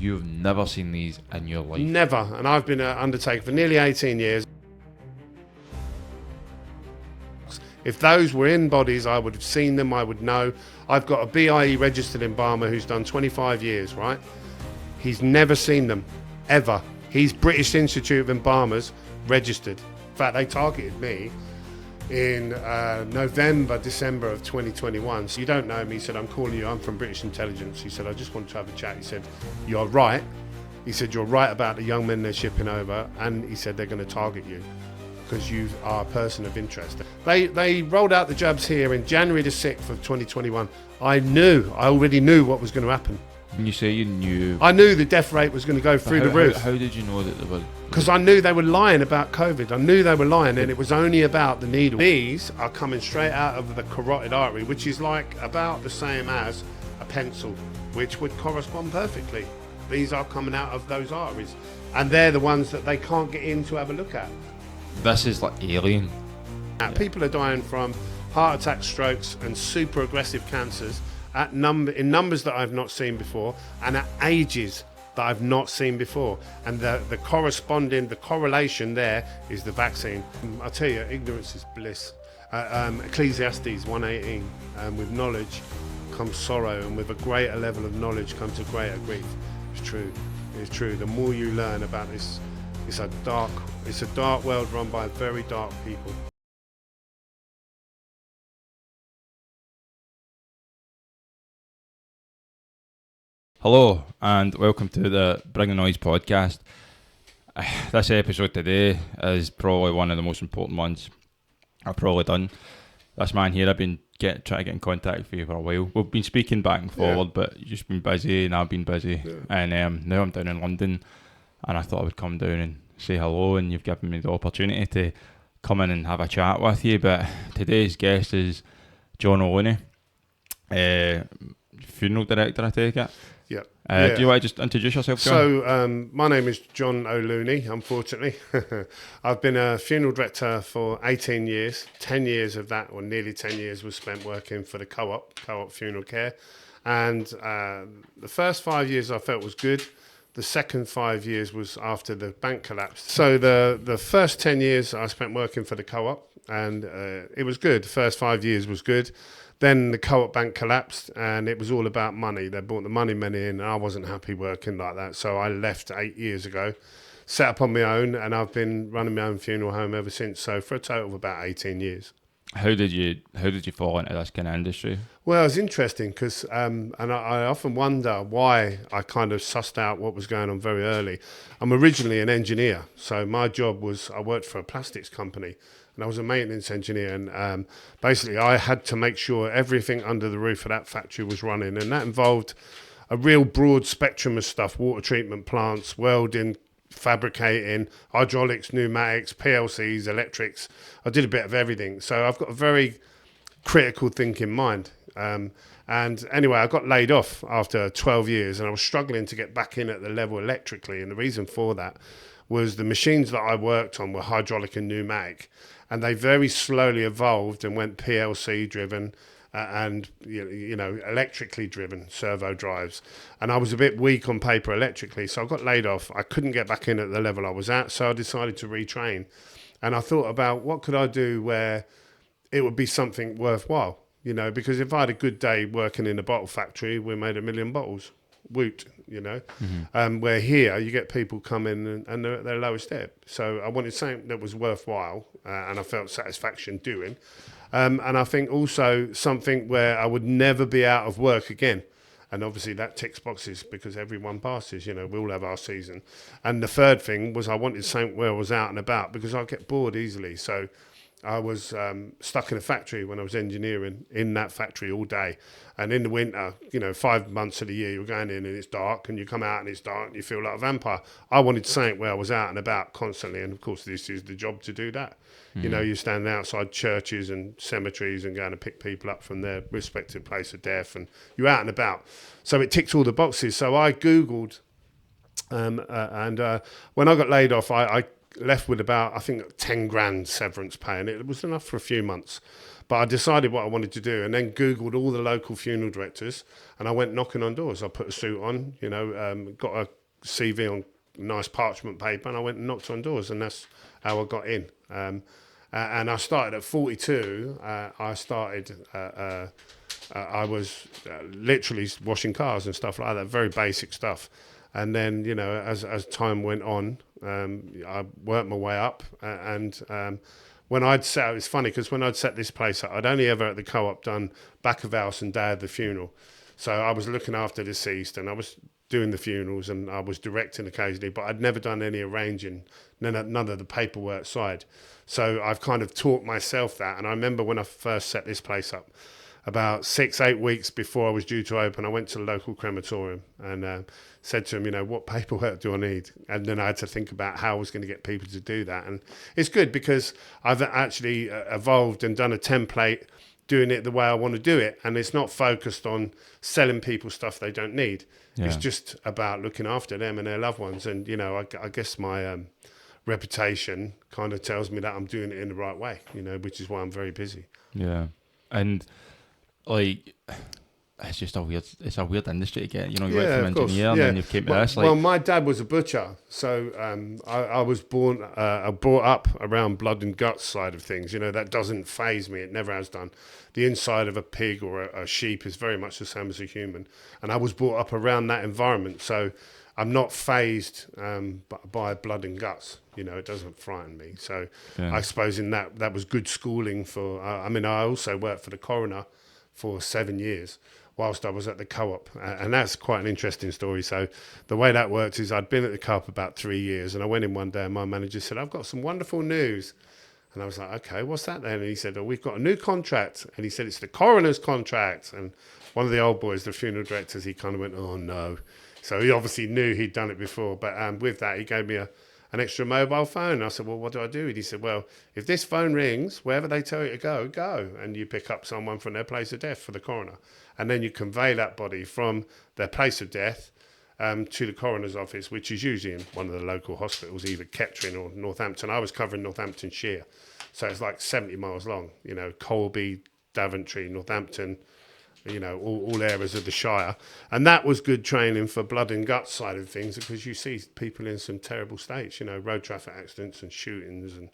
You've never seen these in your life? Never. And I've been an undertaker for nearly 18 years. If those were in bodies, I would have seen them, I would know. I've got a BIE registered embalmer who's done 25 years, right? He's never seen them, ever. He's British Institute of Embalmers registered. In fact, they targeted me in November, December of 2021. So you don't know me. He said, I'm calling you, I'm from British Intelligence. He said, I just want to have a chat. He said, you're right. He said, you're right about the young men they're shipping over. And he said, they're going to target you because you are a person of interest. They rolled out the jabs here in January the 6th of 2021. I already knew what was going to happen. When you say you knew... I knew the death rate was going to go through the roof. How did you know that they were... Because I knew they were lying about COVID. I knew they were lying, and it was only about the needle. These are coming straight out of the carotid artery, which is like about the same as a pencil, which would correspond perfectly. These are coming out of those arteries, and they're the ones that they can't get in to have a look at. This is like alien. People are dying from heart attacks, strokes, and super aggressive cancers in numbers that I've not seen before, and at ages that I've not seen before. And the correlation there is the vaccine. I tell you, ignorance is bliss. Ecclesiastes 1:18, with knowledge comes sorrow, and with a greater level of knowledge comes a greater grief. It's true. It's true. The more you learn about this, it's a dark world run by very dark people. Hello and welcome to the Bring the Noise podcast. This episode today is probably one of the most important ones I've probably done. This man here, I've been trying to get in contact with you for a while. We've been speaking back and forward, but you've just been busy and I've been busy. Yeah. And now I'm down in London, and I thought I would come down and say hello, and you've given me the opportunity to come in and have a chat with you. But today's guest is John O'Looney, funeral director, I take it. Yeah. Do you want to just introduce yourself, John? So, my name is John O'Looney, unfortunately. I've been a funeral director for 18 years. 10 years of that, or nearly 10 years, was spent working for the Co-op Funeral Care. And the first 5 years I felt was good. The second 5 years was after the bank collapsed. So the first 10 years I spent working for the Co-op, and it was good. The first 5 years was good. Then the Co-op bank collapsed, and it was all about money. They brought the money in, and I wasn't happy working like that. So I left 8 years ago, set up on my own, and I've been running my own funeral home ever since. So for a total of about 18 years. How did you fall into this kind of industry? Well, it was interesting because, and I often wonder why I kind of sussed out what was going on very early. I'm originally an engineer, so my job was I worked for a plastics company. And I was a maintenance engineer, and basically I had to make sure everything under the roof of that factory was running, and that involved a real broad spectrum of stuff: water treatment plants, welding, fabricating, hydraulics, pneumatics, PLCs, electrics. I did a bit of everything, so I've got a very critical thinking mind. And anyway, I got laid off after 12 years, and I was struggling to get back in at the level electrically, and the reason for that was the machines that I worked on were hydraulic and pneumatic, and they very slowly evolved and went PLC driven and electrically driven servo drives. And I was a bit weak on paper electrically, so I got laid off. I couldn't get back in at the level I was at, so I decided to retrain. And I thought about what could I do where it would be something worthwhile, because if I had a good day working in a bottle factory, we made 1 million bottles. Woot, where here you get people come in and they're at their lowest ebb. So I wanted something that was worthwhile and I felt satisfaction doing. And I think also something where I would never be out of work again. And obviously that ticks boxes because everyone passes, we all have our season. And the third thing was I wanted something where I was out and about because I get bored easily. So I was stuck in a factory when I was engineering in that factory all day. And in the winter, 5 months of the year, you're going in and it's dark, and you come out and it's dark and you feel like a vampire. I wanted something where I was out and about constantly. And of course, this is the job to do that. You're standing outside churches and cemeteries and going to pick people up from their respective place of death, and you're out and about. So it ticks all the boxes. So I Googled, and when I got laid off, I left with about, I think, 10 grand severance pay, and it was enough for a few months. But I decided what I wanted to do, and then Googled all the local funeral directors, and I went knocking on doors. I put a suit on, got a CV on nice parchment paper, and I went and knocked on doors, and that's how I got in. And I started at 42. I was literally washing cars and stuff like that, very basic stuff. And then, as time went on, I worked my way up. When I'd set, it's funny because when I'd set this place up, I'd only ever at the Co-op done back of house and day of the funeral. So I was looking after the deceased, and I was doing the funerals, and I was directing occasionally, but I'd never done any arranging, none of the paperwork side. So I've kind of taught myself that. And I remember when I first set this place up, about 6-8 weeks before I was due to open, I went to the local crematorium and said to him, what paperwork do I need? And then I had to think about how I was going to get people to do that. And it's good because I've actually evolved and done a template doing it the way I want to do it. And it's not focused on selling people stuff they don't need. Yeah. It's just about looking after them and their loved ones. And, I guess my reputation kind of tells me that I'm doing it in the right way, which is why I'm very busy. Yeah. And it's a weird industry to get, you went from engineer and then you came to this. Well, my dad was a butcher, so I was brought up around blood and guts side of things. That doesn't faze me. It never has done. The inside of a pig or a sheep is very much the same as a human, and I was brought up around that environment, so I'm not fazed by blood and guts. It doesn't frighten me. So I suppose in that was good schooling for. I also worked for the coroner for 7 years whilst I was at the Co-op, and that's quite an interesting story. So the way that worked is I'd been at the Co-op about 3 years, and I went in one day and my manager said, "I've got some wonderful news." And I was like, "Okay, what's that then?" And he said, "Oh, we've got a new contract." And he said, "It's the coroner's contract." And one of the old boys, the funeral directors, he kind of went, "Oh no." So he obviously knew he'd done it before, but with that he gave me an extra mobile phone. And I said, "Well, what do I do?" And he said, "Well, if this phone rings, wherever they tell you to go, go. And you pick up someone from their place of death for the coroner. And then you convey that body from their place of death to the coroner's office, which is usually in one of the local hospitals, either Kettering or Northampton." I was covering Northamptonshire. So it's like 70 miles long, Colby, Daventry, Northampton, all areas of the Shire. And that was good training for blood and guts side of things, because you see people in some terrible states, road traffic accidents and shootings and,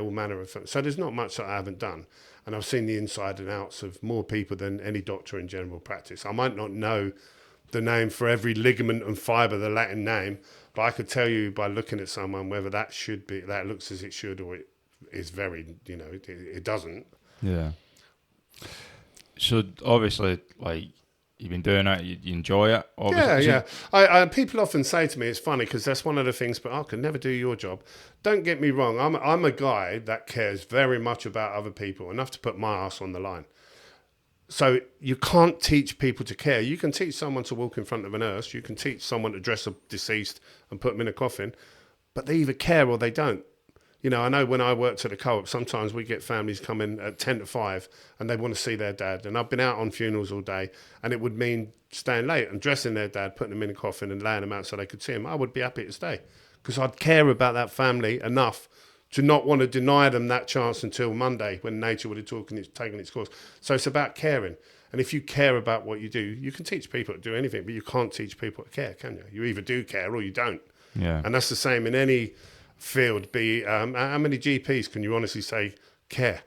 all manner of things. So there's not much that I haven't done. And I've seen the inside and outs of more people than any doctor in general practice. I might not know the name for every ligament and fibre, the Latin name, but I could tell you by looking at someone whether that looks as it should or it is very, it doesn't. Yeah. So obviously, you've been doing it, you enjoy it. Obviously. Yeah. I people often say to me, it's funny because that's one of the things, but I can never do your job. Don't get me wrong. I'm a guy that cares very much about other people, enough to put my ass on the line. So you can't teach people to care. You can teach someone to walk in front of an hearse. You can teach someone to dress a deceased and put them in a coffin, but they either care or they don't. I know when I worked at the Co-op, sometimes we get families come in at 10 to 5 and they want to see their dad. And I've been out on funerals all day, and it would mean staying late and dressing their dad, putting them in a coffin and laying them out so they could see him. I would be happy to stay because I'd care about that family enough to not want to deny them that chance until Monday when nature would have taken its course. So it's about caring. And if you care about what you do, you can teach people to do anything, but you can't teach people to care, can you? You either do care or you don't. Yeah. And that's the same in any field. How many GPs can you honestly say care?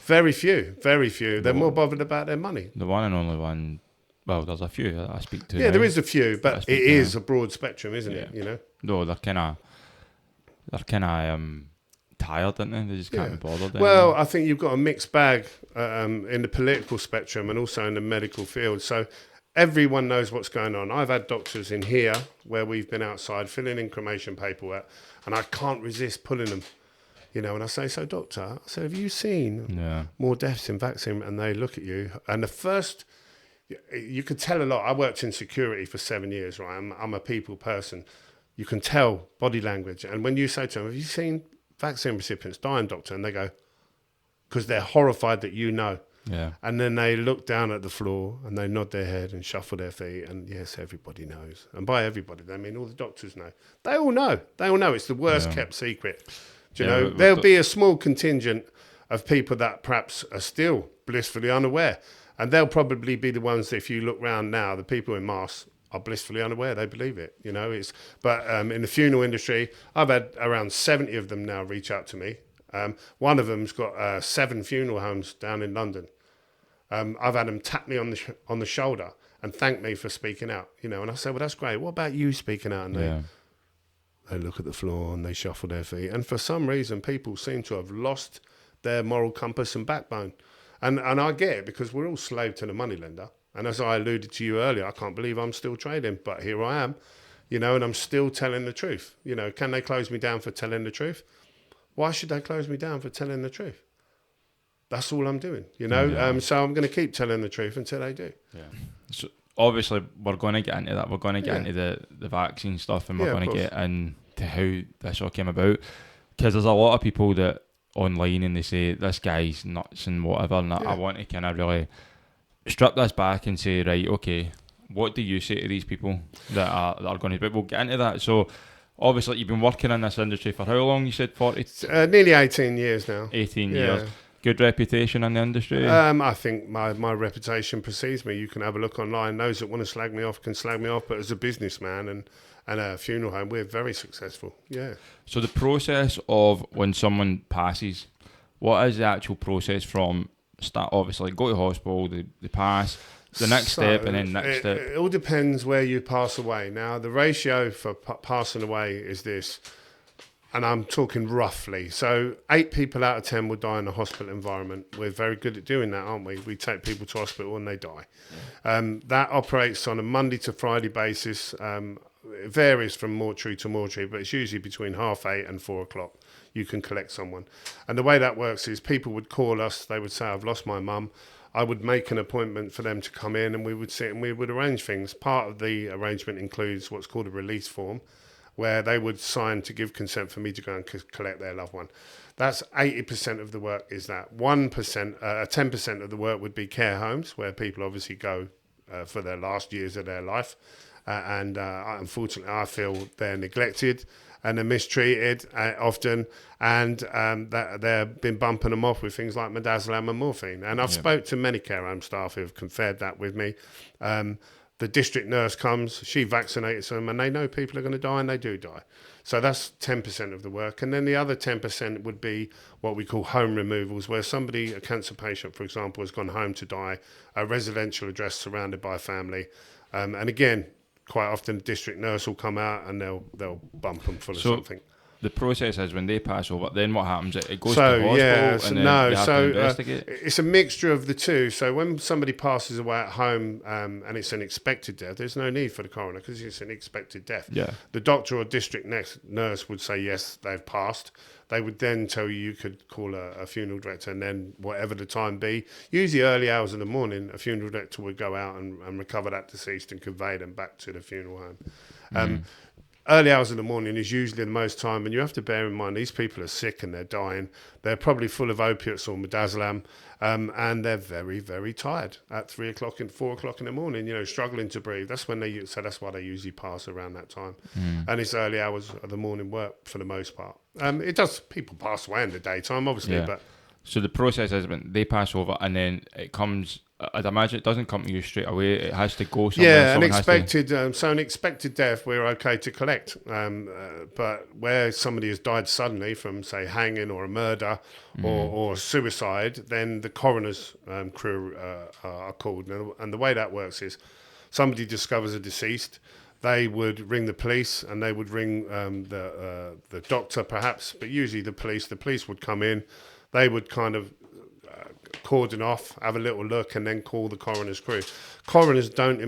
Very few. They're more bothered about their money. The one and only one. Well, there's a few that I speak to. Yeah, there is a few, but it is a broad spectrum, isn't it? No, they're kind of tired, aren't they? They just can't be bothered. Well, I think you've got a mixed bag in the political spectrum and also in the medical field. So everyone knows what's going on. I've had doctors in here where we've been outside filling in cremation paperwork, and I can't resist pulling them. And I say, "So, doctor," I said, "have you seen more deaths in vaccine?" And they look at you, and the first, you could tell a lot. I worked in security for 7 years, right? I'm a people person. You can tell body language. And when you say to them, "Have you seen vaccine recipients dying, doctor?" And they go, because they're horrified that you know. Yeah. And then they look down at the floor and they nod their head and shuffle their feet. And yes, everybody knows. And by everybody, they mean all the doctors know. They all know. They all know. It's the worst kept secret. Do you know? There'll be a small contingent of people that perhaps are still blissfully unaware. And they'll probably be the ones that if you look round now, the people in masks are blissfully unaware. They believe it, you know. But in the funeral industry, I've had around 70 of them now reach out to me. One of them's got 7 funeral homes down in London. I've had them tap me on the shoulder and thank me for speaking out, you know. And I said, well, that's great. What about you speaking out? And they look at the floor and they shuffle their feet. And for some reason, people seem to have lost their moral compass and backbone. And I get it, because we're all slave to the moneylender. And as I alluded to you earlier, I can't believe I'm still trading, but here I am, you know, and I'm still telling the truth. You know, can they close me down for telling the truth? Why should they close me down for telling the truth? That's all I'm doing, you know. So I'm going to keep telling the truth until they do. Yeah. So obviously, we're going to get into that. We're going to get into the vaccine stuff, and we're going to get into how this all came about. Because there's a lot of people that online and they say this guy's nuts and whatever, and I want to kind of really strip this back and say, right, okay, what do you say to these people that are going to? But we'll get into that. So obviously, you've been working in this industry for how long? You said 40? Nearly 18 years now. 18 years. Good reputation in the industry? I think my reputation precedes me. You can have a look online. Those that want to slag me off can slag me off. But as a businessman and a funeral home, we're very successful. Yeah. So the process of when someone passes, what is the actual process from start? Obviously, go to hospital, they pass, the next step, and then next step. It all depends where you pass away. Now, the ratio for passing away is this. And I'm talking roughly. So 8 people out of 10 will die in a hospital environment. We're very good at doing that, aren't we? We take people to hospital and they die. That operates on a Monday to Friday basis. It varies from mortuary to mortuary, but it's usually between 8:30 and 4 o'clock. You can collect someone. And the way that works is people would call us. They would say, I've lost my mum. I would make an appointment for them to come in, and we would sit and we would arrange things. Part of the arrangement includes what's called a release form, where they would sign to give consent for me to go and collect their loved one. That's 80% of the work is that. 10% of the work would be care homes, where people obviously go for their last years of their life. Unfortunately, I feel they're neglected and they're mistreated often, and that they've been bumping them off with things like midazolam and morphine. And I've spoke to many care home staff who have confirmed that with me. The district nurse comes, she vaccinates them, and they know people are going to die, and they do die. So that's 10% of the work. And then the other 10% would be what we call home removals, where somebody, a cancer patient, for example, has gone home to die, a residential address surrounded by family. And again, quite often the district nurse will come out and they'll bump them full of something. The process is when they pass over, then what happens? It goes to hospital and then they have to investigate? It's a mixture of the two. So when somebody passes away at home and it's an expected death, there's no need for the coroner because it's an expected death. Yeah. The doctor or district nurse would say, yes, they've passed. They would then tell you could call a funeral director, and then whatever the time be, usually early hours in the morning, a funeral director would go out and recover that deceased and convey them back to the funeral home. Early hours in the morning is usually the most time, and you have to bear in mind these people are sick and they're dying. They're probably full of opiates or midazolam, and they're very, very tired at 3 o'clock and 4 o'clock in the morning, you know, struggling to breathe. That's when that's why they usually pass around that time. And it's early hours of the morning work for the most part. People pass away in the daytime, obviously, but... So the process is when they pass over and then it comes, I'd imagine it doesn't come to you straight away. It has to go somewhere. Yeah, an expected death we're okay to collect. But where somebody has died suddenly from, say, hanging or a murder or suicide, then the coroner's crew are called. And the way that works is somebody discovers a deceased. They would ring the police and they would ring the doctor perhaps, but usually the police. The police would come in. They would kind of cordon off, have a little look, and then call the coroner's crew. Coroners don't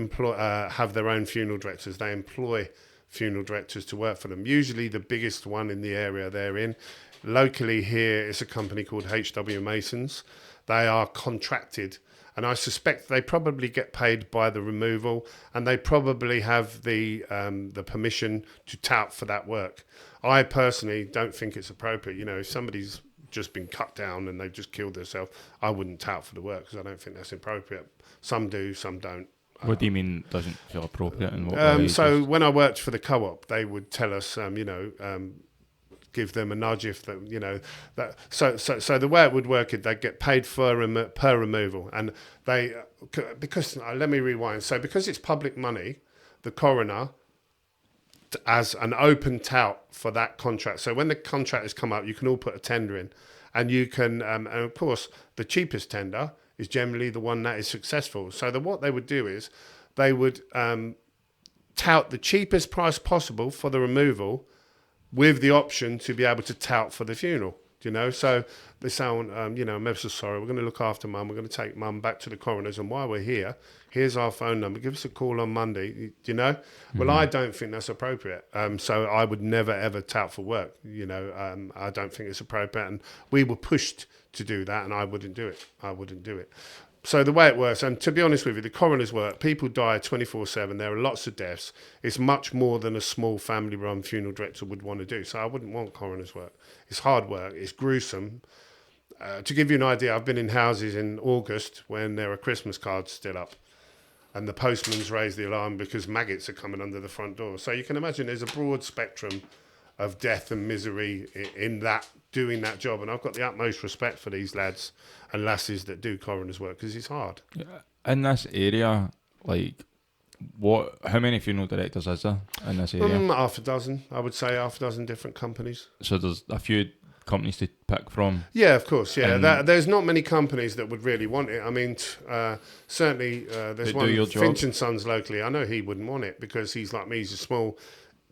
have their own funeral directors. They employ funeral directors to work for them. Usually the biggest one in the area they're in. Locally here is a company called H.W. Masons. They are contracted, and I suspect they probably get paid by the removal, and they probably have the permission to tout for that work. I personally don't think it's appropriate. You know, if somebody's just been cut down and they've just killed themselves, I wouldn't tout for the work because I don't think that's appropriate. Some do, some don't. What do you mean doesn't feel appropriate? And what so when I worked for the co-op, they would tell us, give them a nudge if that, that. So the way it would work is they'd get paid per removal, and they because let me rewind. So because it's public money, the coroner as an open tout for that contract. So when the contract has come up, you can all put a tender in, and you can, and of course, the cheapest tender is generally the one that is successful. So what they would do is they would tout the cheapest price possible for the removal, with the option to be able to tout for the funeral. So they say, I'm ever so sorry, we're going to look after mum, we're going to take mum back to the coroner's, and while we're here, here's our phone number, give us a call on Monday, Well, I don't think that's appropriate. So I would never, ever tout for work, I don't think it's appropriate, and we were pushed to do that, and I wouldn't do it. So the way it works, and to be honest with you, the coroner's work, people die 24/7. There are lots of deaths. It's much more than a small family-run funeral director would want to do. So I wouldn't want coroner's work. It's hard work. It's gruesome. To give you an idea, I've been in houses in August when there are Christmas cards still up, and the postman's raised the alarm because maggots are coming under the front door. So you can imagine there's a broad spectrum of death and misery in that, doing that job. And I've got the utmost respect for these lads and lasses that do coroner's work because it's hard. In this area, how many funeral directors is there in this area? Half a dozen, I would say, half a dozen different companies. So there's a few companies to pick from? Yeah, of course, yeah. There's not many companies that would really want it. I mean, certainly there's one, Finch and Sons locally. I know he wouldn't want it because he's like me, he's a small...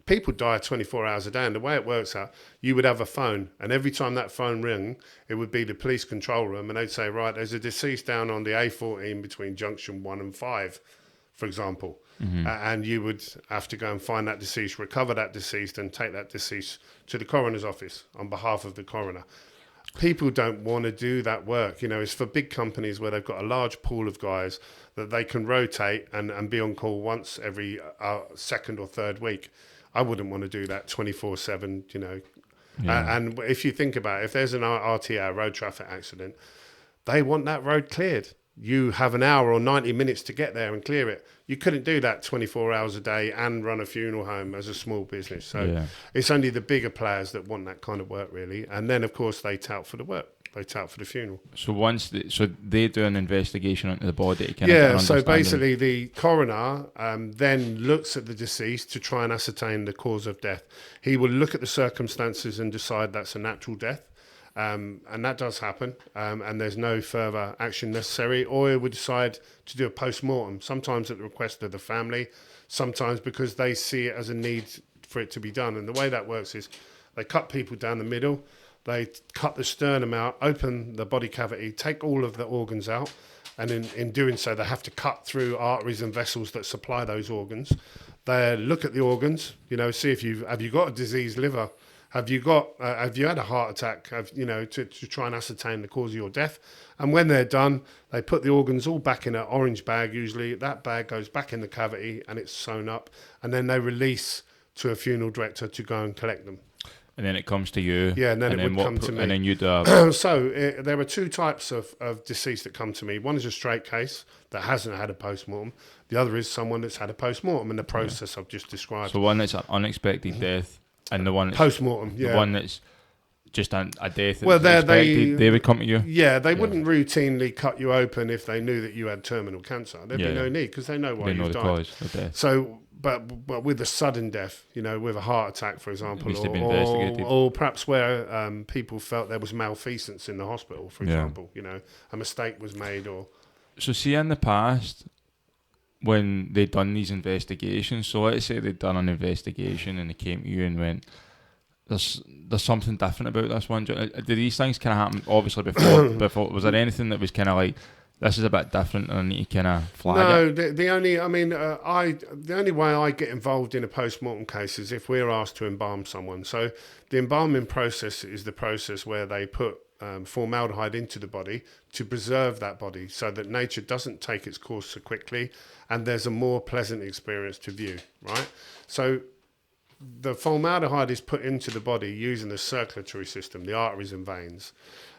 People die 24 hours a day, and the way it works out, you would have a phone, and every time that phone rang, it would be the police control room, and they'd say, right, there's a deceased down on the A14 between junction 1 and 5, for example, and you would have to go and find that deceased, recover that deceased, and take that deceased to the coroner's office on behalf of the coroner. People don't want to do that work. It's for big companies where they've got a large pool of guys that they can rotate and be on call once every second or third week. I wouldn't want to do that 24/7, Yeah. And if you think about it, if there's an RTA, road traffic accident, they want that road cleared. You have an hour or 90 minutes to get there and clear it. You couldn't do that 24 hours a day and run a funeral home as a small business. So It's only the bigger players that want that kind of work, really. And then, of course, they tout for the work. They tout for the funeral. So they do an investigation into the body. So basically the coroner then looks at the deceased to try and ascertain the cause of death. He will look at the circumstances and decide that's a natural death. And that does happen, and there's no further action necessary, or he would decide to do a post-mortem, sometimes at the request of the family, sometimes because they see it as a need for it to be done. And the way that works is they cut people down the middle, they cut the sternum out, open the body cavity, take all of the organs out, and in doing so they have to cut through arteries and vessels that supply those organs. They look at the organs, see if have you got a diseased liver, have you had a heart attack, to try and ascertain the cause of your death. And when they're done, they put the organs all back in an orange bag. Usually that bag goes back in the cavity and it's sewn up, and then they release to a funeral director to go and collect them. And then it comes to you. Yeah, and then it would come to me. And then you'd... there are two types of deceased that come to me. One is a straight case that hasn't had a post-mortem. The other is someone that's had a post-mortem in the process I've just described. So one that's an unexpected death, and the one that's... Post-mortem, yeah. The one that's just a death that's expected, they would come to you? Yeah, they wouldn't routinely cut you open if they knew that you had terminal cancer. There'd be no need, because they know why you've died. They know the cause of death. So... But with a sudden death, with a heart attack, for example, or perhaps where people felt there was malfeasance in the hospital, for example, a mistake was made. So see, in the past, when they'd done these investigations, so let's say they'd done an investigation and they came to you and went, there's something different about this one. Did these things kind of happen, obviously, before? Was there anything that was kind of like, this is a bit different and I need to kind of flag it? No, the only way I get involved in a post-mortem case is if we're asked to embalm someone. So the embalming process is the process where they put formaldehyde into the body to preserve that body so that nature doesn't take its course so quickly and there's a more pleasant experience to view, right? So the formaldehyde is put into the body using the circulatory system, the arteries and veins.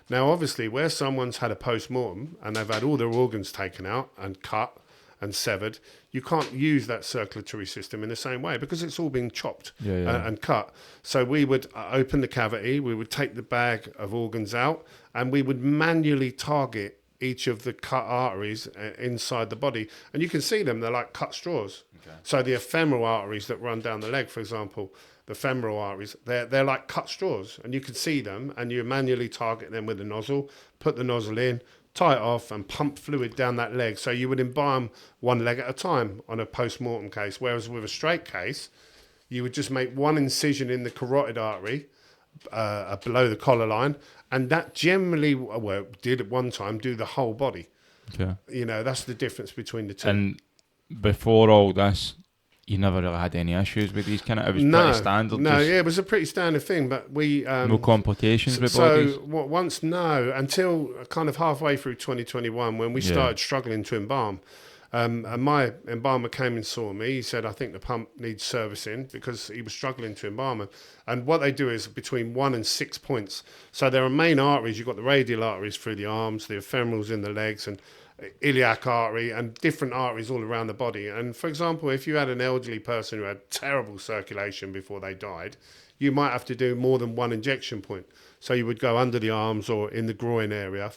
Now, obviously, where someone's had a post-mortem and they've had all their organs taken out and cut and severed, you can't use that circulatory system in the same way because it's all been chopped and cut. So we would open the cavity, we would take the bag of organs out, and we would manually target each of the cut arteries inside the body. And you can see them, they're like cut straws. Okay. So the ephemeral arteries that run down the leg, for example, the femoral arteries, they're like cut straws, and you can see them, and you manually target them with a nozzle, put the nozzle in, tie it off, and pump fluid down that leg. So you would embalm one leg at a time on a post-mortem case, whereas with a straight case, you would just make one incision in the carotid artery below the collar line, and that generally, well, did at one time do the whole body. Okay. You know, that's the difference between the two. And before all this, you never really had any issues with these kind of, it was pretty standard. No, yeah, it was a pretty standard thing, but we... no complications with bodies? So until kind of halfway through 2021 when we started struggling to embalm. And my embalmer came and saw me. He said, I think the pump needs servicing because he was struggling to embalm. And what they do is between 1 and 6 points. So there are main arteries. You've got the radial arteries through the arms, the ephemerals in the legs, and iliac artery, and different arteries all around the body. And for example, if you had an elderly person who had terrible circulation before they died, you might have to do more than one injection point. So you would go under the arms or in the groin area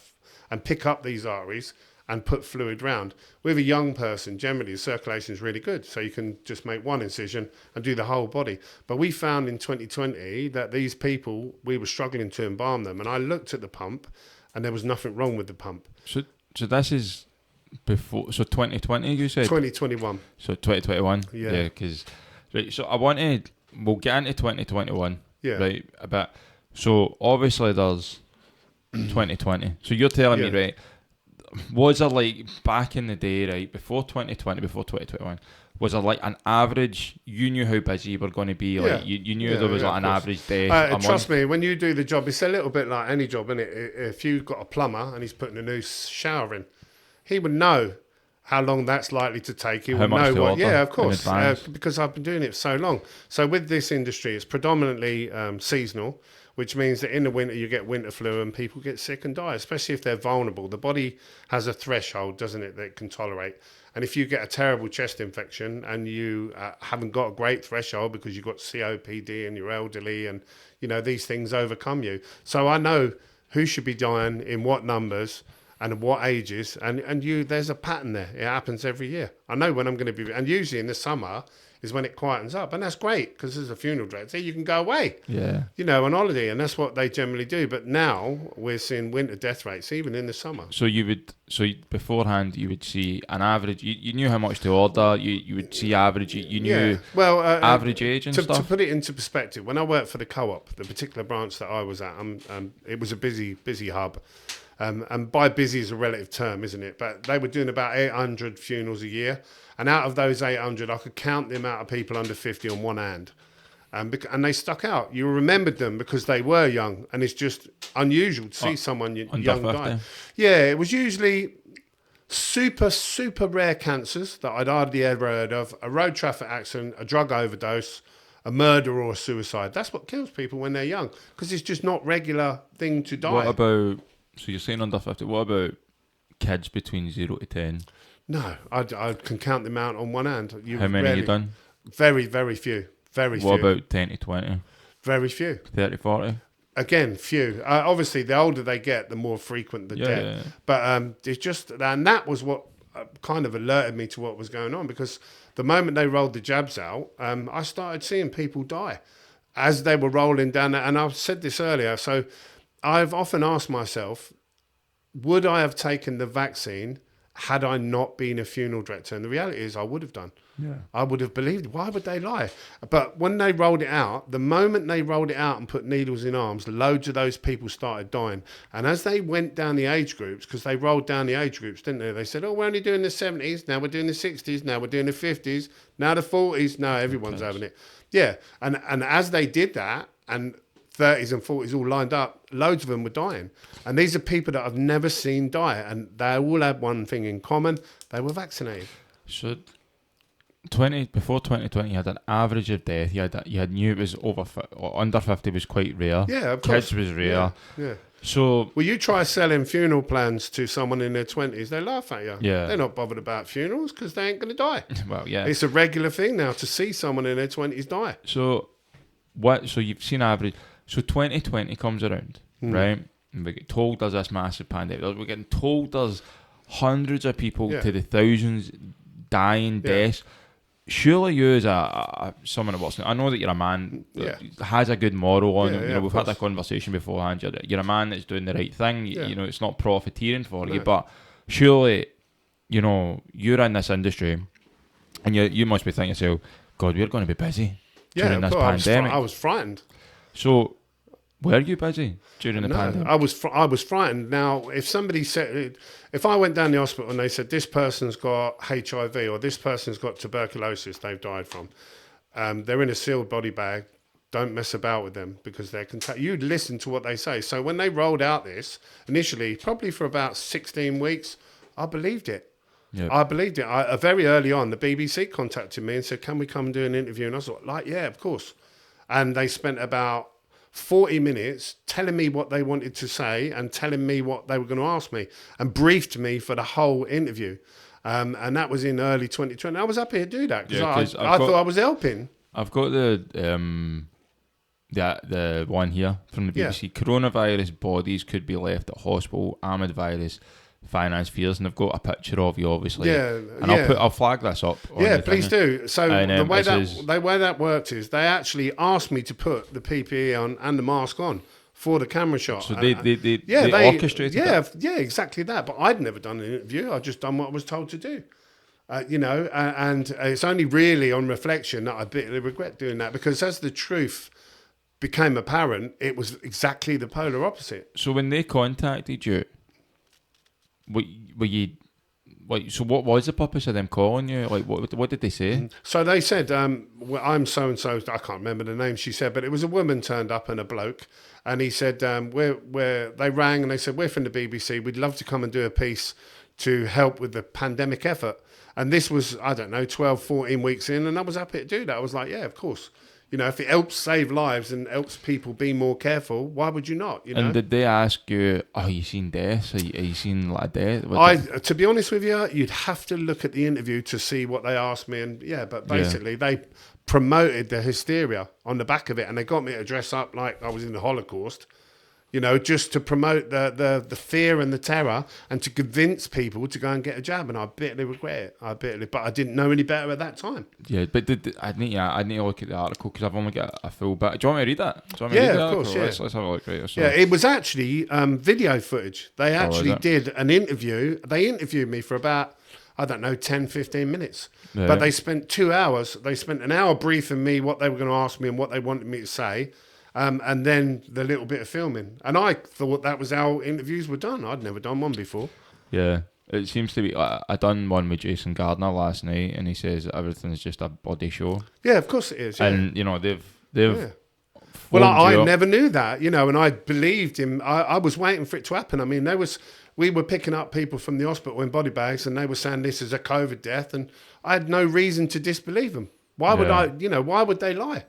and pick up these arteries and put fluid round. With a young person, generally the circulation is really good, so you can just make one incision and do the whole body. But we found in 2020 that these people, we were struggling to embalm them, and I looked at the pump and there was nothing wrong with the pump. So this is before, so 2020 you said? 2021. So 2021? Yeah. Because, right, so we'll get into 2021, right, a bit. So obviously there's 2020. So you're telling me, right, was there like back in the day, right, before 2020, before 2021, was there like an average, you knew how busy you were going to be, like you knew there was like an average day a trust me, when you do the job, it's a little bit like any job, isn't it? If you've got a plumber and he's putting a new shower in, he would know how long that's likely to take. He would know what, of course, because I've been doing it for so long. So with this industry, it's predominantly seasonal, which means that in the winter you get winter flu and people get sick and die, especially if they're vulnerable. The body has a threshold, doesn't it, that it can tolerate. And if you get a terrible chest infection and you haven't got a great threshold because you've got COPD and you're elderly and, you know, these things overcome you. So I know who should be dying in what numbers and what ages, and there's a pattern there. It happens every year. I know when I'm going to be, and usually in the summer is when it quietens up, and that's great because as a funeral director you can go away, you know, on holiday, and that's what they generally do. But now we're seeing winter death rates even in the summer. So beforehand you would see an average. You knew how much to order. You would see average. You knew average age and stuff. To put it into perspective, when I worked for the co-op, the particular branch that I was at, it was a busy hub. And by busy is a relative term, isn't it? But they were doing about 800 funerals a year. And out of those 800, I could count the amount of people under 50 on one hand. And they stuck out. You remembered them because they were young. And it's just unusual to see someone young die. Yeah, it was usually super, super rare cancers that I'd hardly ever heard of. A road traffic accident, a drug overdose, a murder or a suicide. That's what kills people when they're young. Because it's just not regular thing to die. What about... So you're saying under 50. What about kids between 0 to 10? No, I can count them out on one hand. How many have you done? Very, very few. Very few. What about 10 to 20? Very few. 30, 40? Again, few. Obviously, the older they get, the more frequent the death. Yeah. But it's just, and that was what kind of alerted me to what was going on, because the moment they rolled the jabs out, I started seeing people die as they were rolling down. And I've said this earlier, so I've often asked myself, would I have taken the vaccine had I not been a funeral director? And the reality is I would have done. Yeah. I would have believed it. Why would they lie? But when they rolled it out, the moment they rolled it out and put needles in arms, loads of those people started dying. And as they went down the age groups, because they rolled down the age groups, didn't they? They said, we're only doing the 70s, now we're doing the 60s, now we're doing the 50s, now the 40s, now everyone's having it. Yeah. And as they did that, and 30s and 40s all lined up, loads of them were dying. And these are people that I've never seen die. And they all had one thing in common. They were vaccinated. So before 2020, you had an average of death. You knew it was or under 50 was quite rare. Yeah, of course. Kids was rare. Yeah. So Well, you try selling funeral plans to someone in their 20s, they laugh at you. Yeah. They're not bothered about funerals because they ain't going to die. well, yeah. It's a regular thing now to see someone in their 20s die. So So you've seen average. So 2020 comes around, right? And we get told there's this massive pandemic. We're getting told there's hundreds of people to the thousands dying, deaths. Surely you as someone that works, I know that you're a man that has a good moral on him. We've had that conversation beforehand. You're a man that's doing the right thing. You know, it's not profiteering for you, but surely, you're in this industry, and you must be thinking to yourself, God, we're going to be busy during this pandemic. I was frightened. So, were you busy during the pandemic? I was frightened. Now, if somebody said, if I went down the hospital and they said this person's got HIV or this person's got tuberculosis, they've died from, they're in a sealed body bag. Don't mess about with them because they're you'd listen to what they say. So when they rolled out this initially, probably for about 16 weeks, I believed it. Yep. I believed it. Very early on, the BBC contacted me and said, "Can we come and do an interview?" And I was like, "Yeah, of course." And they spent about 40 minutes telling me what they wanted to say and telling me what they were going to ask me and briefed me for the whole interview. And that was in early 2020. I was happy to do that because I thought I was helping. I've got the one here from the BBC. Coronavirus bodies could be left at hospital. Armid virus finance fears, and I've got a picture of you, obviously. I'll flag this up. Yeah, please do. So the way that worked is they actually asked me to put the PPE on and the mask on for the camera shot. So they orchestrated it? Yeah, exactly that. But I'd never done an interview. I'd just done what I was told to do. And it's only really on reflection that I bitterly regret doing that, because as the truth became apparent, it was exactly the polar opposite. So when they contacted you, so what was the purpose of them calling you? Like, what did they say? So they said, I'm so-and-so, I can't remember the name she said, but it was a woman turned up and a bloke. And he said, they rang and they said, "We're from the BBC. We'd love to come and do a piece to help with the pandemic effort." And this was, 12, 14 weeks in, and I was happy to do that. I was like, yeah, of course. If it helps save lives and helps people be more careful, why would you not? And did they ask you, you seen deaths? Are you seen like death? To be honest with you, you'd have to look at the interview to see what they asked me. And but basically they promoted the hysteria on the back of it, and they got me to dress up like I was in the Holocaust. Just to promote the fear and the terror and to convince people to go and get a jab. And I bitterly regret it. But I didn't know any better at that time. Yeah, but I need to look at the article because I've only got a full bit. Do you want me to read that? Of course, yeah. Let's have a look. Right, so. Yeah, it was actually video footage. They actually did an interview. They interviewed me for about, 10, 15 minutes. Yeah. But they spent 2 hours. They spent an hour briefing me what they were going to ask me and what they wanted me to say. And then the little bit of filming. And I thought that was how interviews were done. I'd never done one before. Yeah, it seems to be. I done one with Jason Gardner last night, and he says everything's just a bloody show. Yeah, of course it is. Yeah. And, they've yeah. Well, I never knew that, and I believed him. I was waiting for it to happen. I mean, we were picking up people from the hospital in body bags, and they were saying this is a COVID death, and I had no reason to disbelieve them. Why would why would they lie?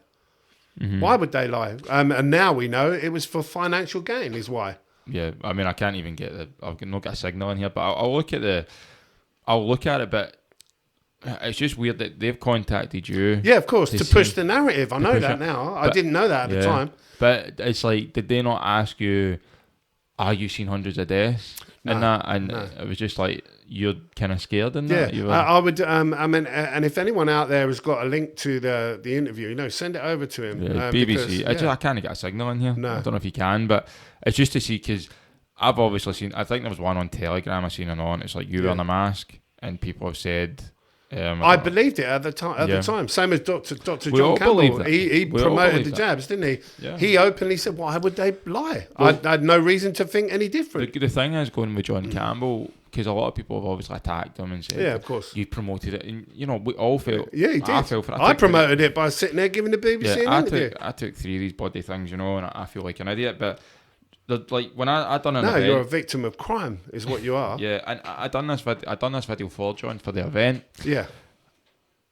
Mm-hmm. Why would they lie? And now we know it was for financial gain is why. Yeah, I mean, I can't even I've not got a signal in here, but I'll look at it, but it's just weird that they've contacted you. Yeah, of course, to push the narrative. I know that now. I didn't know that at the time. But it's like, did they not ask you, you seen hundreds of deaths? No. It was just like, you're kind of scared in that? Yeah, I would, and if anyone out there has got a link to the interview, send it over to him. Yeah, BBC. Because, I can't get a signal in here. No. I don't know if you can, but it's just to see, because I've obviously seen, I think there was one on Telegram I seen it on, it's like you wearing a mask, and people have said... I believed it at the time. Same as Dr. John Campbell. He promoted the jabs, didn't he? Yeah. He openly said, "Why would they lie?" Well, I had no reason to think any different. The thing is, going with John Campbell, because a lot of people have obviously attacked him and said, "Yeah, of course, you promoted it," and we all felt. Yeah, he did. I promoted it by sitting there giving the BBC an interview. I took 3 of these bloody things, and I feel like an idiot, but. Like when I done an event, you're a victim of crime, is what you are. Yeah, and I done this video for John for the event. Yeah,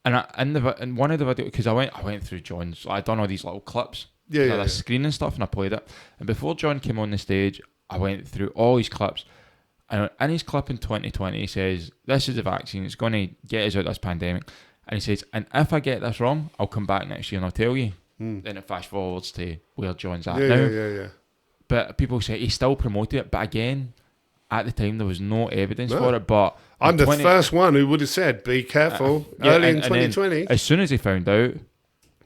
in one of the videos, because I went through John's, I done all these little clips, the screen and stuff, and I played it. And before John came on the stage, I went through all his clips. And in his clip in 2020, he says, "This is the vaccine. It's going to get us out of this pandemic." And he says, "And if I get this wrong, I'll come back next year and I'll tell you." Then it fast forwards to where John's at now. Yeah. But people say he still promoted it. But again, at the time, there was no evidence for it. But I'm the first one who would have said, "Be careful." Early in 2020. As soon as he found out,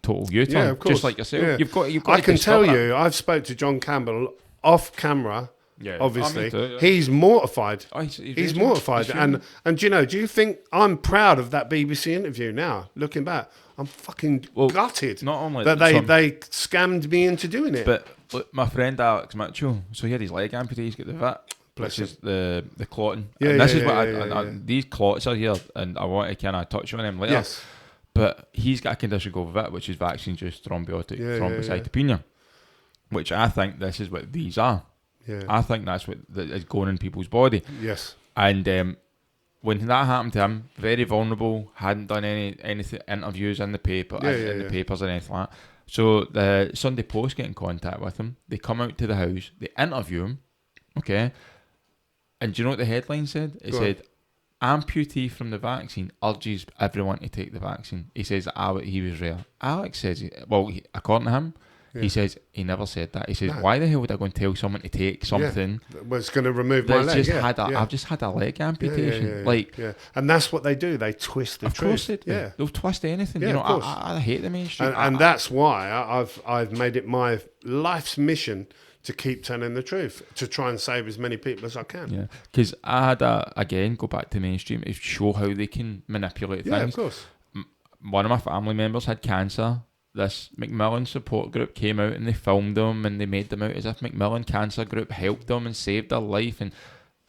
total U-turn. Yeah, of course. Just like yourself. Yeah. You've got I can tell you, I've spoke to John Campbell off camera. Yeah, obviously, yeah. He's mortified. He's mortified, and do you know? Do you think I'm proud of that BBC interview now? Looking back, I'm fucking gutted. Not only that they scammed me into doing it. But look, my friend Alex Mitchell, so he had his leg amputated. He's got the VIT, which is the clotting. And this is what these clots are here, and I want to kind of touch on them later. Yes. But he's got a condition called VIT, which is vaccine-induced thrombocytopenia, which I think this is what these are. Yeah. I think that's what is going in people's body. Yes. And when that happened to him, very vulnerable, hadn't done any interviews in the paper, in the papers or anything like that. So the Sunday Post get in contact with him. They come out to the house. They interview him. Okay. And do you know what the headline said? It said, "Amputee from the vaccine urges everyone to take the vaccine." He says that he was rare. Alex says, according to him, he says he never said that. He says, "Why the hell would I go and tell someone to take something?" Well, it's going to remove my leg. I've just had a leg amputation. And that's what they do. They twist the truth. Of course they do. They'll twist anything. Yeah, you know, of course. I hate the mainstream. And that's why I've made it my life's mission to keep telling the truth, to try and save as many people as I can. Yeah, because I had go back to mainstream to show how they can manipulate things. Yeah, of course. One of my family members had cancer. This Macmillan support group came out and they filmed them and they made them out as if Macmillan Cancer Group helped them and saved their life. And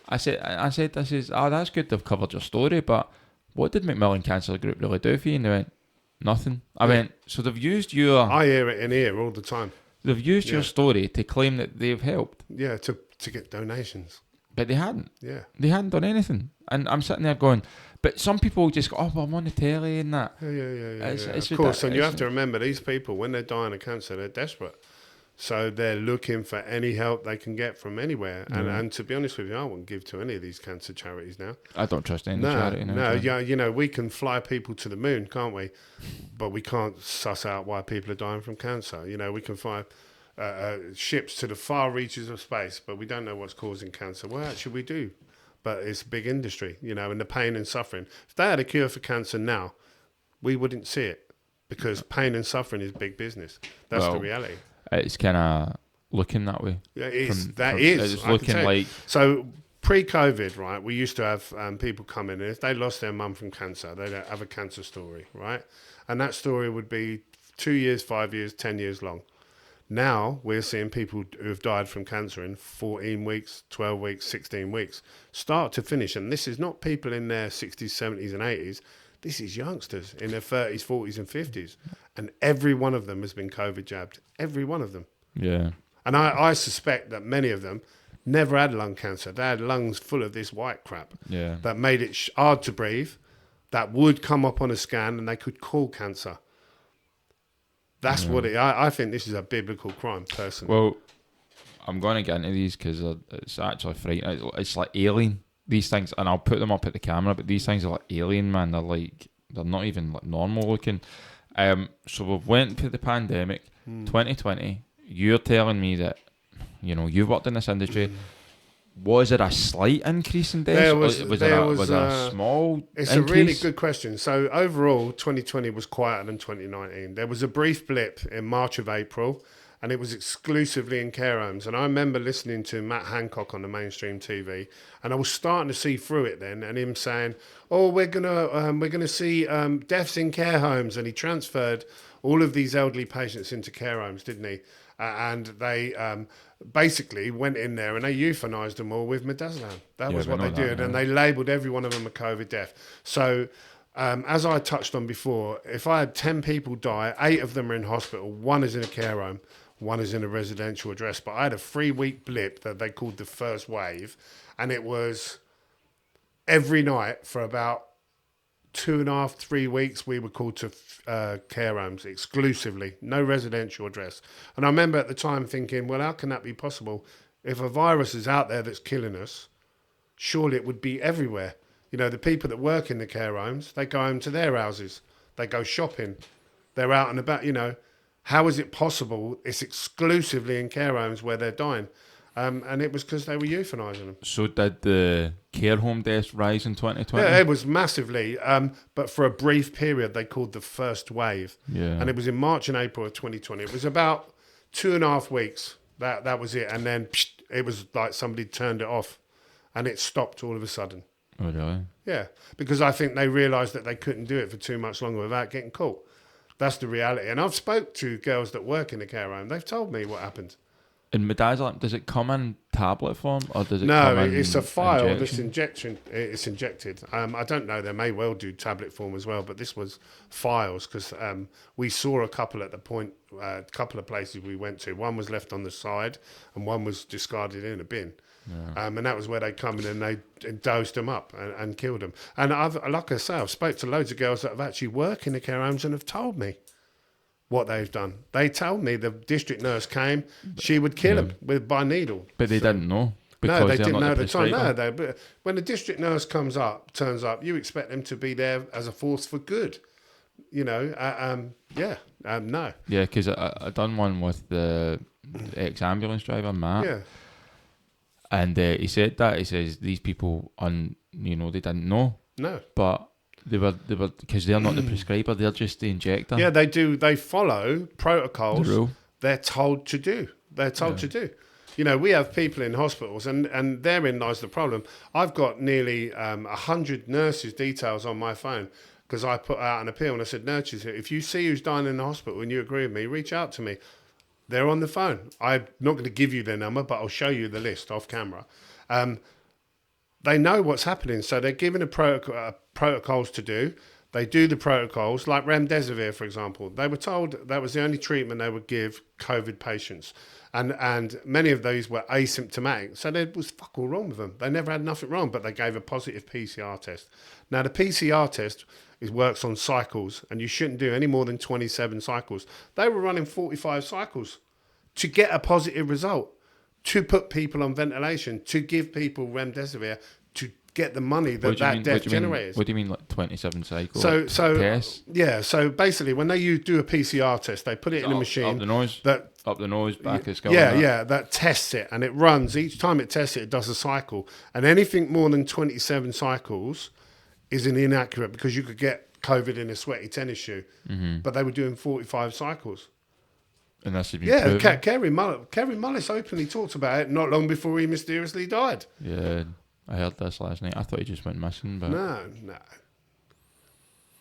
I said, this is, that's good they've covered your story, but what did Macmillan Cancer Group really do for you? And they went, nothing. I went, so they've used I hear it in here all the time. They've used your story to claim that they've helped. Yeah, to get donations. But they hadn't. Yeah. They hadn't done anything. And I'm sitting there going, but some people just go, "Oh, well, I'm on the telly and that." Yeah. Of course, and you have to remember, these people, when they're dying of cancer, they're desperate. So they're looking for any help they can get from anywhere. And to be honest with you, I wouldn't give to any of these cancer charities now. I don't trust any charity now. No, you know, we can fly people to the moon, can't we? But we can't suss out why people are dying from cancer. You know, we can fly ships to the far reaches of space, but we don't know what's causing cancer. Well, actually, we do. But it's a big industry, you know, and the pain and suffering. If they had a cure for cancer now, we wouldn't see it, because pain and suffering is big business. That's the reality. It's kind of looking that way. Yeah, it is. It's looking like... So pre-COVID, right, we used to have people come in, and if they lost their mum from cancer, they'd have a cancer story, right? And that story would be 2 years, 5 years, 10 years long. Now we're seeing people who have died from cancer in 14 weeks, 12 weeks, 16 weeks, start to finish. And this is not people in their 60s, 70s and 80s. This is youngsters in their 30s, 40s and 50s. And every one of them has been COVID jabbed. Every one of them. Yeah. And I suspect that many of them never had lung cancer. They had lungs full of this white crap that made it hard to breathe, that would come up on a scan and they could call cancer. That's what I think this is a biblical crime, personally. Well, I'm going to get into these because it's actually frightening. It's like alien, these things, and I'll put them up at the camera, but these things are like alien, man. They're not even like normal looking. So we've went through the pandemic, 2020. You're telling me that, you know, you've worked in this industry. Was it a slight increase in deaths? Was it a small It's increase? a really good question. So overall, 2020 was quieter than 2019. There was a brief blip in March of April, and it was exclusively in care homes. And I remember listening to Matt Hancock on the mainstream TV, and I was starting to see through it then, and him saying, "Oh, we're gonna see deaths in care homes," and he transferred all of these elderly patients into care homes, didn't he? And they basically went in there and they euthanized them all with midazolam. That was what they did, and they labelled every one of them a COVID death. So, as I touched on before, if I had 10 people die, 8 of them are in hospital, 1 is in a care home, 1 is in a residential address. But I had a 3-week blip that they called the first wave, and it was every night for about 2.5, 3 weeks, we were called to care homes exclusively, no residential address. And I remember at the time thinking, well, how can that be possible? If a virus is out there that's killing us, surely it would be everywhere. You know, the people that work in the care homes, they go home to their houses, they go shopping, they're out and about, you know. How is it possible it's exclusively in care homes where they're dying? And it was because they were euthanising them. So did the care home deaths rise in 2020? Yeah, it was massively. But for a brief period, they called the first wave. Yeah. And it was in March and April of 2020. It was about 2.5 weeks. That was it. And then it was like somebody turned it off and it stopped all of a sudden. Oh, really? Yeah, because I think they realised that they couldn't do it for too much longer without getting caught. That's the reality. And I've spoke to girls that work in the care home. They've told me what happened. In midazolam, does it come in tablet form or does it come in it's a vial injection? It's injected. I don't know. They may well do tablet form as well, but this was vials because we saw a couple at the point, a couple of places we went to. One was left on the side and one was discarded in a bin. Yeah. And that was where they come in and they dosed them up and killed them. And like I say, I've spoke to loads of girls that have actually worked in the care homes and have told me what they've done. They told me the district nurse came, she would kill them by needle. But they didn't know. No, they didn't know at the time. No, but when the district nurse turns up, you expect them to be there as a force for good. You know, no. Yeah, because I done one with the ex-ambulance driver, Matt. Yeah. And he said that. He says these people, they didn't know. No. But they were because they're not the prescriber, they're just the injector. Yeah, they do. They follow protocols The rule. They're told to do. To do. You know, we have people in hospitals, and therein lies the problem. I've got nearly 100 nurses' details on my phone because I put out an appeal and I said, nurses, if you see who's dying in the hospital and you agree with me, reach out to me. They're on the phone. I'm not going to give you their number, but I'll show you the list off camera. They know what's happening, so they're given protocols to do. They do the protocols, like remdesivir, for example. They were told that was the only treatment they would give COVID patients. And many of these were asymptomatic, so there was fuck all wrong with them. They never had nothing wrong, but they gave a positive PCR test. Now, the PCR test works on cycles, and you shouldn't do any more than 27 cycles. They were running 45 cycles to get a positive result, to put people on ventilation, to give people remdesivir, to get the money that death generates. What do you mean, like 27 cycles? So tests? Yeah. So basically, when they do a PCR test, they put it in a machine up the nose, back of skull. Yeah, that tests it, and it runs each time it tests it. It does a cycle, and anything more than 27 cycles is an inaccurate because you could get COVID in a sweaty tennis shoe. Mm-hmm. But they were doing 45 cycles. And that's been proven. Kerry Mullis openly talked about it not long before he mysteriously died. Yeah, I heard this last night. I thought he just went missing, but no.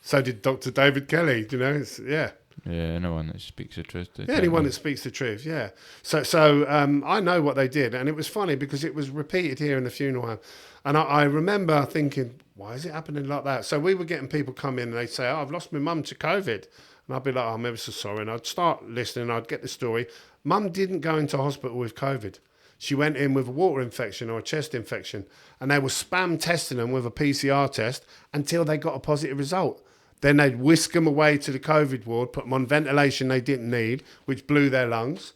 So did Dr. David Kelly. You know, Yeah, anyone that speaks the truth. Anyone that speaks the truth. Yeah. So I know what they did, and it was funny because it was repeated here in the funeral home, and I remember thinking, why is it happening like that? So we were getting people come in and they'd say, I've lost my mum to COVID. And I'd be like, I'm ever so sorry. And I'd start listening. I'd get the story. Mum didn't go into hospital with COVID. She went in with a water infection or a chest infection. And they were spam testing them with a PCR test until they got a positive result. Then they'd whisk them away to the COVID ward, put them on ventilation they didn't need, which blew their lungs,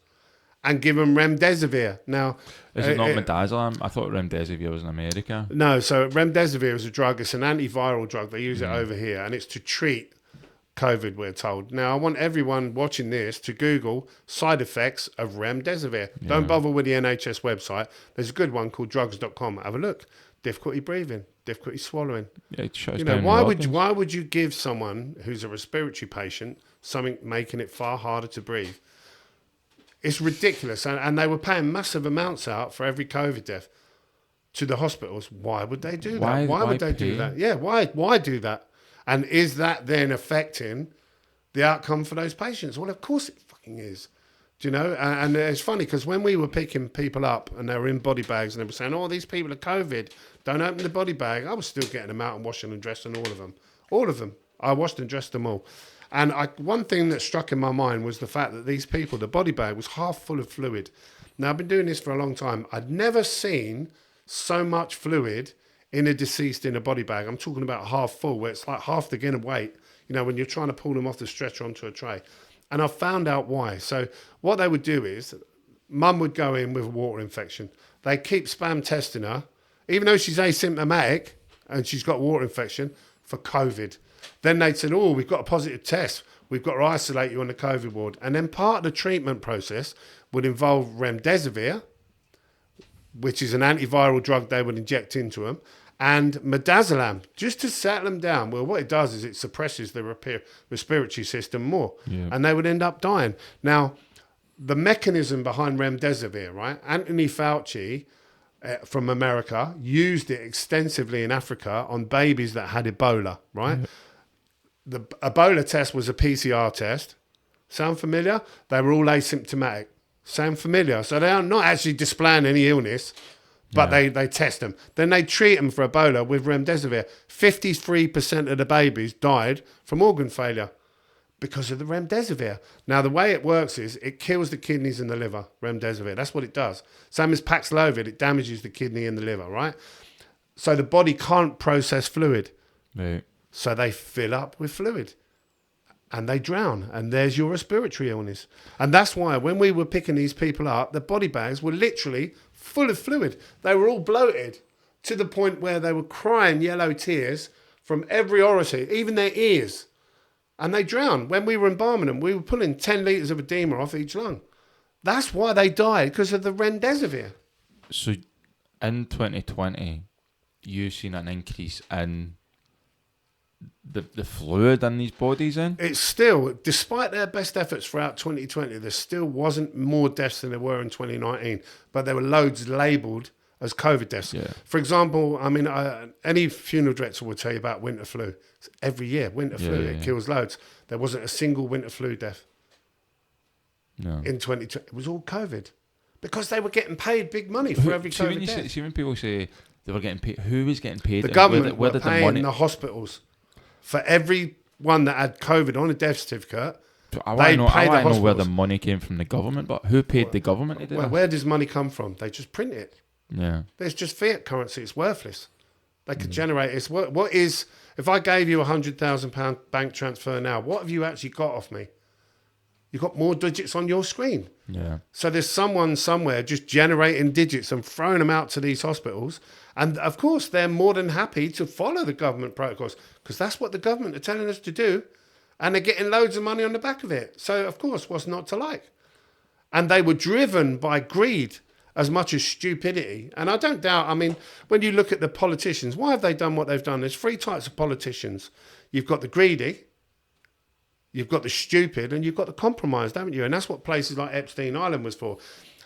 and give them remdesivir. Now, is it not midazolam? I thought remdesivir was in America. No, so remdesivir is a drug. It's an antiviral drug. They use it over here, and it's to treat COVID, we're told. Now, I want everyone watching this to Google side effects of remdesivir. Yeah. Don't bother with the NHS website. There's a good one called drugs.com. Have a look. Difficulty breathing, difficulty swallowing. Yeah, it shuts down. Why would you give someone who's a respiratory patient something making it far harder to breathe? It's ridiculous. And they were paying massive amounts out for every COVID death to the hospitals. Why would they do that? Why would they do that? Yeah, why do that? And is that then affecting the outcome for those patients? Well, of course it fucking is. Do you know? And it's funny because when we were picking people up and they were in body bags and they were saying, oh, these people are COVID, don't open the body bag. I was still getting them out and washing and dressing all of them. All of them. I washed and dressed them all. And one thing that struck in my mind was the fact that these people, the body bag was half full of fluid. Now, I've been doing this for a long time. I'd never seen so much fluid in a deceased in a body bag. I'm talking about half full, where it's like half the gain of weight, you know, when you're trying to pull them off the stretcher onto a tray. And I found out why. So what they would do is, mum would go in with a water infection. They keep spam testing her, even though she's asymptomatic and she's got water infection, for COVID. Then they'd said, oh, we've got a positive test. We've got to isolate you on the COVID ward. And then part of the treatment process would involve remdesivir, which is an antiviral drug they would inject into them, and midazolam, just to settle them down. Well, what it does is it suppresses the respiratory system more, and they would end up dying. Now, the mechanism behind remdesivir, right? Anthony Fauci from America used it extensively in Africa on babies that had Ebola, right? The Ebola test was a PCR test. Sound familiar? They were all asymptomatic. Sound familiar? So they are not actually displaying any illness, but they test them. Then they treat them for Ebola with remdesivir. 53% of the babies died from organ failure because of the remdesivir. Now, the way it works is it kills the kidneys and the liver, remdesivir. That's what it does. Same as Paxlovid, it damages the kidney and the liver, right? So the body can't process fluid. Right. So they fill up with fluid and they drown. And there's your respiratory illness. And that's why when we were picking these people up, the body bags were literally full of fluid. They were all bloated to the point where they were crying yellow tears from every orifice, even their ears. And they drowned. When we were embalming them, we were pulling 10 litres of edema off each lung. That's why they died, because of the remdesivir. So in 2020, you've seen an increase in the fluid in these bodies in? It's still, despite their best efforts throughout 2020, there still wasn't more deaths than there were in 2019, but there were loads labelled as COVID deaths. Yeah. For example, I mean, any funeral director will tell you about winter flu. It's every year, winter flu, it kills loads. There wasn't a single winter flu death in 2020. It was all COVID because they were getting paid big money for every COVID death. See when people say they were getting paid, who was getting paid? The government were paying the hospitals. For every one that had COVID on a death certificate, I want to know where the money came from the government, but who paid the government to do that? Where does money come from? They just print it. Yeah. There's just fiat currency. It's worthless. They could generate it. What is, if I gave you £100,000 bank transfer now, what have you actually got off me? You've got more digits on your screen. Yeah. So there's someone somewhere just generating digits and throwing them out to these hospitals. And of course, they're more than happy to follow the government protocols because that's what the government are telling us to do. And they're getting loads of money on the back of it. So, of course, what's not to like? And they were driven by greed as much as stupidity. And I don't doubt, I mean, when you look at the politicians, why have they done what they've done? There's three types of politicians. You've got the greedy, you've got the stupid, and you've got the compromised, haven't you? And that's what places like Epstein Island was for.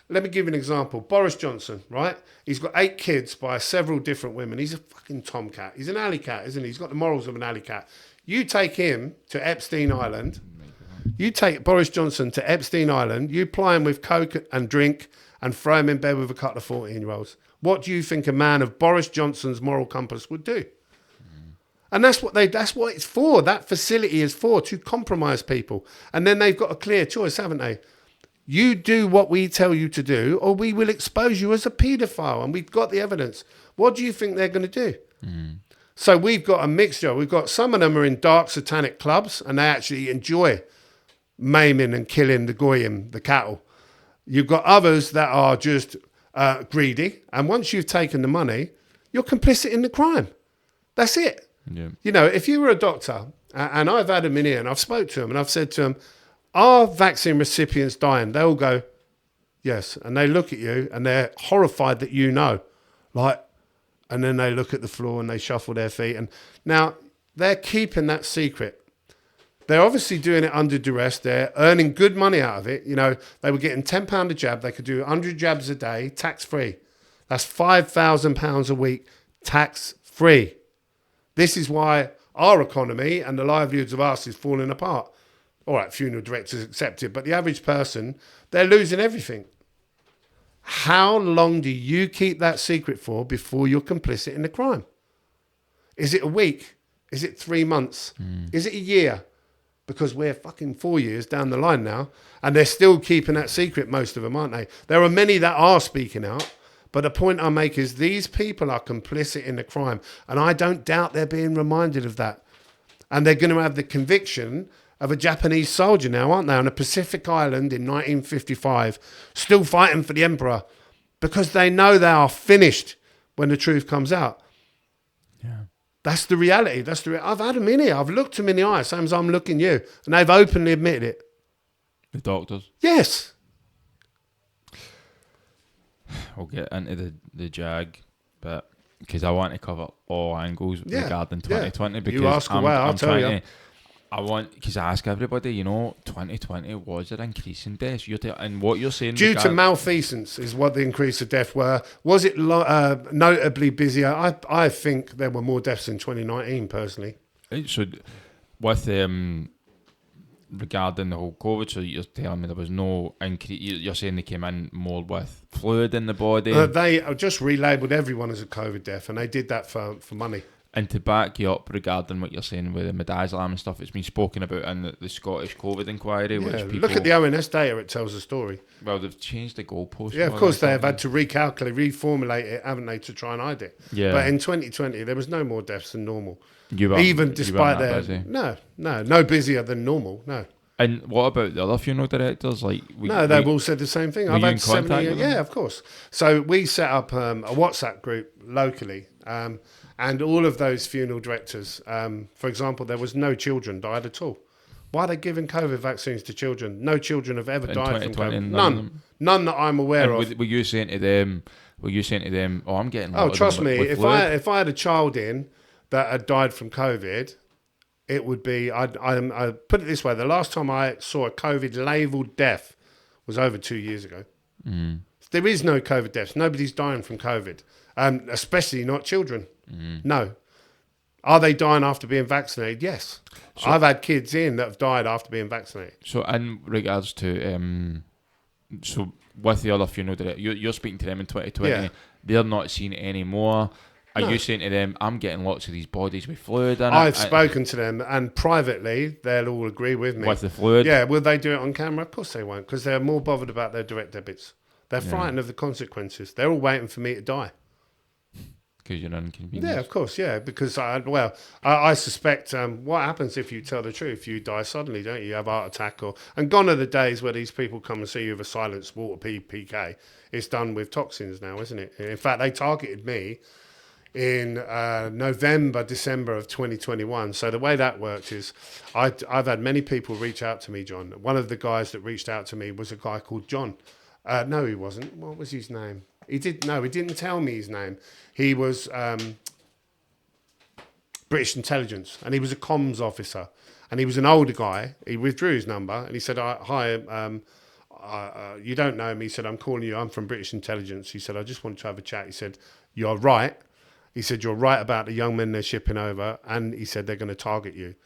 Let me give you an example. Boris Johnson, right? He's got 8 kids by several different women. He's a fucking tomcat. He's an alley cat, isn't he? He's got the morals of an alley cat. You take him to Epstein Island. You take Boris Johnson to Epstein Island. You ply him with coke and drink and throw him in bed with a couple of 14-year-olds. What do you think a man of Boris Johnson's moral compass would do? And that's what it's for. That facility is for, to compromise people. And then they've got a clear choice, haven't they? You do what we tell you to do, or we will expose you as a paedophile. And we've got the evidence. What do you think they're going to do? So we've got a mixture. We've got, some of them are in dark satanic clubs and they actually enjoy maiming and killing the goyim, the cattle. You've got others that are just greedy. And once you've taken the money, you're complicit in the crime. That's it. Yeah. You know, if you were a doctor, and I've had them in here and I've spoke to them and I've said to them, are vaccine recipients dying? They all go, yes. And they look at you and they're horrified that you know. Like, and then they look at the floor and they shuffle their feet. And now they're keeping that secret. They're obviously doing it under duress. They're earning good money out of it. You know, they were getting £10 a jab. They could do 100 jabs a day, tax-free. That's £5,000 a week, tax-free. This is why our economy and the livelihoods of us is falling apart. All right, funeral directors accepted, but the average person, they're losing everything. How long do you keep that secret for before you're complicit in the crime? Is it a week? Is it 3 months? Is it a year? Because we're fucking 4 years down the line now, and they're still keeping that secret, most of them, aren't they? There are many that are speaking out, But the point I make is these people are complicit in the crime. And I don't doubt they're being reminded of that. And they're going to have the conviction of a Japanese soldier now, aren't they, on a Pacific island in 1955, still fighting for the emperor, because they know they are finished when the truth comes out. Yeah. That's the reality. I've had them in here. I've looked them in the eye, same as I'm looking you, and they've openly admitted it. The doctors. Yes. We'll get into the Jag, but because I want to cover all angles regarding 2020. Because you ask away, I'll tell you. I want, because I ask everybody, 2020 was an increase in deaths. And what you're saying... Due to malfeasance is what the increase of death were. Was it notably busier? I think there were more deaths in 2019, personally. So, with regarding the whole COVID, so you're telling me there was no increase. You're saying they came in more with fluid in the body? They just relabelled everyone as a COVID death, and they did that for money. And to back you up regarding what you're saying with the midazolam and stuff, it's been spoken about in the Scottish COVID inquiry. Yeah, which people, look at the ONS data, it tells a story. Well, they've changed the goalposts. Yeah, of course they have had to recalculate, reformulate it, haven't they, to try and hide it. Yeah. But in 2020, there was no more deaths than normal. Even despite their... No busier than normal, no. And what about the other funeral directors? They've all said the same thing. I've had 70. Yeah, of course. So we set up a WhatsApp group locally, and all of those funeral directors, for example, there was no children died at all. Why are they giving COVID vaccines to children? No children have ever died from COVID. None that I'm aware of. Were you saying to them, oh, I'm getting... Oh, trust me, if I had a child in that had died from COVID... It would be, I put it this way, the last time I saw a COVID-labelled death was over 2 years ago. Mm. There is no COVID deaths. Nobody's dying from COVID, especially not children. Mm. No. Are they dying after being vaccinated? Yes. So, I've had kids in that have died after being vaccinated. So in regards to, so with the other funeral director, you're speaking to them in 2020, they're not seeing it anymore. Are you saying to them, I'm getting lots of these bodies with fluid in it? I've spoken to them, and privately, they'll all agree with me. With the fluid? Yeah, will they do it on camera? Of course they won't, because they're more bothered about their direct debits. They're frightened of the consequences. They're all waiting for me to die. Because you're inconvenienced? Yeah, of course, yeah, because I suspect what happens if you tell the truth? You die suddenly, don't you? You have a heart attack. And gone are the days where these people come and see you with a silenced water PK. It's done with toxins now, isn't it? In fact, they targeted me in November, December of 2021. So the way that worked is I've had many people reach out to me, John. One of the guys that reached out to me was a guy called John. No, he wasn't. What was his name? He didn't tell me his name. He was British intelligence, and he was a comms officer. And he was an older guy. He withdrew his number, and he said, hi, you don't know me. He said, I'm calling you. I'm from British intelligence. He said, I just wanted to have a chat. He said, you're right. He said, you're right about the young men they're shipping over. And he said, they're going to target you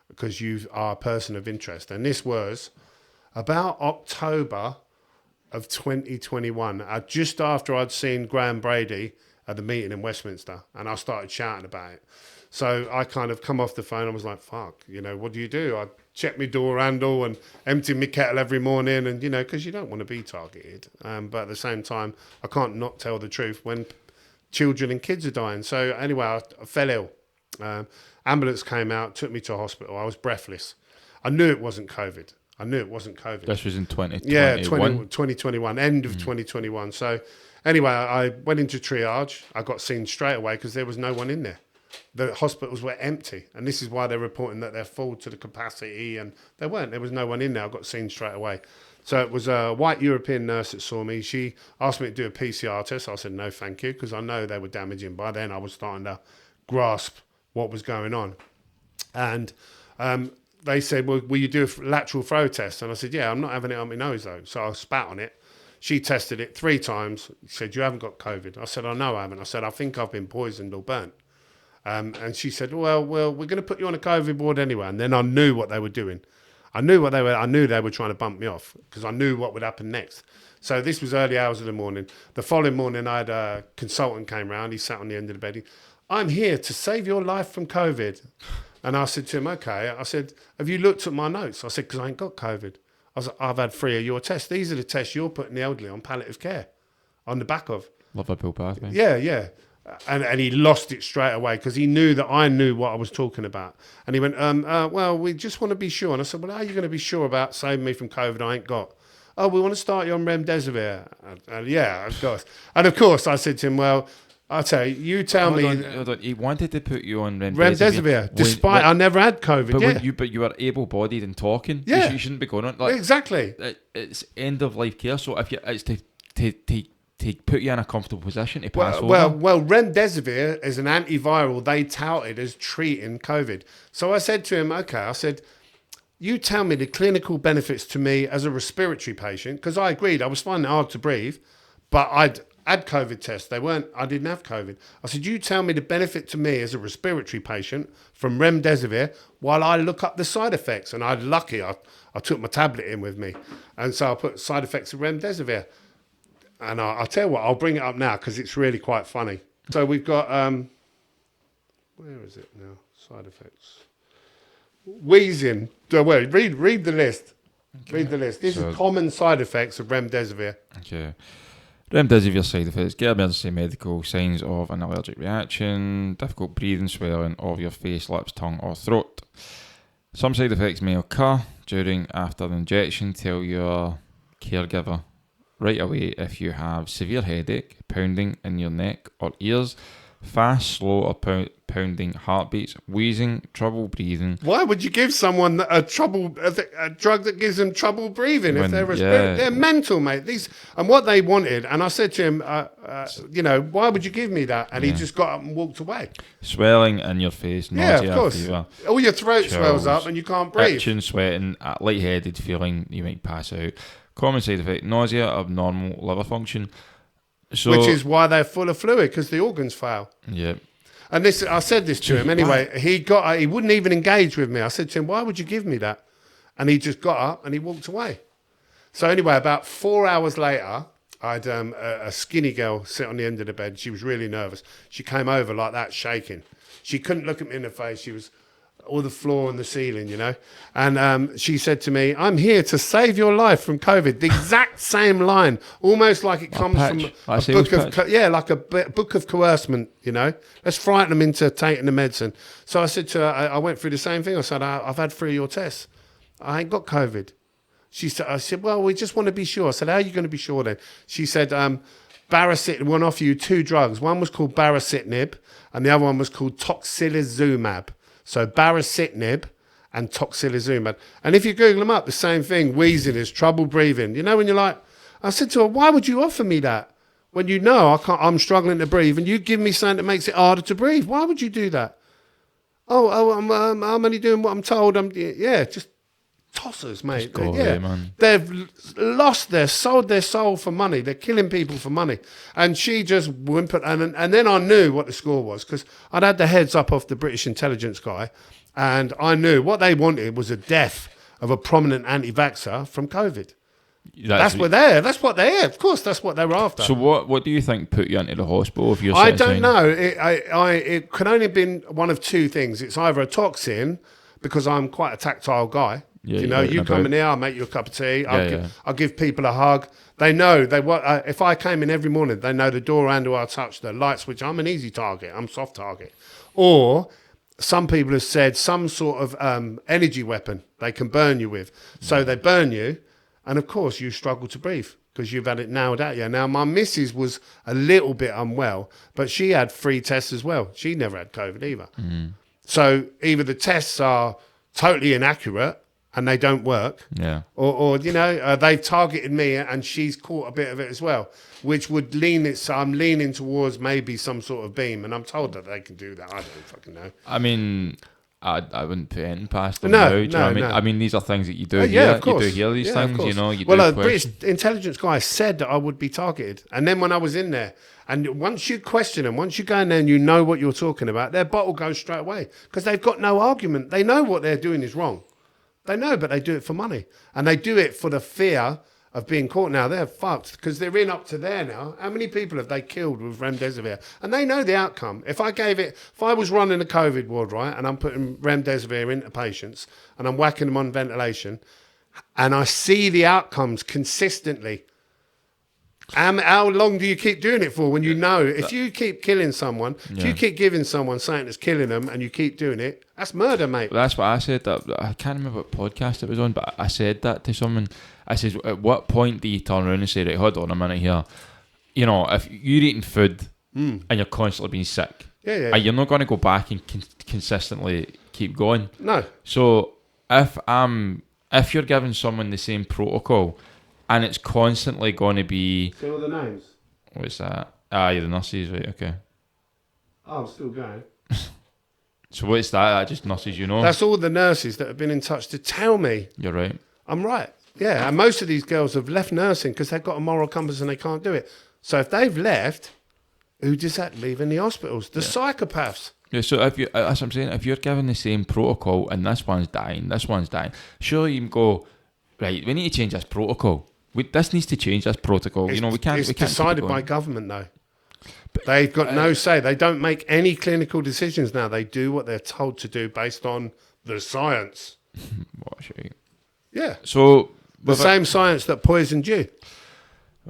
because you are a person of interest. And this was about October of 2021, just after I'd seen Graham Brady at the meeting in Westminster. And I started shouting about it. So I kind of come off the phone. I was like, fuck, what do you do? I check my door handle and empty my kettle every morning. And, because you don't want to be targeted. But at the same time, I can't not tell the truth when children and kids are dying. So anyway, I fell ill. Ambulance came out, took me to a hospital. I was breathless. I knew it wasn't COVID. This was in 2021? Yeah, 2021, end of 2021. So anyway, I went into triage. I got seen straight away because there was no one in there. The hospitals were empty. And this is why they're reporting that they're full to the capacity. And they weren't. There was no one in there. I got seen straight away. So it was a white European nurse that saw me. She asked me to do a PCR test. I said, no, thank you, because I know they were damaging. By then, I was starting to grasp what was going on. And they said, well, will you do a lateral flow test? And I said, yeah, I'm not having it on my nose, though. So I spat on it. She tested it 3 times. She said, you haven't got COVID. I said, I know I haven't. I said, I think I've been poisoned or burnt. And she said, well, we're going to put you on a COVID ward anyway. And then I knew what they were doing. I knew they were trying to bump me off because I knew what would happen next. So this was early hours of the morning. The following morning, I had a consultant came round. He sat on the end of the bed. I'm here to save your life from COVID. And I said to him, okay. I said, have you looked at my notes? I said, because I ain't got COVID. I was like, I've had 3 of your tests. These are the tests you're putting the elderly on palliative care on the back of. Liverpool pathway. Yeah. And he lost it straight away because he knew that I knew what I was talking about. And he went, well, we just want to be sure. And I said, well, how are you going to be sure about saving me from COVID I ain't got? Oh, we want to start you on remdesivir. Yeah, of course. And of course, I said to him, well, I'll tell you, you tell me. Hold on. He wanted to put you on Remdesivir, despite I never had COVID. But you were able-bodied and talking. Yeah. You shouldn't be going on. Exactly. It's end-of-life care. So if it's to put you in a comfortable position to pass over. Well, remdesivir is an antiviral they touted as treating COVID. So I said to him, okay, I said, you tell me the clinical benefits to me as a respiratory patient, because I agreed I was finding it hard to breathe, but I'd had COVID tests. I didn't have COVID. I said, you tell me the benefit to me as a respiratory patient from remdesivir while I look up the side effects. And I took my tablet in with me. And so I put side effects of remdesivir. And I'll tell you what, I'll bring it up now because it's really quite funny. So we've got, where is it now? Side effects. Wheezing. Read the list. Okay. Read the list. These are common side effects of remdesivir. Okay. Remdesivir side effects: get emergency medical signs of an allergic reaction, difficult breathing, swelling of your face, lips, tongue or throat. Some side effects may occur during, after the injection. Tell your caregiver right away if you have severe headache, pounding in your neck or ears, fast, slow or pounding heartbeats, wheezing, trouble breathing. Why would you give someone a drug that gives them trouble breathing if they're they're mental, mate? And what they wanted, and I said to him, why would you give me that? And he just got up and walked away. Swelling in your face, nausea, of course. fever. All your throat swells up and you can't breathe. Itching, sweating, lightheaded feeling, you might pass out. Common side effect: nausea, abnormal liver function. So, which is why they're full of fluid, because the organs fail. Yeah. And I said this to him anyway. He wouldn't even engage with me. I said to him, why would you give me that? And he just got up and he walked away. So anyway, about 4 hours later, I had a skinny girl sit on the end of the bed. She was really nervous. She came over like that, shaking. She couldn't look at me in the face. She was all the floor and the ceiling, And she said to me, I'm here to save your life from COVID. The exact same line, almost like it comes from a book of, like a book of coercement, Let's frighten them into taking the medicine. So I said to her, I went through the same thing. I said, I've had 3 of your tests. I ain't got COVID. I said, well, we just want to be sure. I said, how are you going to be sure then? She said, baricitinib, we'll offer you 2 drugs. One was called baricitinib and the other one was called tocilizumab. So baricitinib and tocilizumab. And if you Google them up, the same thing, wheezing is trouble breathing. When you're like, I said to her, why would you offer me that? When you know I'm struggling to breathe and you give me something that makes it harder to breathe. Why would you do that? I'm only doing what I'm told. Just tossers, mate. Man. They've sold their soul for money. They're killing people for money. And she just whimpered. And then I knew what the score was because I'd had the heads up off the British intelligence guy. And I knew what they wanted was a death of a prominent anti-vaxxer from COVID. That's what of course, that's what they were after. So what do you think put you into the hospital if you're I don't know. It could only have been one of 2 things. It's either a toxin, because I'm quite a tactile guy. Yeah, you come in here, I'll make you a cup of tea. I'll give people a hug. They know if I came in every morning, they know the door handle I touch, the light switch. I'm an easy target. I'm soft target. Or some people have said some sort of energy weapon they can burn you with. So they burn you, and of course you struggle to breathe because you've had it nailed at you. Now my missus was a little bit unwell, but she had 3 tests as well. She never had COVID either. Mm. So either the tests are totally inaccurate and they don't work, or they've targeted me and she's caught a bit of it as well, which would I'm leaning towards maybe some sort of beam, and I'm told that they can do that. I don't fucking know. I mean, I wouldn't put anything past them. No, I mean, these are things that you do hear. Of course. You do hear these things, Well, a British intelligence guy said that I would be targeted, and then when I was in there, and once you question them, once you go in there and you know what you're talking about, their bottle goes straight away because they've got no argument. They know what they're doing is wrong. They know, but they do it for money. And they do it for the fear of being caught. Now, they're fucked because they're in up to there now. How many people have they killed with remdesivir? And they know the outcome. If I was running a COVID ward, right, and I'm putting remdesivir into patients and I'm whacking them on ventilation and I see the outcomes consistently, How long do you keep doing it for when you know if you keep killing someone, if you keep giving someone something that's killing them and you keep doing it, that's murder, mate. Well, that's what I said. I can't remember what podcast it was on, but I said that to someone. I said, at what point do you turn around and say, right, hold on a minute here. You know, if you're eating food and you're constantly being sick, you're not going to go back and consistently keep going. No. So if you're giving someone the same protocol and it's constantly going to be... See all the names? What's that? Yeah, the nurses, right, okay. Oh, I'm still going. So what's that? Just nurses, you know? That's all the nurses that have been in touch to tell me. You're right. I'm right. Yeah, and most of these girls have left nursing because they've got a moral compass and they can't do it. So if they've left, who does that leave in the hospitals? The psychopaths. Yeah, so if you, that's what I'm saying, if you're given the same protocol and this one's dying, surely you can go, right, we need to change this protocol. This needs to change this protocol. It's decided by government, though. They've got no say. They don't make any clinical decisions now. They do what they're told to do based on the science. What a shame. Yeah. So the same science that poisoned you.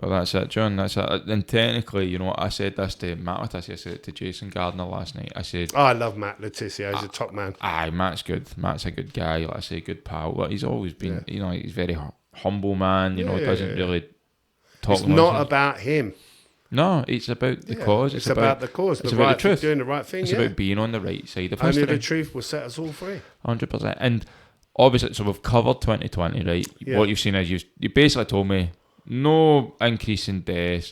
Well, that's it, John. That's it. And technically, I said this to Matt Letizia. I said it to Jason Gardner last night. I said, I love Matt Letizia. He's a top man. Aye, Matt's good. Matt's a good guy. Like I say, good pal. But he's always been, he's very humble man. Doesn't really talk. It's not about him. No, it's about the cause. It's about the cause. It's the about right the truth. Doing the right thing. It's about being on the right side of history. history. Only the truth will set us all free. 100%. And obviously, so we've covered 2020, right? Yeah. What you've seen is you basically told me no increase in deaths.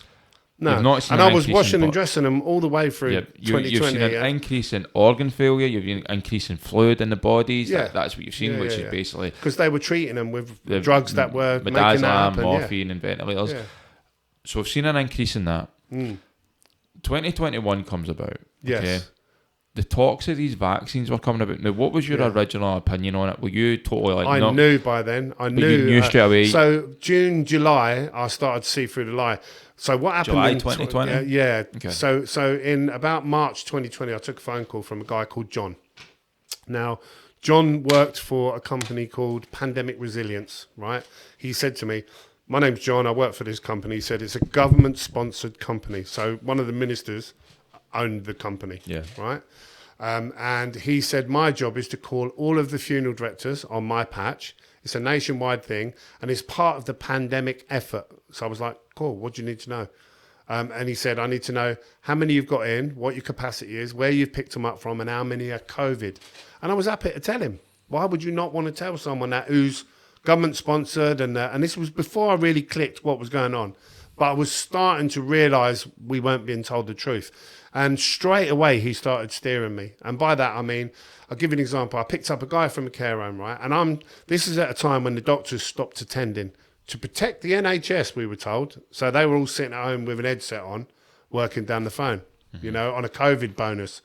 No, you've not seen and I was washing and dressing them all the way through 2020. You've seen an increase in organ failure. You've seen an increase in fluid in the bodies. Yeah. That's what you've seen, which is basically because they were treating them with the drugs that were making that happen. Morphine, and ventilators. Yeah. So we've seen an increase in that. 2021 comes about. Yes. Okay? The talks of these vaccines were coming about. Now, what was your original opinion on it? Were you totally like... I knew by then. I knew. You knew straight away. So June, July, I started to see through the lie. So what happened July in 2020? Yeah. Okay. So in about March 2020, I took a phone call from a guy called John. Now, John worked for a company called Pandemic Resilience, right? He said to me, my name's John, I work for this company. He said it's a government-sponsored company. So one of the ministers owned the company, right? And he said, my job is to call all of the funeral directors on my patch. It's a nationwide thing, and it's part of the pandemic effort. So I was like, cool, what do you need to know? And he said, I need to know how many you've got in, what your capacity is, where you've picked them up from, and how many are COVID. And I was happy to tell him. Why would you not want to tell someone that who's government-sponsored? And this was before I really clicked what was going on. But I was starting to realise we weren't being told the truth. And straight away, he started steering me. And by that, I mean, I'll give you an example. I picked up a guy from a care home, right? And this is at a time when the doctors stopped attending to protect the NHS, we were told. So they were all sitting at home with an headset on, working down the phone, on a COVID bonus.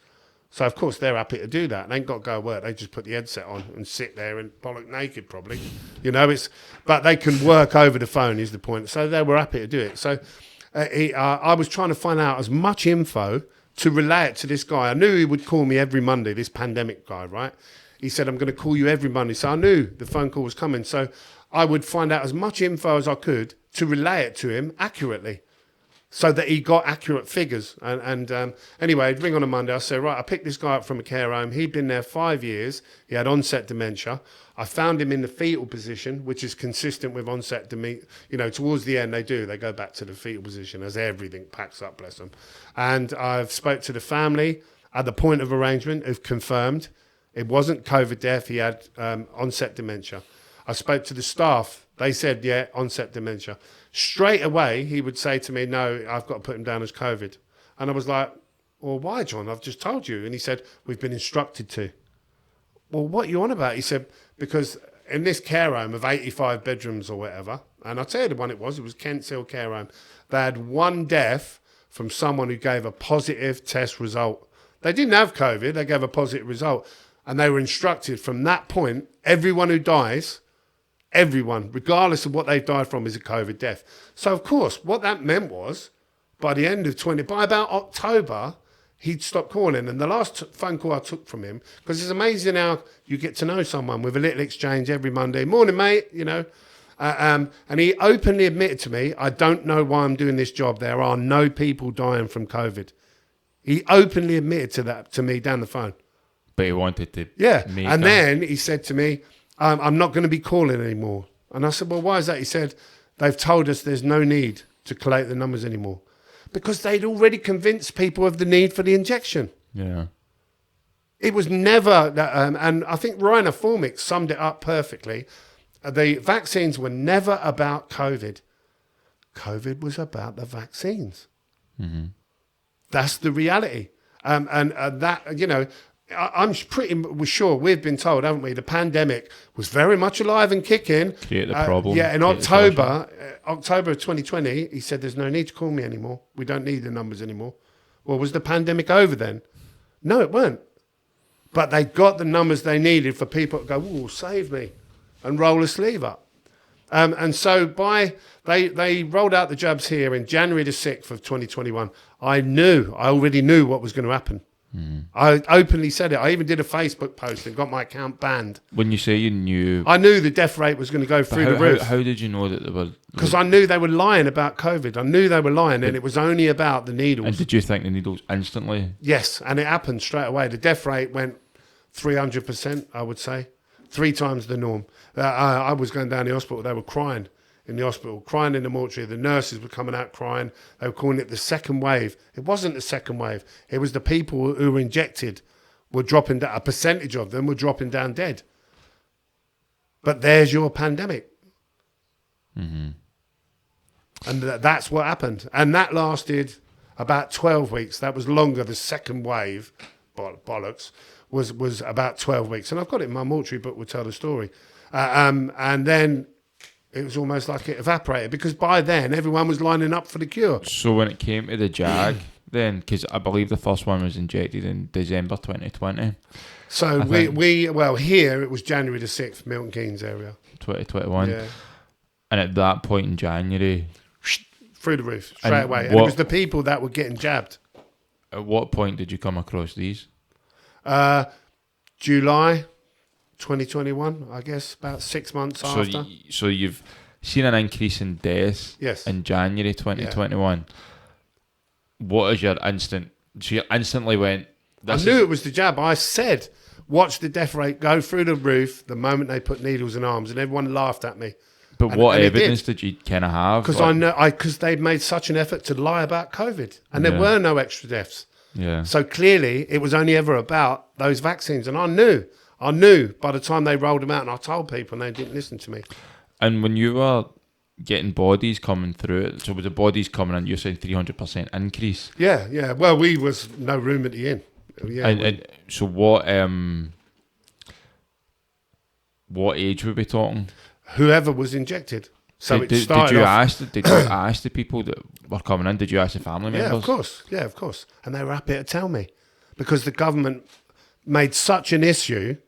So, of course, they're happy to do that. They ain't got to go to work. They just put the headset on and sit there and bollock naked, probably. But they can work over the phone is the point. So they were happy to do it. So I was trying to find out as much info to relay it to this guy. I knew he would call me every Monday, this pandemic guy, right? He said, I'm going to call you every Monday. So I knew the phone call was coming. So I would find out as much info as I could to relay it to him accurately so that he got accurate figures. And anyway, I'd ring on a Monday. I said, right, I picked this guy up from a care home. He'd been there 5 years. He had onset dementia. I found him in the fetal position, which is consistent with onset dementia. Towards the end, they go back to the fetal position as everything packs up, bless them. And I've spoke to the family at the point of arrangement, who've confirmed it wasn't COVID death. He had onset dementia. I spoke to the staff. They said, yeah, onset dementia. Straight away, he would say to me, no, I've got to put him down as COVID. And I was like, well, why, John? I've just told you. And he said, we've been instructed to. Well, what are you on about? He said, because in this care home of 85 bedrooms or whatever, and I'll tell you the one it was Kent's Hill Care Home, they had one death from someone who gave a positive test result. They didn't have COVID, they gave a positive result. And they were instructed from that point, everyone who dies, everyone, regardless of what they've died from, is a COVID death. So, of course, what that meant was, by about October, he'd stopped calling. And the last phone call I took from him, because it's amazing how you get to know someone with a little exchange every Monday. Morning, mate, And he openly admitted to me, I don't know why I'm doing this job. There are no people dying from COVID. He openly admitted to that to me down the phone. But he wanted to. Yeah. Make And them. then he said to me, I'm not going to be calling anymore. And I said, well, why is that? He said, they've told us there's no need to collate the numbers anymore. Because they'd already convinced people of the need for the injection. Yeah. It was never, and I think Rainer Formik summed it up perfectly. The vaccines were never about COVID. COVID was about the vaccines. Mm-hmm. That's the reality. And that, you know, I'm pretty sure we've been told, haven't we? The pandemic was very much alive and kicking. Create the problem. Yeah, in October of 2020, he said, there's no need to call me anymore. We don't need the numbers anymore. Well, was the pandemic over then? No, it weren't. But they got the numbers they needed for people to go, oh, save me, and roll a sleeve up. And so they rolled out the jabs here in January the 6th of 2021. I already knew what was going to happen. Mm. I openly said it. I even did a Facebook post and got my account banned. When you say you knew... I knew the death rate was going to go through the roof. How did you know that they were... Because I knew they were lying about COVID. I knew they were lying, and it was only about the needles. And did you think the needles instantly? Yes, and it happened straight away. The death rate went 300%, I would say. 3 times the norm. I was going down the hospital. They were crying in the hospital, crying in the mortuary. The nurses were coming out crying. They were calling it the second wave. It wasn't the second wave. It was the people who were injected were dropping down. A percentage of them were dropping down dead. But there's your pandemic. Mm-hmm. And that's what happened. And that lasted about 12 weeks. That was longer. The second wave, bollocks, was about 12 weeks. And I've got it in my mortuary book, will tell the story. And then it was almost like it evaporated, because by then everyone was lining up for the cure. So when it came to the JAG, then, because I believe the first one was injected in December 2020. So well, here it was January the 6th, Milton Keynes area. 2021. Yeah. And at that point in January... Through the roof, straight away. And it was the people that were getting jabbed. At what point did you come across these? July 2021, I guess, about 6 months after. So you've seen an increase in deaths in January 2021. Yeah. What is your instant... So you instantly went... I knew it was the jab. I said, watch the death rate go through the roof the moment they put needles in arms, and everyone laughed at me. But what evidence did you kind of have? Because they'd made such an effort to lie about COVID, and there were no extra deaths. Yeah. So clearly, it was only ever about those vaccines, and I knew by the time they rolled them out, and I told people, and they didn't listen to me. And when you were getting bodies coming through, so with the bodies coming in, you're saying 300% increase. Yeah. Well, we was no room at the inn. Yeah. And so what age were we talking? Whoever was injected. So did you ask the people that were coming in? Did you ask the family members? Yeah, of course. And they were happy to tell me, because the government made such an issue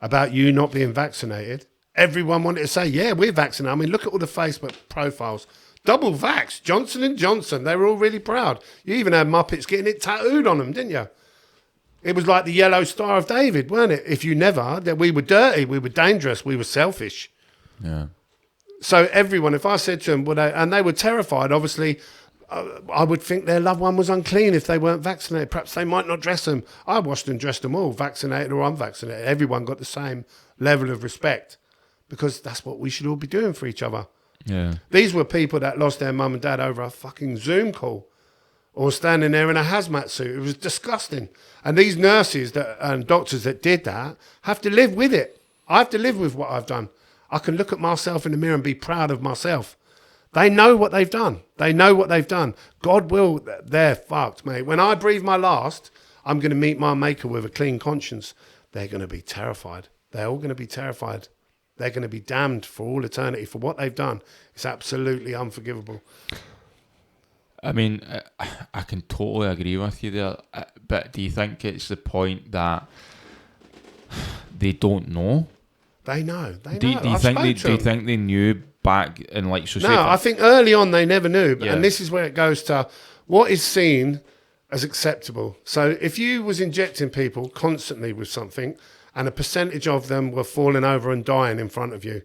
about you not being vaccinated. Everyone wanted to say, yeah, we're vaccinated. I mean, look at all the Facebook profiles. Double vax, Johnson & Johnson. They were all really proud. You even had Muppets getting it tattooed on them, didn't you? It was like the yellow Star of David, weren't it? If you never, that we were dirty, we were dangerous, we were selfish. Yeah. So everyone, if I said to them, and they were terrified, obviously, I would think their loved one was unclean if they weren't vaccinated. Perhaps they might not dress them. I washed and dressed them all, vaccinated or unvaccinated. Everyone got the same level of respect, because that's what we should all be doing for each other. Yeah. These were people that lost their mum and dad over a fucking Zoom call, or standing there in a hazmat suit. It was disgusting. And these nurses and doctors that did that have to live with it. I have to live with what I've done. I can look at myself in the mirror and be proud of myself. They know what they've done. God will, they're fucked, mate. When I breathe my last, I'm going to meet my maker with a clean conscience. They're going to be terrified. They're all going to be terrified. They're going to be damned for all eternity for what they've done. It's absolutely unforgivable. I mean, I can totally agree with you there. But do you think it's the point that they don't know? They know. Do you think they knew back in, like, so? No, I think early on they never knew. And this is where it goes to what is seen as acceptable. So if you was injecting people constantly with something, and a percentage of them were falling over and dying in front of you,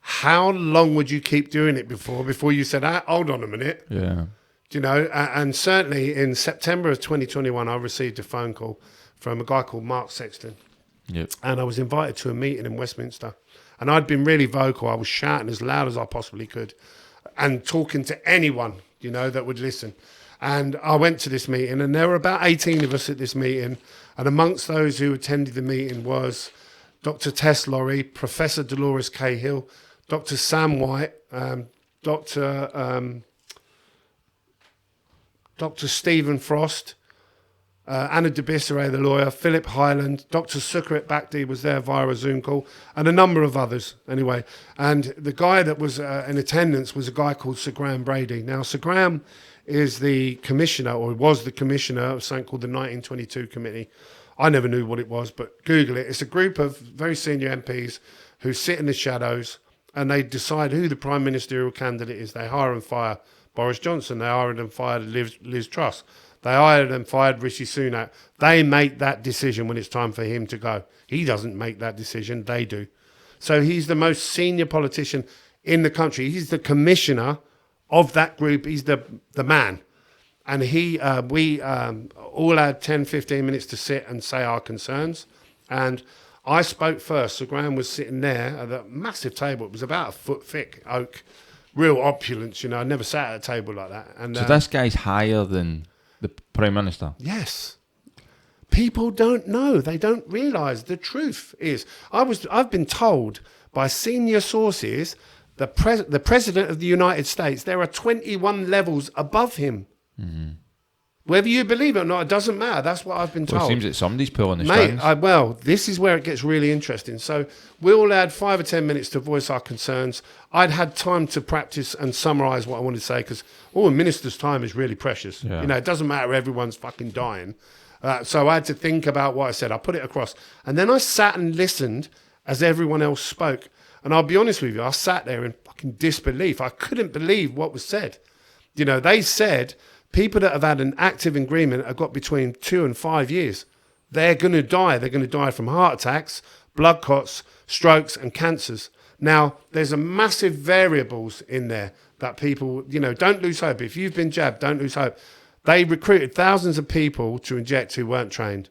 how long would you keep doing it before you said, hold on a minute? Yeah. Do you know? And certainly in September of 2021, I received a phone call from a guy called Mark Sexton. Yep. And I was invited to a meeting in Westminster. And I'd been really vocal. I was shouting as loud as I possibly could and talking to anyone, you know, that would listen. And I went to this meeting, and there were about 18 of us at this meeting. And amongst those who attended the meeting was Dr. Tess Laurie, Professor Dolores Cahill, Dr. Sam White, Dr. Stephen Frost, Anna Debisseray, the lawyer, Philip Highland, Dr. Sukarit Bhakdi was there via a Zoom call, and a number of others anyway. And the guy that was in attendance was a guy called Sir Graham Brady. Now, Sir Graham is the commissioner, or was the commissioner of something called the 1922 Committee. I never knew what it was, but Google it. It's a group of very senior MPs who sit in the shadows and they decide who the prime ministerial candidate is. They hire and fire Boris Johnson. They hired and fired Liz Truss. They hired and fired Rishi Sunak. They make that decision when it's time for him to go. He doesn't make that decision. They do. So he's the most senior politician in the country. He's the commissioner of that group. He's the man. And we all had 10, 15 minutes to sit and say our concerns. And I spoke first. So Graham was sitting there at a massive table. It was about a foot thick oak, real opulence, you know. I never sat at a table like that. And So this guy's higher than the Prime Minister? Yes. People don't know. They don't realise the truth is. I've been told by senior sources, the President of the United States, there are 21 levels above him. Mm-hmm. Whether you believe it or not, it doesn't matter. That's what I've been told. Well, it seems that somebody's pulling the Mate, strings. well, this is where it gets really interesting. So we all had 5 or 10 minutes to voice our concerns. I'd had time to practice and summarise what I wanted to say because a minister's time is really precious. Yeah. You know, it doesn't matter. Everyone's fucking dying. So I had to think about what I said. I put it across. And then I sat and listened as everyone else spoke. And I'll be honest with you, I sat there in fucking disbelief. I couldn't believe what was said. You know, they said people that have had an active agreement have got between 2 and 5 years. They're going to die. They're going to die from heart attacks, blood clots, strokes and cancers. Now, there's a massive variables in there that people, you know, don't lose hope. If you've been jabbed, don't lose hope. They recruited thousands of people to inject who weren't trained.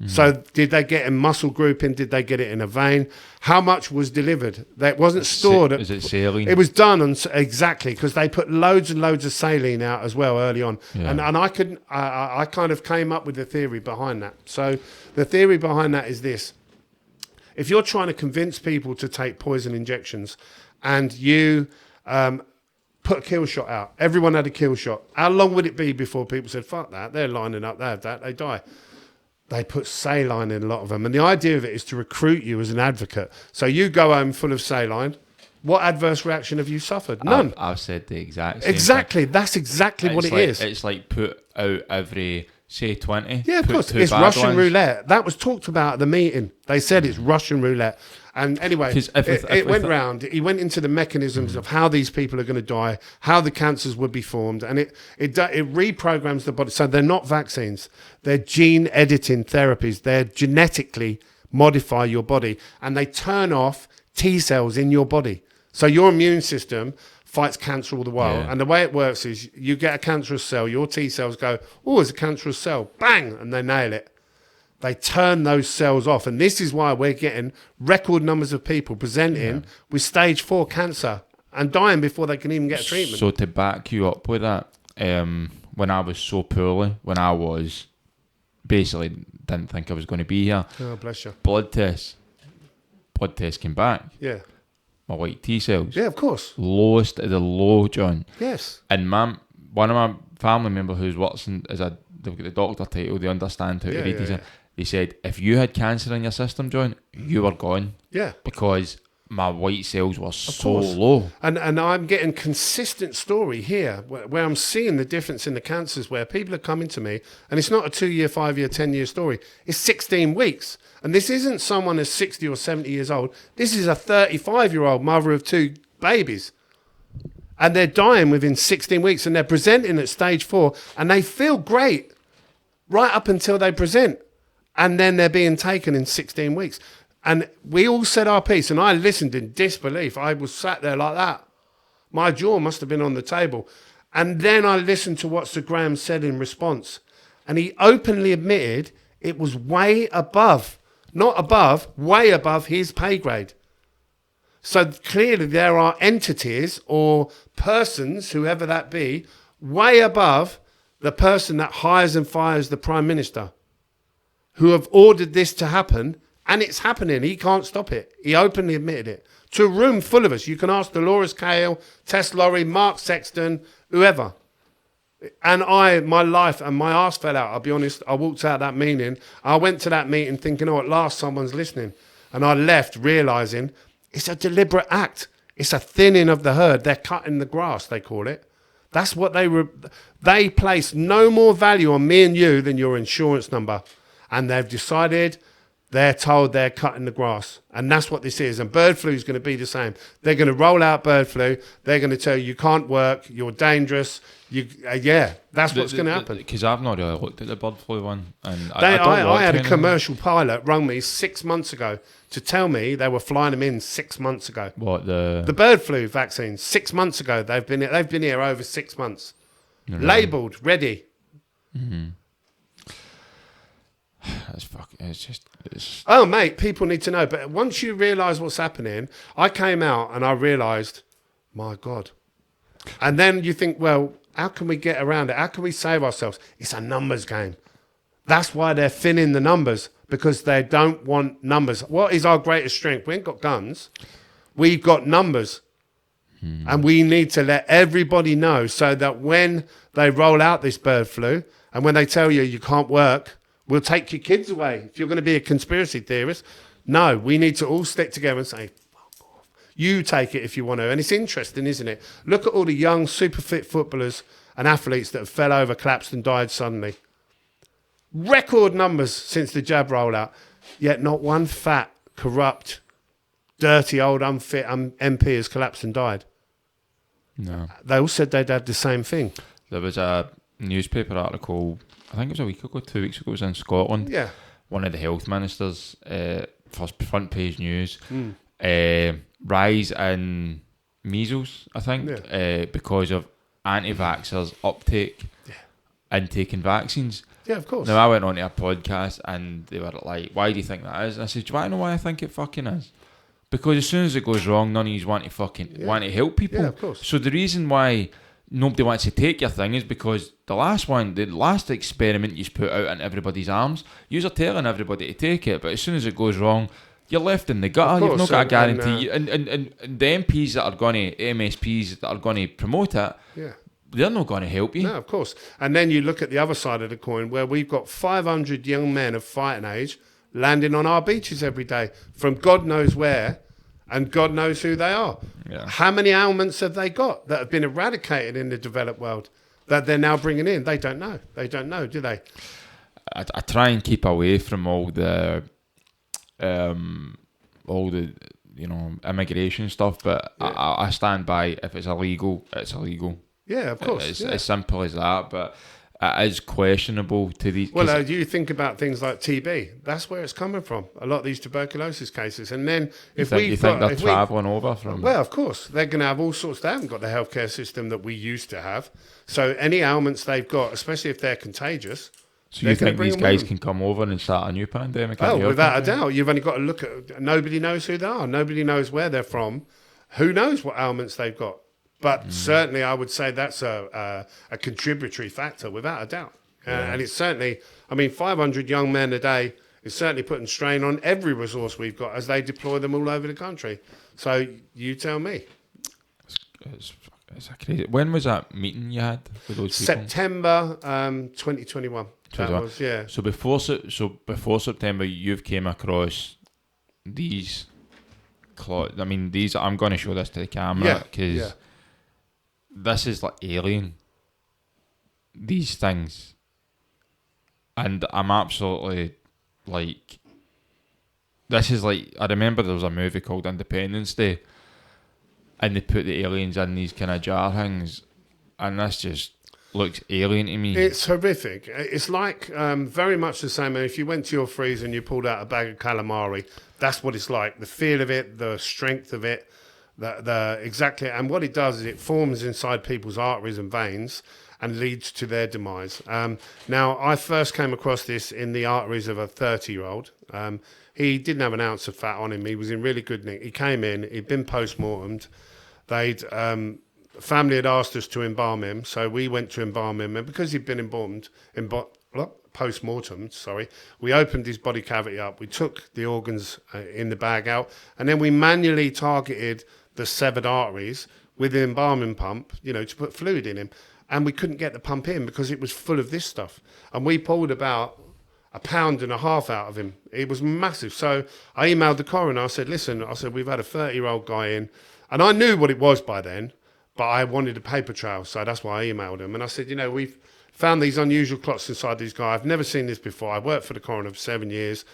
So did they get a muscle grouping? Did they get it in a vein? How much was delivered? That wasn't stored. Is it saline? It was done on exactly because they put loads and loads of saline out as well early on. Yeah. And I kind of came up with the theory behind that. So the theory behind that is this. If you're trying to convince people to take poison injections and you put a kill shot out, everyone had a kill shot. How long would it be before people said, fuck that, they're lining up, they have that, they die? They put saline in a lot of them. And the idea of it is to recruit you as an advocate. So you go home full of saline. What adverse reaction have you suffered? None. I've said the exact same Exactly. thing. That's exactly what it is. It's like put out every, say, 20. Yeah, of course. It's Russian roulette. That was talked about at the meeting. They said it's Russian roulette. And anyway, it went round. He went into the mechanisms of how these people are going to die, how the cancers would be formed, and it reprograms the body. So they're not vaccines. They're gene editing therapies. They're genetically modify your body, and they turn off T cells in your body. So your immune system fights cancer all the while. Yeah. And the way it works is you get a cancerous cell, your T cells go, oh, it's a cancerous cell, bang, and they nail it. They turn those cells off. And this is why we're getting record numbers of people presenting with stage 4 cancer and dying before they can even get treatment. So to back you up with that, when I was so poorly, when I was basically didn't think I was going to be here. Oh, bless you. Blood test came back. Yeah. My white T cells. Yeah, of course. Lowest of the low, John. Yes. And one of my family members who's working as they've got the doctor title, they understand how to read these. They said, if you had cancer in your system, John, you were gone. Yeah. Because my white cells were so low. And I'm getting consistent story here where I'm seeing the difference in the cancers where people are coming to me and it's not a 2-year, 5-year, 10-year story. It's 16 weeks. And this isn't someone who's 60 or 70 years old. This is a 35-year-old mother of 2 babies. And they're dying within 16 weeks and they're presenting at stage 4 and they feel great right up until they present. And then they're being taken in 16 weeks. And we all said our piece, and I listened in disbelief. I was sat there like that. My jaw must have been on the table. And then I listened to what Sir Graham said in response. And he openly admitted it was way above, not above, way above his pay grade. So clearly there are entities or persons, whoever that be, way above the person that hires and fires the Prime Minister, who have ordered this to happen, and it's happening. He can't stop it. He openly admitted it. To a room full of us. You can ask Dolores Cale, Tess Lorry, Mark Sexton, whoever. And my life and my arse fell out. I'll be honest, I walked out of that meeting. I went to that meeting thinking, oh, at last someone's listening. And I left realising it's a deliberate act. It's a thinning of the herd. They're cutting the grass, they call it. That's what they place no more value on me and you than your insurance number. And they've decided, they're told they're cutting the grass. And that's what this is. And bird flu is going to be the same. They're going to roll out bird flu. They're going to tell you can't work, you're dangerous. That's what's going to happen. Because I've not really looked at the bird flu one. And I had a commercial pilot rung me 6 months ago to tell me they were flying them in 6 months ago. What, the bird flu vaccine? 6 months ago. They've been here over 6 months. Really? Labelled, ready. Mm-hmm. That's fucking. It's. Oh, mate, people need to know. But once you realise what's happening, I came out and I realised, my God. And then you think, well, how can we get around it? How can we save ourselves? It's a numbers game. That's why they're thinning the numbers, because they don't want numbers. What is our greatest strength? We ain't got guns. We've got numbers. And we need to let everybody know so that when they roll out this bird flu and when they tell you can't work, we'll take your kids away. If you're going to be a conspiracy theorist, no, we need to all stick together and say, fuck off. You take it if you want to. And it's interesting, isn't it? Look at all the young, super fit footballers and athletes that have fell over, collapsed and died suddenly. Record numbers since the jab rollout, yet not one fat, corrupt, dirty, old, unfit MP has collapsed and died. No. They all said they'd had the same thing. There was a newspaper article, I think it was a week ago, 2 weeks ago, it was in Scotland. Yeah. One of the health ministers, first front page news, rise in measles, I think, because of anti-vaxxers' uptake in taking vaccines. Yeah, of course. Now, I went on to a podcast and they were like, why do you think that is? And I said, do you want to know why I think it fucking is? Because as soon as it goes wrong, none of you want to help people. Yeah, of course. So the reason why nobody wants to take your thing is because the last experiment you put out in everybody's arms, you're telling everybody to take it, but as soon as it goes wrong, you're left in the gutter. You've not got a guarantee. And the MPs that are going to, MSPs that are going to promote it, they're not going to help you. No, of course. And then you look at the other side of the coin where we've got 500 young men of fighting age landing on our beaches every day from God knows where, and God knows who they are. Yeah. How many ailments have they got that have been eradicated in the developed world that they're now bringing in? They don't know. They don't know, do they? I try and keep away from all the immigration stuff, but I stand by, if it's illegal, it's illegal. Yeah, of course. It's as simple as that, but it is questionable to these. Well, you think about things like TB. That's where it's coming from. A lot of these tuberculosis cases, and then you think they're travelling over from? Well, of course, they're going to have all sorts. They haven't got the healthcare system that we used to have. So any ailments they've got, especially if they're contagious. So you think these guys can come over and start a new pandemic? Oh, without a doubt. You've only got to look at. Nobody knows who they are. Nobody knows where they're from. Who knows what ailments they've got? But certainly, I would say that's a contributory factor, without a doubt. And it's certainly, 500 young men a day is certainly putting strain on every resource we've got as they deploy them all over the country. So you tell me. It's crazy. When was that meeting you had with those people? September 2021. That was, yeah. So before September, you've came across these clots. These. I'm going to show this to the camera because this is like alien. These things, and I'm absolutely like. This is like, I remember there was a movie called Independence Day, and they put the aliens in these kind of jar things, and that's just. looks alien to me. It's horrific. It's like very much the same. If you went to your freezer and you pulled out a bag of calamari, that's what it's like. The feel of it, the strength of it, the exactly. And what it does is it forms inside people's arteries and veins and leads to their demise. Now, I first came across this in the arteries of a 30-year-old. He didn't have an ounce of fat on him. He was in really good nick. He came in. He'd been post-mortemed. They'd family had asked us to embalm him, so we went to embalm him, and because he'd been post-mortem, we opened his body cavity up, we took the organs in the bag out, and then we manually targeted the severed arteries with the embalming pump, to put fluid in him, and we couldn't get the pump in because it was full of this stuff, and we pulled about 1.5 pounds out of him. It was massive. So I emailed the coroner. I said, listen, we've had a 30-year-old guy in, and I knew what it was by then, but I wanted a paper trail, so that's why I emailed him. And I said, we've found these unusual clots inside this guy. I've never seen this before. I worked for the coroner for 7 years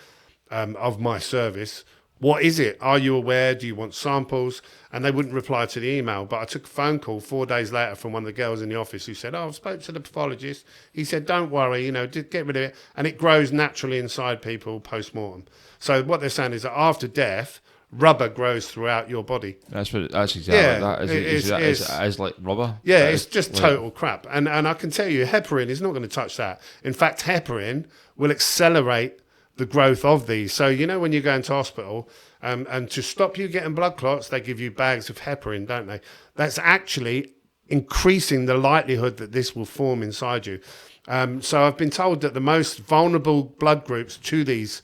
of my service. What is it? Are you aware? Do you want samples? And they wouldn't reply to the email. But I took a phone call 4 days later from one of the girls in the office who said, I've spoke to the pathologist. He said, don't worry, just get rid of it. And it grows naturally inside people post-mortem. So what they're saying is that after death, rubber grows throughout your body. That's exactly that. It's like rubber. Yeah, it's just total crap. And I can tell you, heparin is not going to touch that. In fact, heparin will accelerate the growth of these. So, when you go into hospital, and to stop you getting blood clots, they give you bags of heparin, don't they? That's actually increasing the likelihood that this will form inside you. So I've been told that the most vulnerable blood groups to these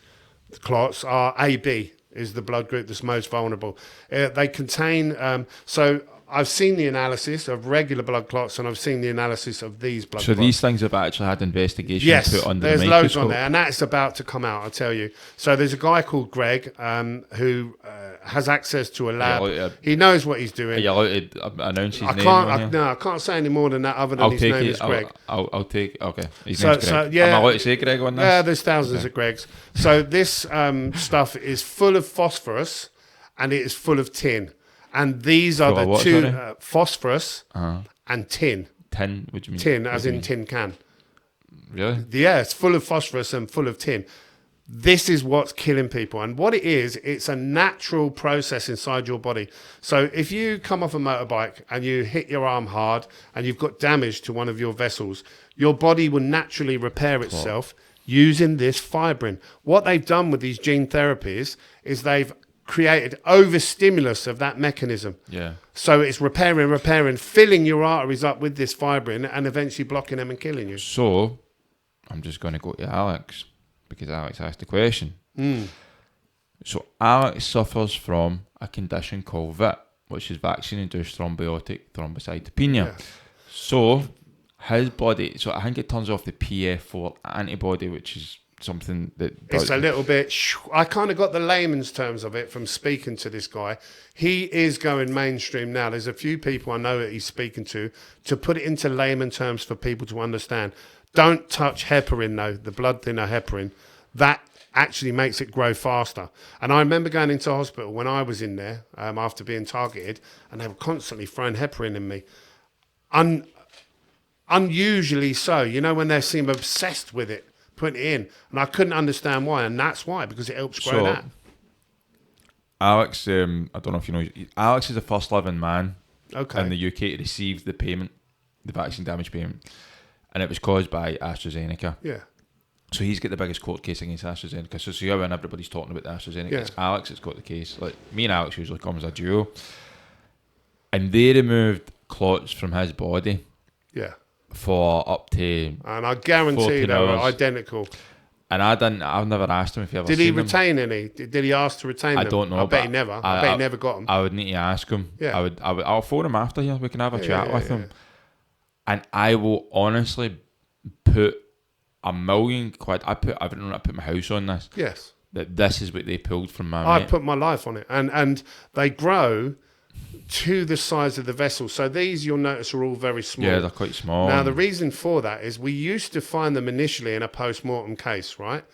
clots are AB. Is the blood group that's most vulnerable. They contain, so I've seen the analysis of regular blood clots and I've seen the analysis of these blood clots. So these things have actually had investigation put under the microscope? Yes, there's loads on there, and that's about to come out, I'll tell you. So there's a guy called Greg who has access to a lab. He knows what he's doing. Are you allowed to announce his name? I can't say any more than that other than his name is Greg. I'll take okay. His name's Greg. Yeah, am I allowed to say Greg on this? Yeah, there's thousands of Gregs. So this stuff is full of phosphorus and it is full of tin. And these are the two, phosphorus and tin. Tin? What do you mean? Tin, as in tin can. Really? Yeah, it's full of phosphorus and full of tin. This is what's killing people. And what it is, it's a natural process inside your body. So if you come off a motorbike and you hit your arm hard and you've got damage to one of your vessels, your body will naturally repair itself using this fibrin. What they've done with these gene therapies is they've created overstimulus of that mechanism. Yeah. So it's repairing, filling your arteries up with this fibrin and eventually blocking them and killing you. So I'm just going to go to Alex because Alex asked the question. So Alex suffers from a condition called VIT, which is vaccine-induced thrombotic thrombocytopenia. Yeah. So his body, so I think it turns off the PF4 antibody, which is something that it's a little bit I kind of got the layman's terms of it from speaking to this guy. He is going mainstream now. There's a few people I know that he's speaking to put it into layman terms for people to understand. Don't touch heparin though, the blood thinner heparin. That actually makes it grow faster. And I remember going into hospital when I was in there after being targeted, and they were constantly throwing heparin in me. Unusually so, when they seem obsessed with it, putting it in, and I couldn't understand why, and that's why, because it helps grow that. Alex, I don't know if you know, Alex is the first living man in the UK to receive the payment, the vaccine damage payment, and it was caused by AstraZeneca. Yeah. So he's got the biggest court case against AstraZeneca. So see how when everybody's talking about the AstraZeneca, it's Alex that's got the case. Like me and Alex usually come as a duo, and they removed clots from his body. Yeah. For up to, and I guarantee they were identical. And I've never asked him if he ever did he retain any? Did he ask to retain them? I don't know. I bet he never. I bet he never got them. I would need to ask him. Yeah. I'll phone him after here. We can have a chat with him. And I will honestly put £1 million. I put my house on this. Yes. That this is what they pulled from my I mate. put my life on it, and they grow to the size of the vessel. So these, you'll notice, are all very small. Yeah, they're quite small. Now, the reason for that is we used to find them initially in a post-mortem case, right?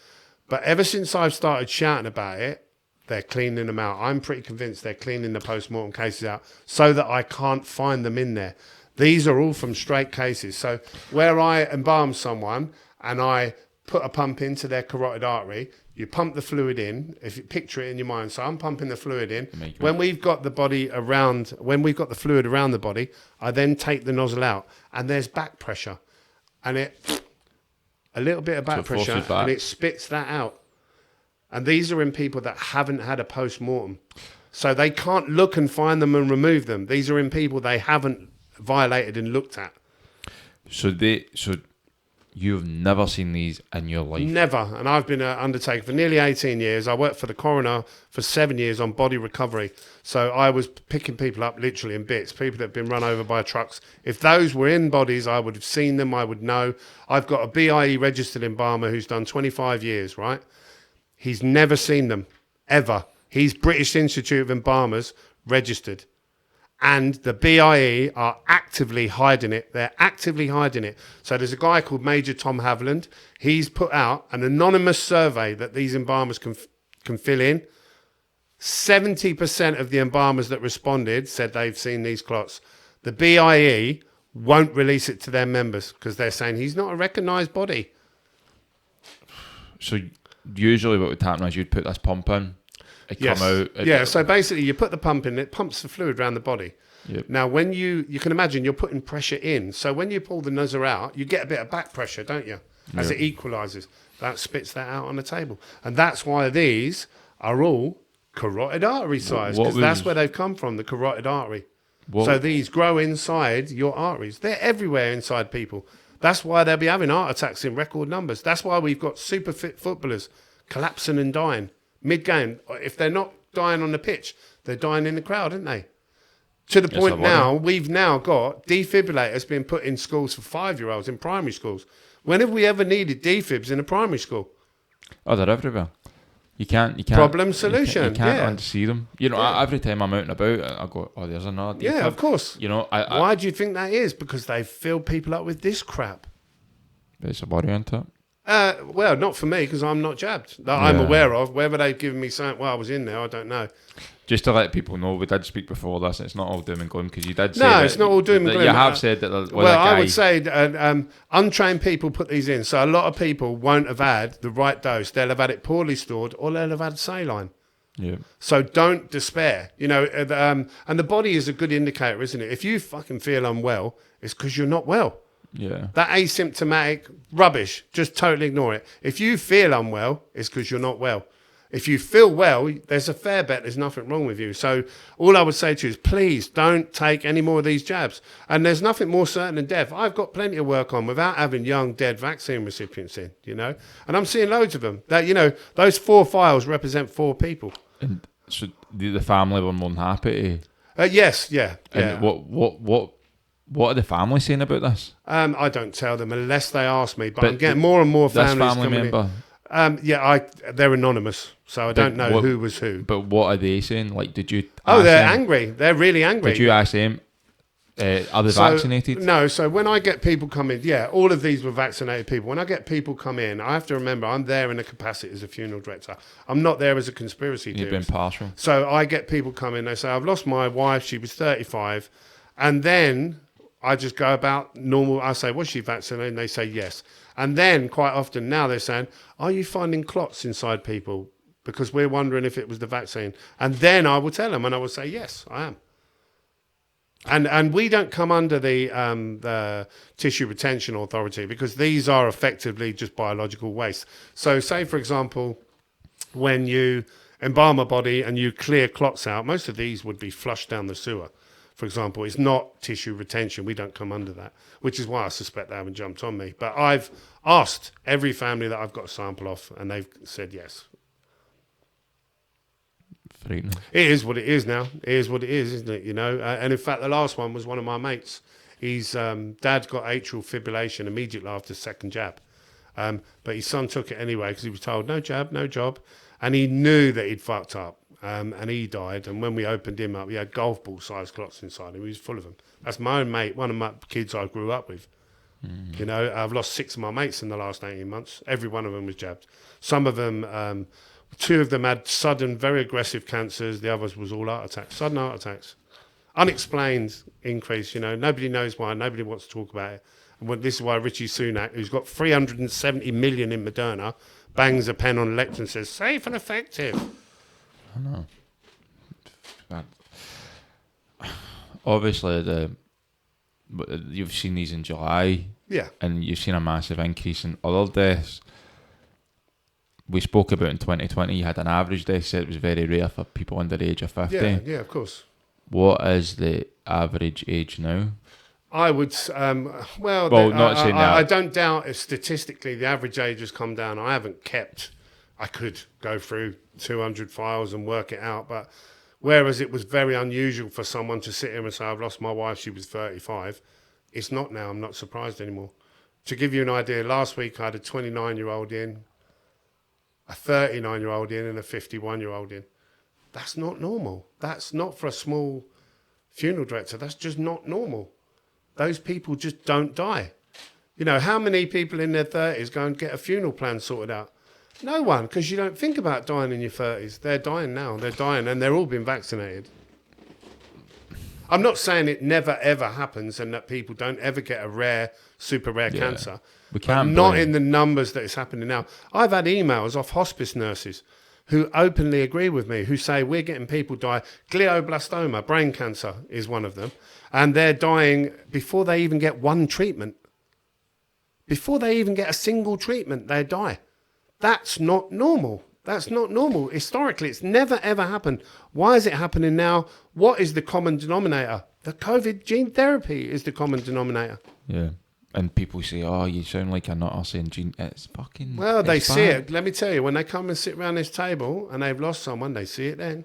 But ever since I've started shouting about it, they're cleaning them out. I'm pretty convinced they're cleaning the post-mortem cases out so that I can't find them in there. These are all from straight cases. So where I embalm someone and I put a pump into their carotid artery, you pump the fluid in, if you picture it in your mind. So I'm pumping the fluid in. When we've got the fluid around the body, I then take the nozzle out and there's back pressure. And a little bit of back pressure and it spits that out. And these are in people that haven't had a post-mortem. So they can't look and find them and remove them. These are in people they haven't violated and looked at. So you've never seen these in your life? Never. And I've been an undertaker for nearly 18 years. I worked for the coroner for 7 years on body recovery. So I was picking people up literally in bits, people that have been run over by trucks. If those were in bodies, I would have seen them. I would know. I've got a BIE registered embalmer who's done 25 years, right? He's never seen them, ever. He's British Institute of Embalmers registered. And the BIE are actively hiding it. They're actively hiding it. So there's a guy called Major Tom Haviland. He's put out an anonymous survey that these embalmers can fill in. 70% of the embalmers that responded said they've seen these clots. The BIE won't release it to their members because they're saying he's not a recognised body. So usually what would happen is you'd put this pump in. Come out. So basically you put the pump in, it pumps the fluid around the body. Yep. Now, when you can imagine you're putting pressure in. So when you pull the nozzle out, you get a bit of back pressure, don't you? As it equalises. That spits that out on the table. And that's why these are all carotid artery size, because that's where they've come from, the carotid artery. So these grow inside your arteries. They're everywhere inside people. That's why they'll be having heart attacks in record numbers. That's why we've got super fit footballers collapsing and dying mid-game. If they're not dying on the pitch, they're dying in the crowd, aren't they? To the point now, we've now got defibrillators being put in schools for 5-year-olds in primary schools. When have we ever needed defibs in a primary school? Oh, they're everywhere. You can't. Problem solution. You can't unsee them. You know, every time I'm out and about, I go, oh, there's another defib. Yeah, of course. You know, why do you think that is? Because they fill people up with this crap. It's a body on top. Well, not for me, because I'm not jabbed. That I'm aware of. Whether they've given me something while I was in there, I don't know. Just to let people know, we did speak before this. It's not all doom and gloom, because you did say no, it's not all doom and gloom. You have said that. I would say untrained people put these in. So a lot of people won't have had the right dose. They'll have had it poorly stored, or they'll have had saline. Yeah. So don't despair. You know, and the body is a good indicator, isn't it? If you fucking feel unwell, it's because you're not well. Yeah. That asymptomatic rubbish, just totally ignore it. If you feel unwell, it's because you're not well. If you feel well, there's a fair bet there's nothing wrong with you. So all I would say to you is, please don't take any more of these jabs. And there's nothing more certain than death. I've got plenty of work on without having young, dead vaccine recipients in, you know. And I'm seeing loads of them. That, you know, those 4 files represent 4 people. And so the family were more than happy to... Yes, yeah. And what are the family saying about this? I don't tell them unless they ask me, but I'm getting more and more families family coming member? in. They're anonymous, so I don't know who was who. But what are they saying? Like, did you? Oh, they're angry. They're really angry. Did you ask them? Are they vaccinated? No. So when I get people come in, all of these were vaccinated people. When I get people come in, I have to remember I'm there in a capacity as a funeral director. I'm not there as a conspiracy theorist. You've been partial. So I get people come in. They say, "I've lost my wife. She was 35," and then I just go about normal. I say, was she vaccinated? And they say yes. And then quite often now they're saying, are you finding clots inside people? Because we're wondering if it was the vaccine. And then I will tell them and I will say, yes, I am. And we don't come under the tissue retention authority because these are effectively just biological waste. So say, for example, when you embalm a body and you clear clots out, most of these would be flushed down the sewer. For example, it's not tissue retention. We don't come under that, which is why I suspect they haven't jumped on me. But I've asked every family that I've got a sample of, and they've said yes. Frightening. It is what it is now. It is what it is, isn't it? You know. And in fact, the last one was one of my mates. His dad got atrial fibrillation immediately after the second jab, but his son took it anyway because he was told no jab, no job, and he knew that he'd fucked up. And he died. And when we opened him up, he had golf ball sized clots inside him. He was full of them. That's my own mate, one of my kids I grew up with. Mm. You know, I've lost 6 of my mates in the last 18 months. Every one of them was jabbed. Some of them, 2 of them had sudden, very aggressive cancers. The others was all heart attacks, sudden heart attacks. Unexplained increase, nobody knows why, nobody wants to talk about it. And this is why Richie Sunak, who's got 370 million in Moderna, bangs a pen on a lectern and says, safe and effective. I know. Obviously, you've seen these in July. Yeah. And you've seen a massive increase in other deaths. We spoke about in 2020, you had an average death, said it was very rare for people under the age of 50. Yeah, of course. What is the average age now? I would, not saying that. I don't doubt if statistically the average age has come down. I could go through 200 files and work it out, but whereas it was very unusual for someone to sit here and say, I've lost my wife, she was 35, it's not now. I'm not surprised anymore. To give you an idea, last week I had a 29-year-old in, a 39-year-old in, and a 51-year-old in. That's not normal. That's not for a small funeral director. That's just not normal. Those people just don't die. How many people in their 30s go and get a funeral plan sorted out? No one, because you don't think about dying in your 30s. They're dying now. They're dying, and they're all been vaccinated. I'm not saying it never, ever happens and that people don't ever get a super rare cancer. We can't not in the numbers that it's happening now. I've had emails off hospice nurses who openly agree with me, who say we're getting people die. Glioblastoma, brain cancer, is one of them. And they're dying before they even get one treatment. Before they even get a single treatment, they die. That's not normal. That's not normal. Historically, it's never, ever happened. Why is it happening now? What is the common denominator? The COVID gene therapy is the common denominator. Yeah. And people say, oh, you sound like a nutter saying gene. It's fucking... Well, they see it. Let me tell you, when they come and sit around this table and they've lost someone, they see it then.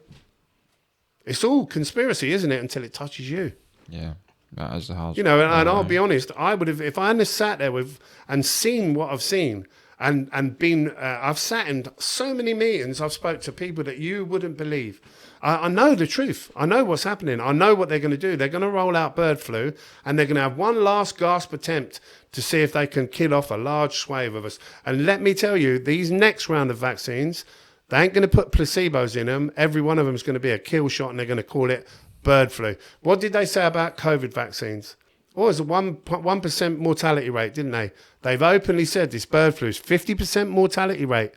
It's all conspiracy, isn't it, until it touches you. Yeah, that is the hard... And I'll be honest, I would have, if I hadn't sat there and seen what I've seen, and been, I've sat in so many meetings, I've spoke to people that you wouldn't believe. I know the truth. I know what's happening. I know what they're going to do. They're going to roll out bird flu, and they're going to have one last gasp attempt to see if they can kill off a large swathe of us. And let me tell you, these next round of vaccines, they ain't going to put placebos in them. Every one of them is going to be a kill shot, and they're going to call it bird flu. What did they say about COVID vaccines? Oh, it was a 1% mortality rate, didn't they? They've openly said this bird flu is 50% mortality rate.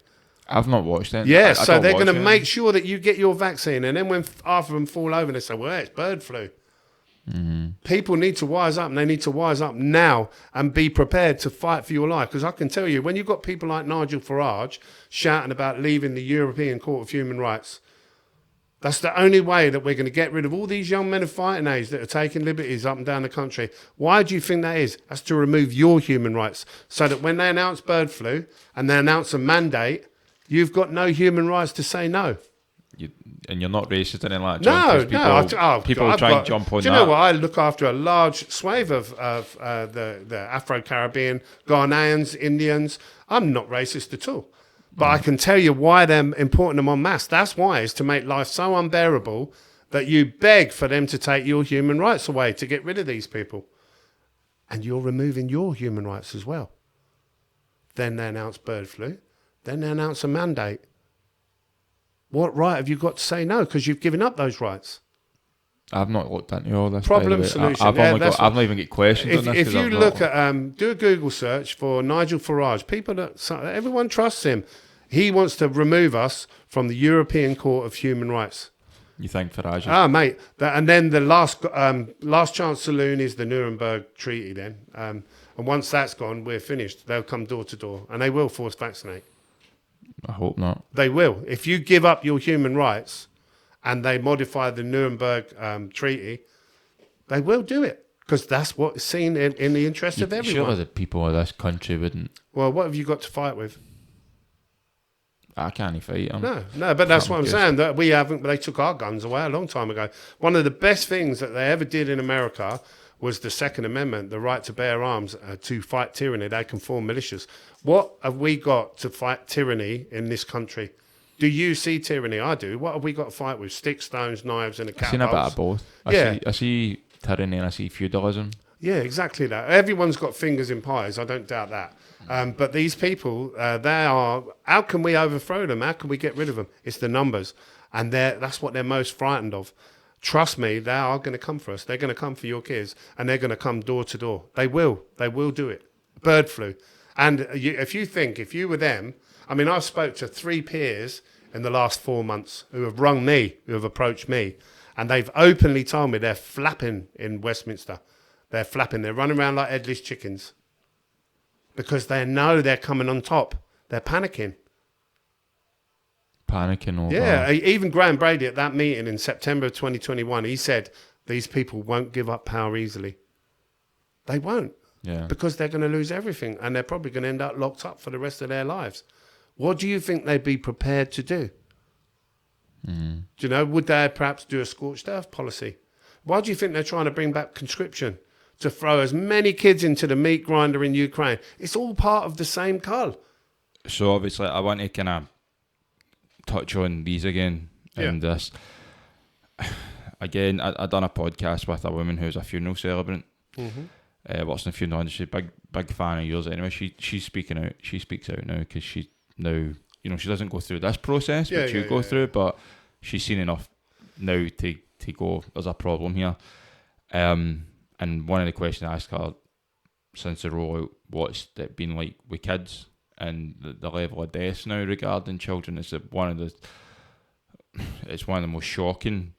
I've not watched it. Yeah, so they're going to make sure that you get your vaccine. And then when half of them fall over, they say, well, it's bird flu. Mm-hmm. People need to wise up, and they need to wise up now and be prepared to fight for your life. Because I can tell you, when you've got people like Nigel Farage shouting about leaving the European Court of Human Rights, that's the only way that we're going to get rid of all these young men of fighting age that are taking liberties up and down the country. Why do you think that is? That's to remove your human rights, so that when they announce bird flu and they announce a mandate, you've got no human rights to say no. And you're not racist or anything like No, that, no. People try and jump on that. Do you know what? I look after a large swathe of the Afro-Caribbean, Ghanaians, Indians. I'm not racist at all. But I can tell you why they're importing them en masse. That's why, is to make life so unbearable that you beg for them to take your human rights away to get rid of these people. And you're removing your human rights as well. Then they announce bird flu. Then they announce a mandate. What right have you got to say no? Because you've given up those rights. I've not looked into all this. Problem solution. I've not even got questions on this. If you look at, do a Google search for Nigel Farage. Everyone trusts him. He wants to remove us from the European Court of Human Rights. You think Farage? Mate. And then the last chance saloon is the Nuremberg Treaty. Then, and once that's gone, we're finished. They'll come door to door, and they will force vaccinate. I hope not. They will. If you give up your human rights and they modify the Nuremberg Treaty, they will do it, because that's what's seen in the interest of everyone. Surely the people of this country wouldn't. Well, what have you got to fight with? I can't fight them. No, but that's what I'm saying. That we haven't. They took our guns away a long time ago. One of the best things that they ever did in America was the Second Amendment, the right to bear arms to fight tyranny. They can form militias. What have we got to fight tyranny in this country? Do you see tyranny? I do. What have we got to fight with? Sticks, stones, knives, and a cat. I've seen a bit of both. I see tyranny and I see feudalism. Yeah, exactly that. Everyone's got fingers in pies. I don't doubt that. But these people, they are. How can we overthrow them? How can we get rid of them? It's the numbers, and that's what they're most frightened of. Trust me, they are going to come for us. They're going to come for your kids, and they're going to come door to door. They will do it. Bird flu. And if you were them, I mean, I've spoke to 3 peers in the last 4 months who have rung me, who have approached me, and they've openly told me they're flapping in Westminster. They're flapping. They're running around like headless chickens because they know they're coming on top. They're panicking. Panicking over. Yeah, even Graham Brady at that meeting in September of 2021, he said these people won't give up power easily. They won't. Yeah. Because they're going to lose everything and they're probably going to end up locked up for the rest of their lives. What do you think they'd be prepared to do? Mm. Do you know, would they perhaps do a scorched earth policy? Why do you think they're trying to bring back conscription? To throw as many kids into the meat grinder in Ukraine. It's all part of the same cull. So obviously I want to kind of touch on these again. And this, again, I done a podcast with a woman who's a funeral celebrant. Works in the funeral industry, big fan of yours anyway. She's speaking out. She speaks out now because she now, you know, she doesn't go through this process which you go through, but she's seen enough now to go, there's a problem here. And one of the questions I asked her since the rollout, what's it been like with kids and the level of deaths now regarding children, is one of the most shocking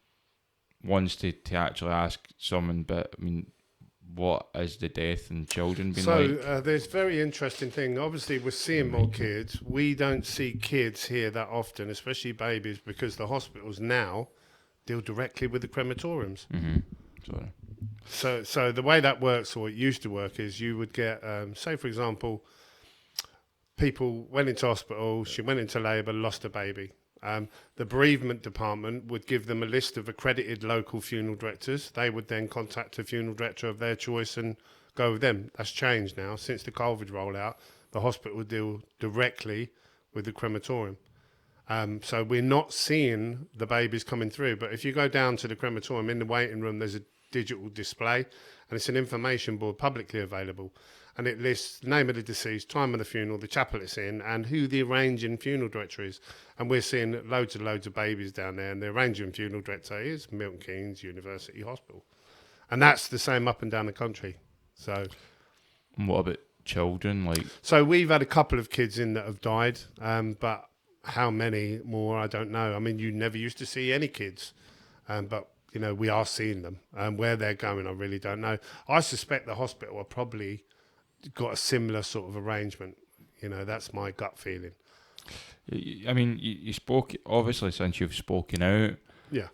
ones to actually ask someone. But I mean, what is the death in children been like? So there's a very interesting thing. Obviously, we're seeing more kids. We don't see kids here that often, especially babies, because the hospitals now deal directly with the crematoriums. Sorry. So the way that works, or it used to work, is you would get, say for example, people went into hospital, she went into labour, lost a baby. The bereavement department would give them a list of accredited local funeral directors. They would then contact a funeral director of their choice and go with them. That's changed now. Since the COVID rollout, the hospital would deal directly with the crematorium. So we're not seeing the babies coming through. But if you go down to the crematorium, in the waiting room, there's a digital display, and it's an information board publicly available, and it lists the name of the deceased, time of the funeral, the chapel it's in, and who the arranging funeral director is. And we're seeing loads of babies down there, and the arranging funeral director is Milton Keynes University Hospital, and that's the same up and down the country. So what about children? Like, so we've had a couple of kids in that have died, but how many more, I don't know. I mean, you never used to see any kids, but you know, we are seeing them. Where they're going, I really don't know. I suspect the hospital are probably got a similar sort of arrangement. You know, that's my gut feeling. I mean, you spoke, obviously, since you've spoken out. Yeah.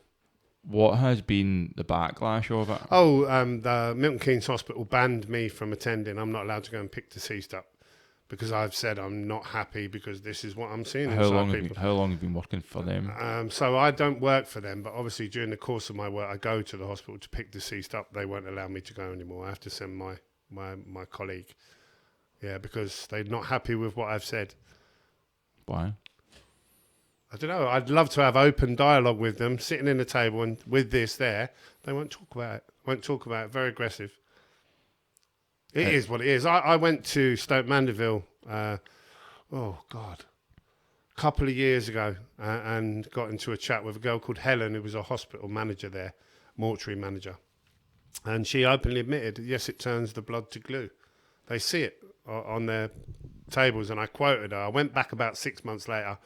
What has been the backlash of it? Oh, the Milton Keynes Hospital banned me from attending. I'm not allowed to go and pick deceased up because I've said I'm not happy because this is what I'm seeing. How long have you been working for them? So I don't work for them, but obviously during the course of my work, I go to the hospital to pick deceased up. They won't allow me to go anymore. I have to send my colleague. Yeah, because they're not happy with what I've said. Why? I don't know. I'd love to have open dialogue with them, sitting in the table and with this there. They won't talk about it. Won't talk about it. Very aggressive. It is what it is. I went to Stoke Mandeville, a couple of years ago, and got into a chat with a girl called Helen, who was a hospital manager there, mortuary manager. And she openly admitted, yes, it turns the blood to glue. They see it on their tables, and I quoted her. I went back about 6 months later.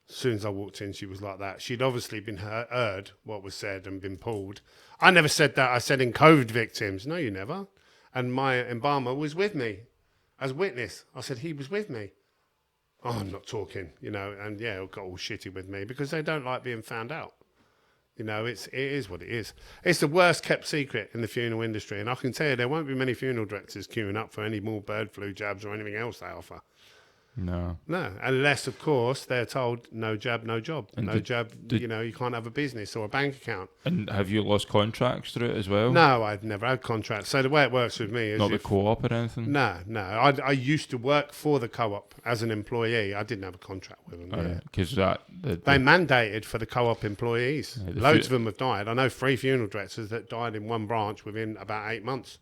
As soon as I walked in, she was like that. She'd obviously been heard what was said and been pulled. I never said that. I said in COVID victims. No, you never. And my embalmer was with me as witness. I said, he was with me. Oh, I'm not talking, you know, and yeah, it got all shitty with me because they don't like being found out. You know, it is what it is. It's the worst kept secret in the funeral industry. And I can tell you, there won't be many funeral directors queuing up for any more bird flu jabs or anything else they offer. No, unless of course they're told no jab, no job. And no jab, you know, you can't have a business or a bank account. And have you lost contracts through it as well? No, I've never had contracts. So the way it works with me is not the co-op or anything. No. I used to work for the co-op as an employee. I didn't have a contract with them. Because they mandated for the co-op employees. Loads of them have died. I know 3 funeral directors that died in one branch within about 8 months.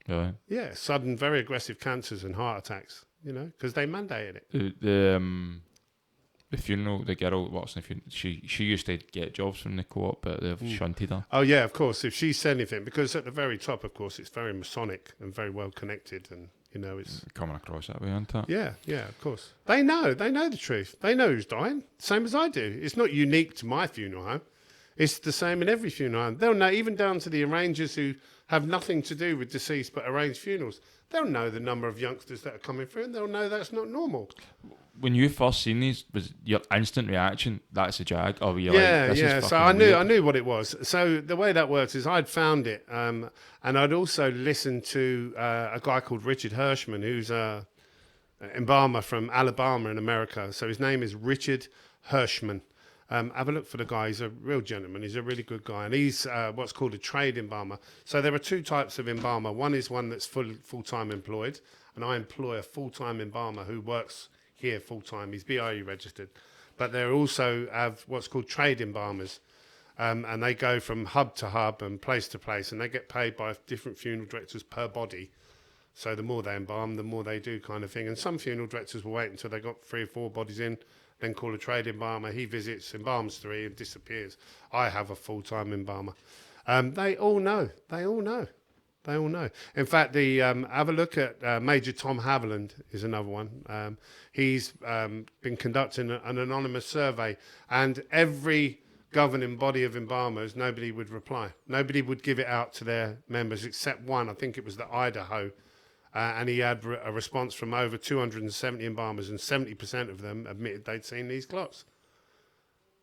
Really? Yeah, sudden, very aggressive cancers and heart attacks. You know, because they mandated it. The the funeral, the girl works in the funeral, she used to get jobs from the co-op, but they've shunted her. Oh yeah, of course. If she said anything, because at the very top, of course, it's very Masonic and very well connected, and it's Coming across that way, isn't it? yeah, of course. They know the truth. They know who's dying, same as I do. It's not unique to my funeral home. It's the same in every funeral home. They'll know, even down to the arrangers who have nothing to do with deceased but arrange funerals. They'll know the number of youngsters that are coming through, and they'll know that's not normal. When you first seen these, was your instant reaction, that's a jag? Or were you Yeah, like, this is so fucking weird? I knew what it was. So the way that works is I'd found it, and I'd also listened to a guy called Richard Hirschman, who's an embalmer from Alabama in America. So his name is Richard Hirschman. Have a look for the guy. He's a real gentleman. He's a really good guy. And he's what's called a trade embalmer. So there are two types of embalmer. One is one that's full-time employed, and I employ a full-time embalmer who works here full-time. He's BIE registered. But they also have what's called trade embalmers. And they go from hub to hub and place to place, and they get paid by different funeral directors per body. So the more they embalm, the more they do, kind of thing. And some funeral directors will wait until they got 3 or 4 bodies in, then call a trade embalmer. He visits, embalms 3 and disappears. I have a full-time embalmer. They all know. In fact, have a look at Major Tom Haviland is another one. He's been conducting an anonymous survey, and every governing body of embalmers, nobody would reply. Nobody would give it out to their members except one. I think it was the Idaho. And he had a response from over 270 embalmers, and 70% of them admitted they'd seen these clots.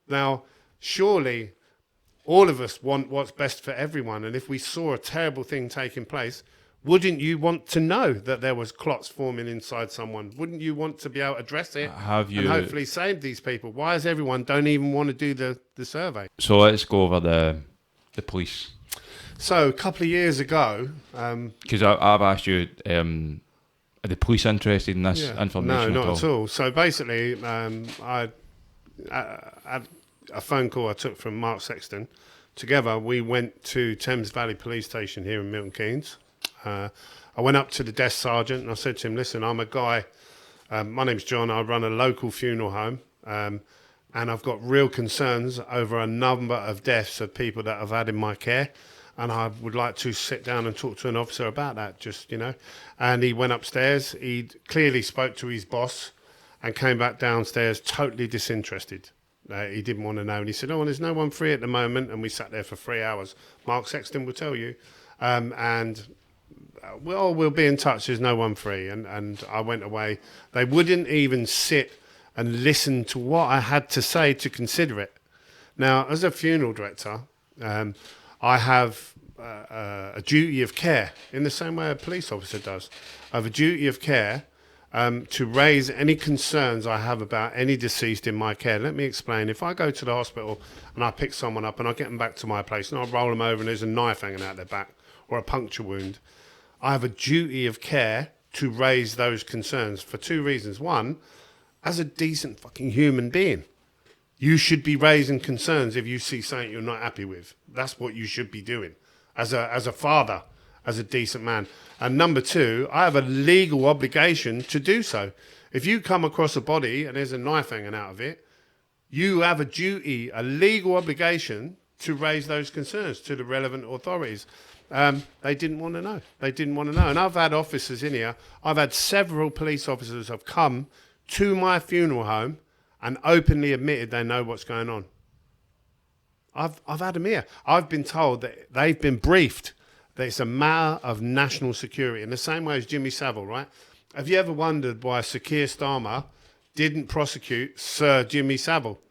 Now, surely all of us want what's best for everyone, and if we saw a terrible thing taking place, wouldn't you want to know that there was clots forming inside someone? Wouldn't you want to be able to address it and hopefully save these people? Why does everyone don't even want to do the survey? So let's go over the police. So a couple of years ago, because I've asked you, are the police interested in this information? No, not at all. So basically, I had a phone call I took from Mark Sexton. Together, we went to Thames Valley Police Station here in Milton Keynes. I went up to the desk sergeant and I said to him, listen, I'm a guy, my name's John, I run a local funeral home, and I've got real concerns over a number of deaths of people that I've had in my care. And I would like to sit down and talk to an officer about that, And he went upstairs. He clearly spoke to his boss and came back downstairs totally disinterested. He didn't want to know. And he said, there's no one free at the moment. And we sat there for 3 hours. Mark Sexton will tell you. We'll be in touch. There's no one free. And I went away. They wouldn't even sit and listen to what I had to say to consider it. Now, as a funeral director, I have a duty of care in the same way a police officer does. I have a duty of care to raise any concerns I have about any deceased in my care. Let me explain. If I go to the hospital and I pick someone up and I get them back to my place and I roll them over and there's a knife hanging out their back or a puncture wound, I have a duty of care to raise those concerns for 2 reasons. One, as a decent fucking human being, you should be raising concerns if you see something you're not happy with. That's what you should be doing as a father, as a decent man. And number 2, I have a legal obligation to do so. If you come across a body and there's a knife hanging out of it, you have a duty, a legal obligation to raise those concerns to the relevant authorities. They didn't want to know. And I've had officers in here. I've had several police officers have come to my funeral home and openly admitted they know what's going on. I've had them here. I've been told that they've been briefed that it's a matter of national security, in the same way as Jimmy Savile, right? Have you ever wondered why Sir Keir Starmer didn't prosecute Sir Jimmy Savile?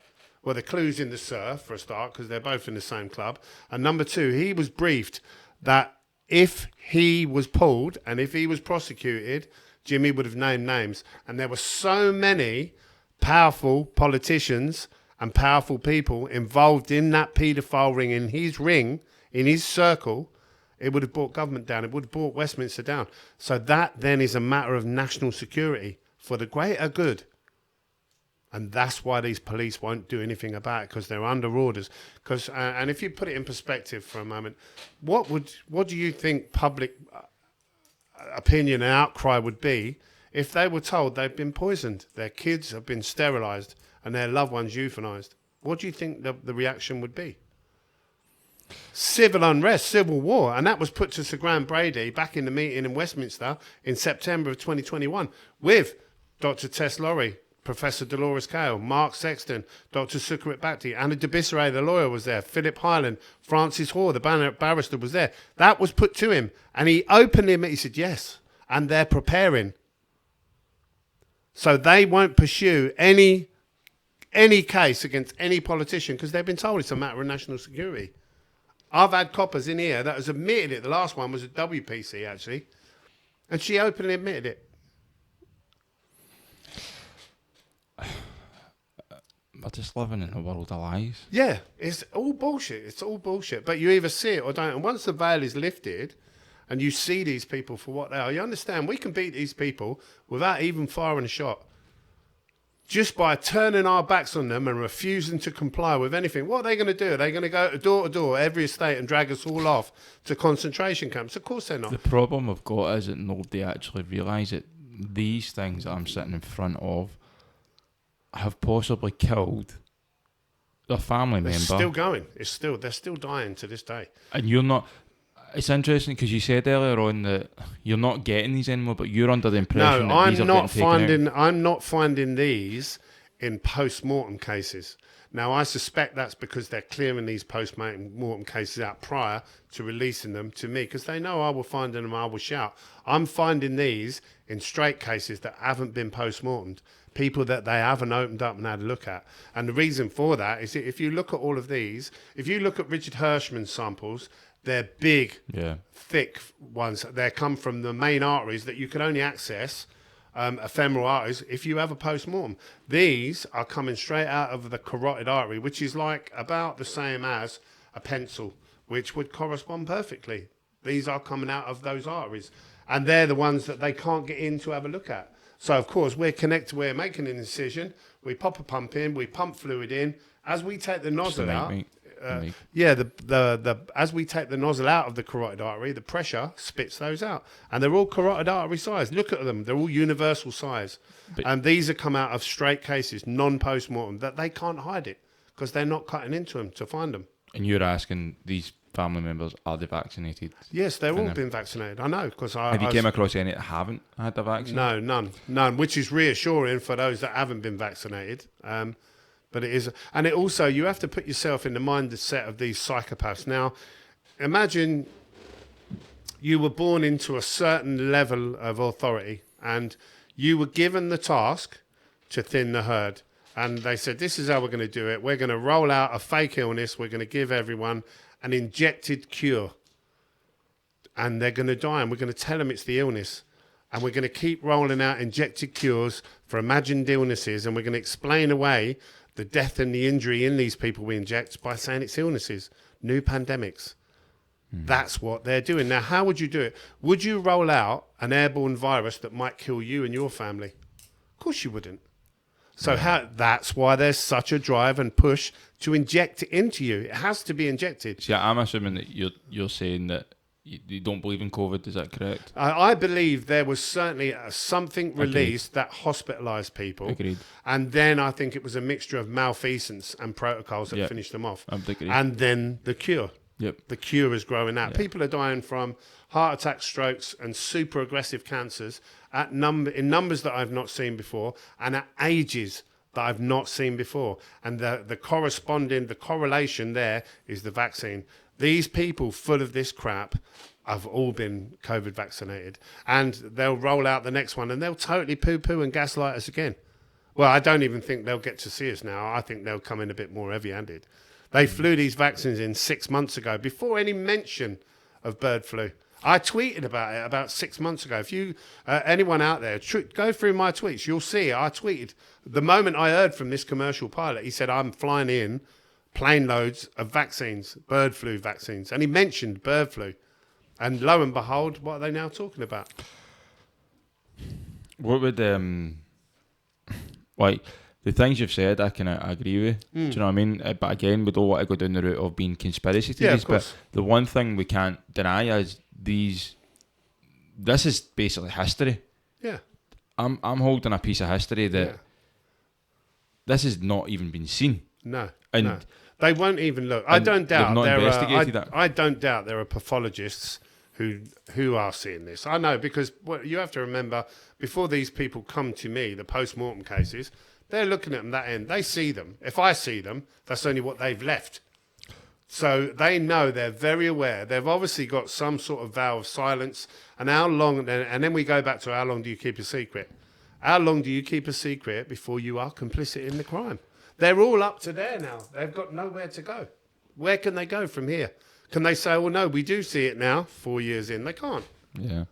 Well, the clue's in the Sir, for a start, because they're both in the same club. And number 2, he was briefed that if he was pulled and if he was prosecuted, Jimmy would have named names. And there were so many powerful politicians and powerful people involved in that paedophile ring, in his circle, it would have brought government down. It would have brought Westminster down. So that then is a matter of national security for the greater good. And that's why these police won't do anything about it, because they're under orders. Because and if you put it in perspective for a moment, what do you think public opinion and outcry would be if they were told they've been poisoned, their kids have been sterilised, and their loved ones euthanized, what do you think the reaction would be? Civil unrest, civil war. And that was put to Sir Graham Brady back in the meeting in Westminster in September of 2021 with Dr. Tess Lawrie, Professor Dolores Cale, Mark Sexton, Dr. Sukarit Bhakti, Anna Debisseray, the lawyer, was there, Philip Hyland, Francis Hoare, the barrister, was there. That was put to him. And he openly admitted, he said, yes, and they're preparing. So they won't pursue any case against any politician because they've been told it's a matter of national security. I've had coppers in here that has admitted it. The last one was a WPC, actually. And she openly admitted it. We're just living in a world of lies. Yeah, it's all bullshit. It's all bullshit. But you either see it or don't. And once the veil is lifted and you see these people for what they are, you understand we can beat these people without even firing a shot. Just by turning our backs on them and refusing to comply with anything. What are they going to do? Are they going to go door to door, every estate, and drag us all off to concentration camps? Of course they're not. The problem we've got is that nobody actually realise it. These things that I'm sitting in front of have possibly killed a family member. It's still going. They're still dying to this day. And you're not... It's interesting because you said earlier on that you're not getting these anymore, but you're under the impression that these are getting taken out. I'm not finding these in post-mortem cases. Now, I suspect that's because they're clearing these post-mortem cases out prior to releasing them to me, because they know I will find them and I will shout. I'm finding these in straight cases that haven't been post-mortemed, people that they haven't opened up and had a look at. And the reason for that is that if you look at all of these, if you look at Richard Hirschman's samples, they're big, thick ones. They come from the main arteries that you can only access, ephemeral arteries, if you have a post-mortem. These are coming straight out of the carotid artery, which is like about the same as a pencil, which would correspond perfectly. These are coming out of those arteries. And they're the ones that they can't get in to have a look at. So, of course, we're connected, we're making an incision, we pop a pump in, we pump fluid in. As we take the nozzle out... as we take the nozzle out of the carotid artery, the pressure spits those out, and they're all carotid artery size. Look at them; they're all universal size, and these have come out of straight cases, non-post-mortem. That they can't hide it because they're not cutting into them to find them. And you're asking these family members, are they vaccinated? Yes, they've all been vaccinated. I know because have you came across any that haven't had the vaccine? No, none. Which is reassuring for those that haven't been vaccinated. But it is, and it also, you have to put yourself in the mindset of these psychopaths. Now, imagine you were born into a certain level of authority and you were given the task to thin the herd. And they said, this is how we're going to do it. We're going to roll out a fake illness. We're going to give everyone an injected cure. And they're going to die. And we're going to tell them it's the illness. And we're going to keep rolling out injected cures for imagined illnesses. And we're going to explain away the death and the injury in these people we inject by saying it's illnesses, new pandemics. That's what they're doing. Now, how would you do it? Would you roll out an airborne virus that might kill you and your family? Of course you wouldn't. So that's why there's such a drive and push to inject it into you. It has to be injected. See, I'm assuming that you're saying that you don't believe in COVID, is that correct? I believe there was certainly something released that hospitalised people. Agreed. And then I think it was a mixture of malfeasance and protocols that finished them off. And then the cure. The cure is growing out. People are dying from heart attacks, strokes and super aggressive cancers in numbers that I've not seen before and at ages that I've not seen before. And the correlation there is the vaccine. These people full of this crap have all been COVID vaccinated, and they'll roll out the next one and they'll totally poo-poo and gaslight us again. Well, I don't even think they'll get to see us now. I think they'll come in a bit more heavy-handed. They flew these vaccines in 6 months ago before any mention of bird flu. I tweeted about it about 6 months ago. If you, anyone out there, go through my tweets, you'll see I tweeted. The moment I heard from this commercial pilot, he said, I'm flying in plane loads of vaccines, bird flu vaccines. And he mentioned bird flu. And lo and behold, what are they now talking about? What would, like, the things you've said, I can agree with. Do you know what I mean? But again, we don't want to go down the route of being conspiracy theories. But the one thing we can't deny is this is basically history. Yeah. I'm holding a piece of history that this has not even been seen. No, And no. They won't even look. I and don't doubt they've not investigated it. I don't doubt there are pathologists who are seeing this. I know, because what you have to remember, before these people come to me, the post-mortem cases, they're looking at them that end. They see them. If I see them, that's only what they've left. So they know, they're very aware. They've obviously got some sort of vow of silence. And how long, and then we go back to how long do you keep a secret? How long do you keep a secret before you are complicit in the crime? They're all up to there now. They've got nowhere to go. Where can they go from here? Can they say, well, no, we do see it now, 4 years in? They can't. Yeah.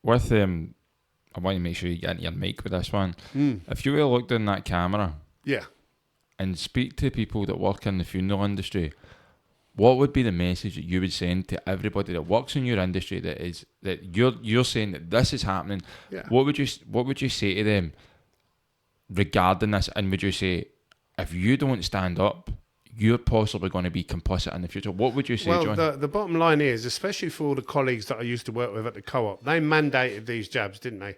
With I want to make sure you get into your mic with this one. If you were to look down that camera, Yeah. and speak to people that work in the funeral industry, what would be the message that you would send to everybody that works in your industry that you're saying that this is happening? Yeah. What would you say to them regarding this? And would you say, if you don't stand up, you're possibly going to be complicit in the future? What would you say, Well, John? the bottom line is, especially for all the colleagues that I used to work with at the co-op, they mandated these jabs, didn't they?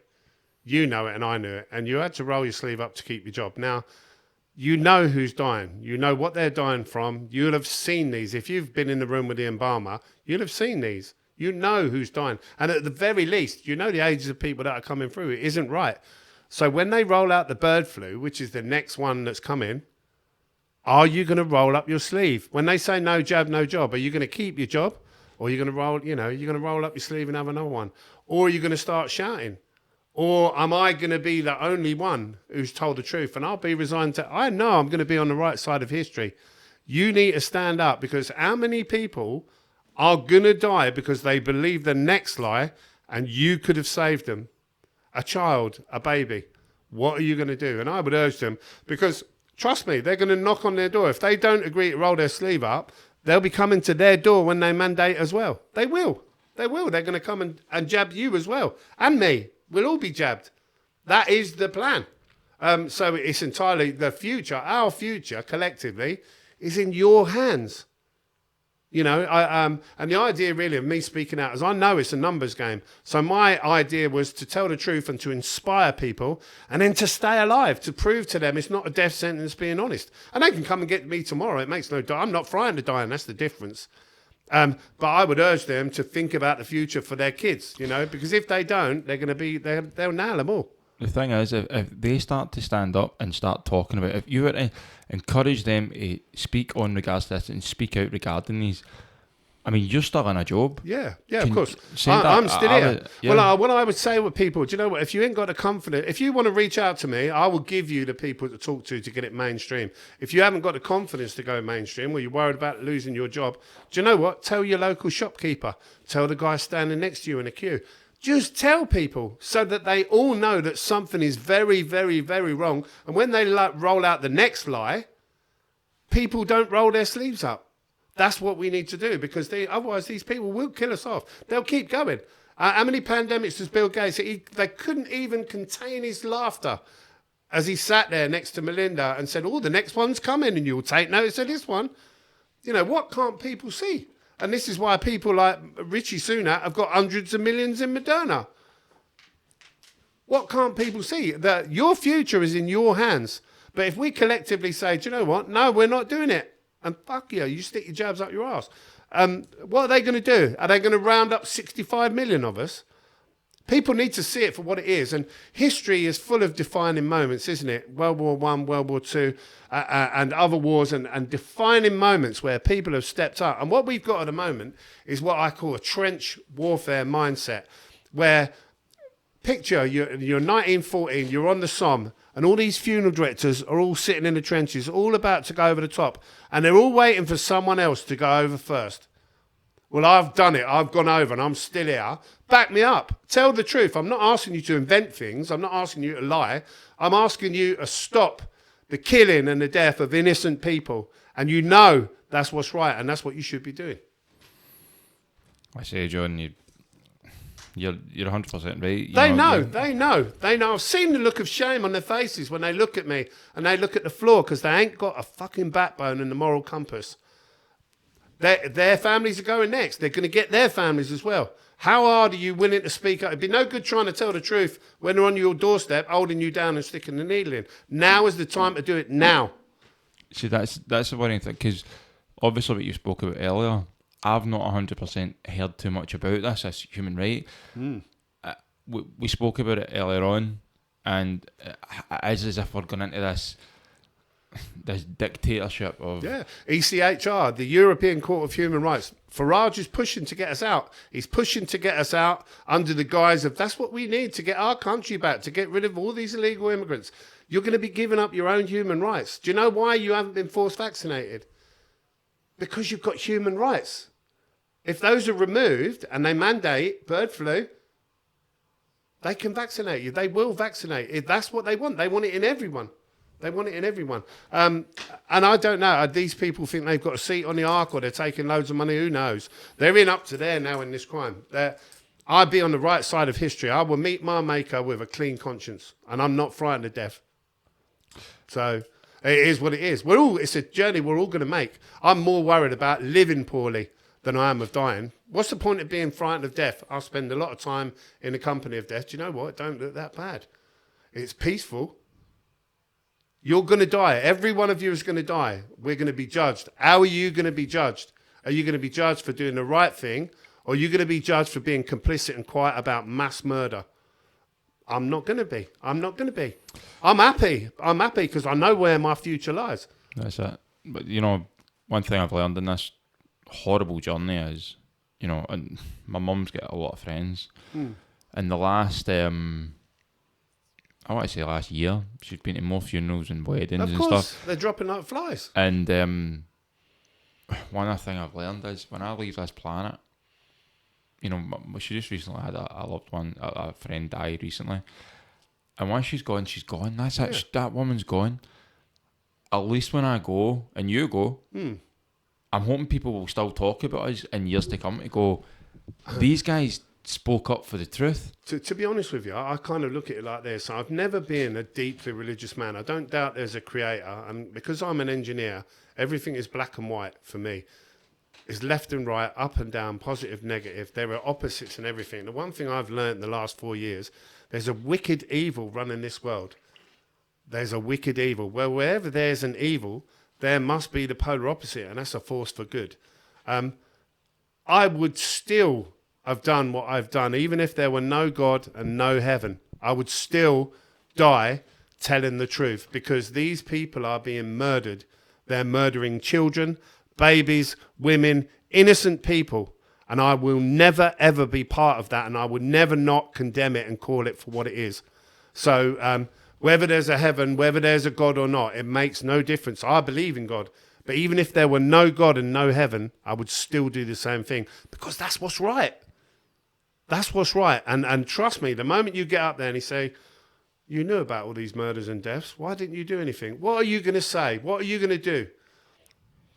You know it and I knew it. And you had to roll your sleeve up to keep your job. Now, you know who's dying. You know what they're dying from. You'll have seen these. If you've been in the room with the embalmer, you'll have seen these. You know who's dying. And at the very least, you know the ages of people that are coming through. It isn't right. So when they roll out the bird flu, which is the next one that's coming, are you going to roll up your sleeve? When they say no jab, no job, are you going to keep your job? Or are you going to roll, you're going to roll up your sleeve and have another one? Or are you going to start shouting? Or am I going to be the only one who's told the truth? And I'll be resigned to, I know I'm going to be on the right side of history. You need to stand up, because how many people are going to die because they believe the next lie and you could have saved them? A child, a baby. What are you going to do? And I would urge them, because trust me, they're going to knock on their door. If they don't agree to roll their sleeve up, they'll be coming to their door when they mandate as well. They will. They will. They're going to come and jab you as well. And me. We'll all be jabbed. That is the plan. So it's entirely the future. Our future, collectively, is in your hands. And the idea really of me speaking out is, I know it's a numbers game. So my idea was to tell the truth and to inspire people, and then to stay alive, to prove to them it's not a death sentence, being honest. And they can come and get me tomorrow. It makes no difference. I'm not frightened of dying. That's the difference. But I would urge them to think about the future for their kids, because if they don't, they're going to they'll nail them all. The thing is, if they start to stand up and start talking about it, if you were to encourage them to speak on regards to this and speak out regarding these, I mean, you're still in a job. Yeah, of course. I'm I'm still here. Well, what I would say with people, do you know what? If you ain't got the confidence, if you want to reach out to me, I will give you the people to talk to get it mainstream. If you haven't got the confidence to go mainstream, or you're worried about losing your job, do you know what? Tell your local shopkeeper. Tell the guy standing next to you in a queue. Just tell people, so that they all know that something is very, very, very wrong. And when they roll out the next lie, people don't roll their sleeves up. That's what we need to do, because otherwise these people will kill us off. They'll keep going. How many pandemics does Bill Gates? They couldn't even contain his laughter as he sat there next to Melinda and said, the next one's coming and you'll take notice of this one. What can't people see? And this is why people like Richie Sunak have got hundreds of millions in Moderna. What can't people see? That your future is in your hands. But if we collectively say, do you know what? No, we're not doing it. And fuck you stick your jabs up your ass. What are they going to do? Are they going to round up 65 million of us? People need to see it for what it is. And history is full of defining moments, isn't it? World War I, World War II, and other wars, and defining moments where people have stepped up. And what we've got at the moment is what I call a trench warfare mindset, where picture you're 1914, you're on the Somme, and all these funeral directors are all sitting in the trenches, all about to go over the top, and they're all waiting for someone else to go over first. Well, I've done it. I've gone over and I'm still here. Back me up. Tell the truth. I'm not asking you to invent things. I'm not asking you to lie. I'm asking you to stop the killing and the death of innocent people. And you know that's what's right, and that's what you should be doing. I say, John, you're 100% right. They know. I've seen the look of shame on their faces when they look at me and they look at the floor, because they ain't got a fucking backbone and the moral compass. Their families are going next. They're going to get their families as well. How hard are you willing to speak up? It'd be no good trying to tell the truth when they're on your doorstep, holding you down and sticking the needle in. Now is the time to do it now. See, that's the worrying thing, because obviously what you spoke about earlier, I've not 100% heard too much about this human right. We spoke about it earlier on, and it is as if we're going into this dictatorship of... Yeah, ECHR, the European Court of Human Rights. Farage is pushing to get us out. He's pushing to get us out under the guise of that's what we need to get our country back, to get rid of all these illegal immigrants. You're going to be giving up your own human rights. Do you know why you haven't been forced vaccinated? Because you've got human rights. If those are removed and they mandate bird flu, they can vaccinate you. They will vaccinate. If that's what they want. They want it in everyone. They want it in everyone. And I don't know. These people think they've got a seat on the ark, or they're taking loads of money. Who knows? They're in up to there now in this crime. I'd be on the right side of history. I will meet my maker with a clean conscience, and I'm not frightened of death. So it is what it is. It's a journey we're all going to make. I'm more worried about living poorly than I am of dying. What's the point of being frightened of death? I'll spend a lot of time in the company of death. Do you know what? It don't look that bad. It's peaceful. You're going to die. Every one of you is going to die. We're going to be judged. How are you going to be judged? Are you going to be judged for doing the right thing, or are you going to be judged for being complicit and quiet about mass murder? I'm not going to be. I'm not going to be. I'm happy. I'm happy because I know where my future lies. That's it. But, you know, one thing I've learned in this horrible journey is, you know, and my mum's got a lot of friends. In the last... I want to say last year, she's been to more funerals and weddings and stuff. They're dropping like flies. And one other thing I've learned is when I leave this planet, you know, she just recently had a loved one, a friend die recently. And once she's gone, she's gone. That's it. Yeah. That woman's gone. At least when I go, and you go, I'm hoping people will still talk about us in years to come to go, these guys spoke up for the truth. To be honest with you, I kind of look at it like this. I've never been a deeply religious man. I don't doubt there's a creator. And because I'm an engineer, everything is black and white for me. It's left and right, up and down, positive, negative. There are opposites in everything. The one thing I've learned in the last 4 years, there's a wicked evil running this world. There's a wicked evil. Well, wherever there's an evil, there must be the polar opposite, and that's a force for good. I would still... I've done what I've done. Even if there were no God and no heaven, I would still die telling the truth, because these people are being murdered. They're murdering children, babies, women, innocent people. And I will never, ever be part of that. And I would never not condemn it and call it for what it is. So whether there's a heaven, whether there's a God or not, it makes no difference. I believe in God. But even if there were no God and no heaven, I would still do the same thing, because that's what's right. That's what's right. And trust me, the moment you get up there and you say, you knew about all these murders and deaths, why didn't you do anything? What are you going to say? What are you going to do?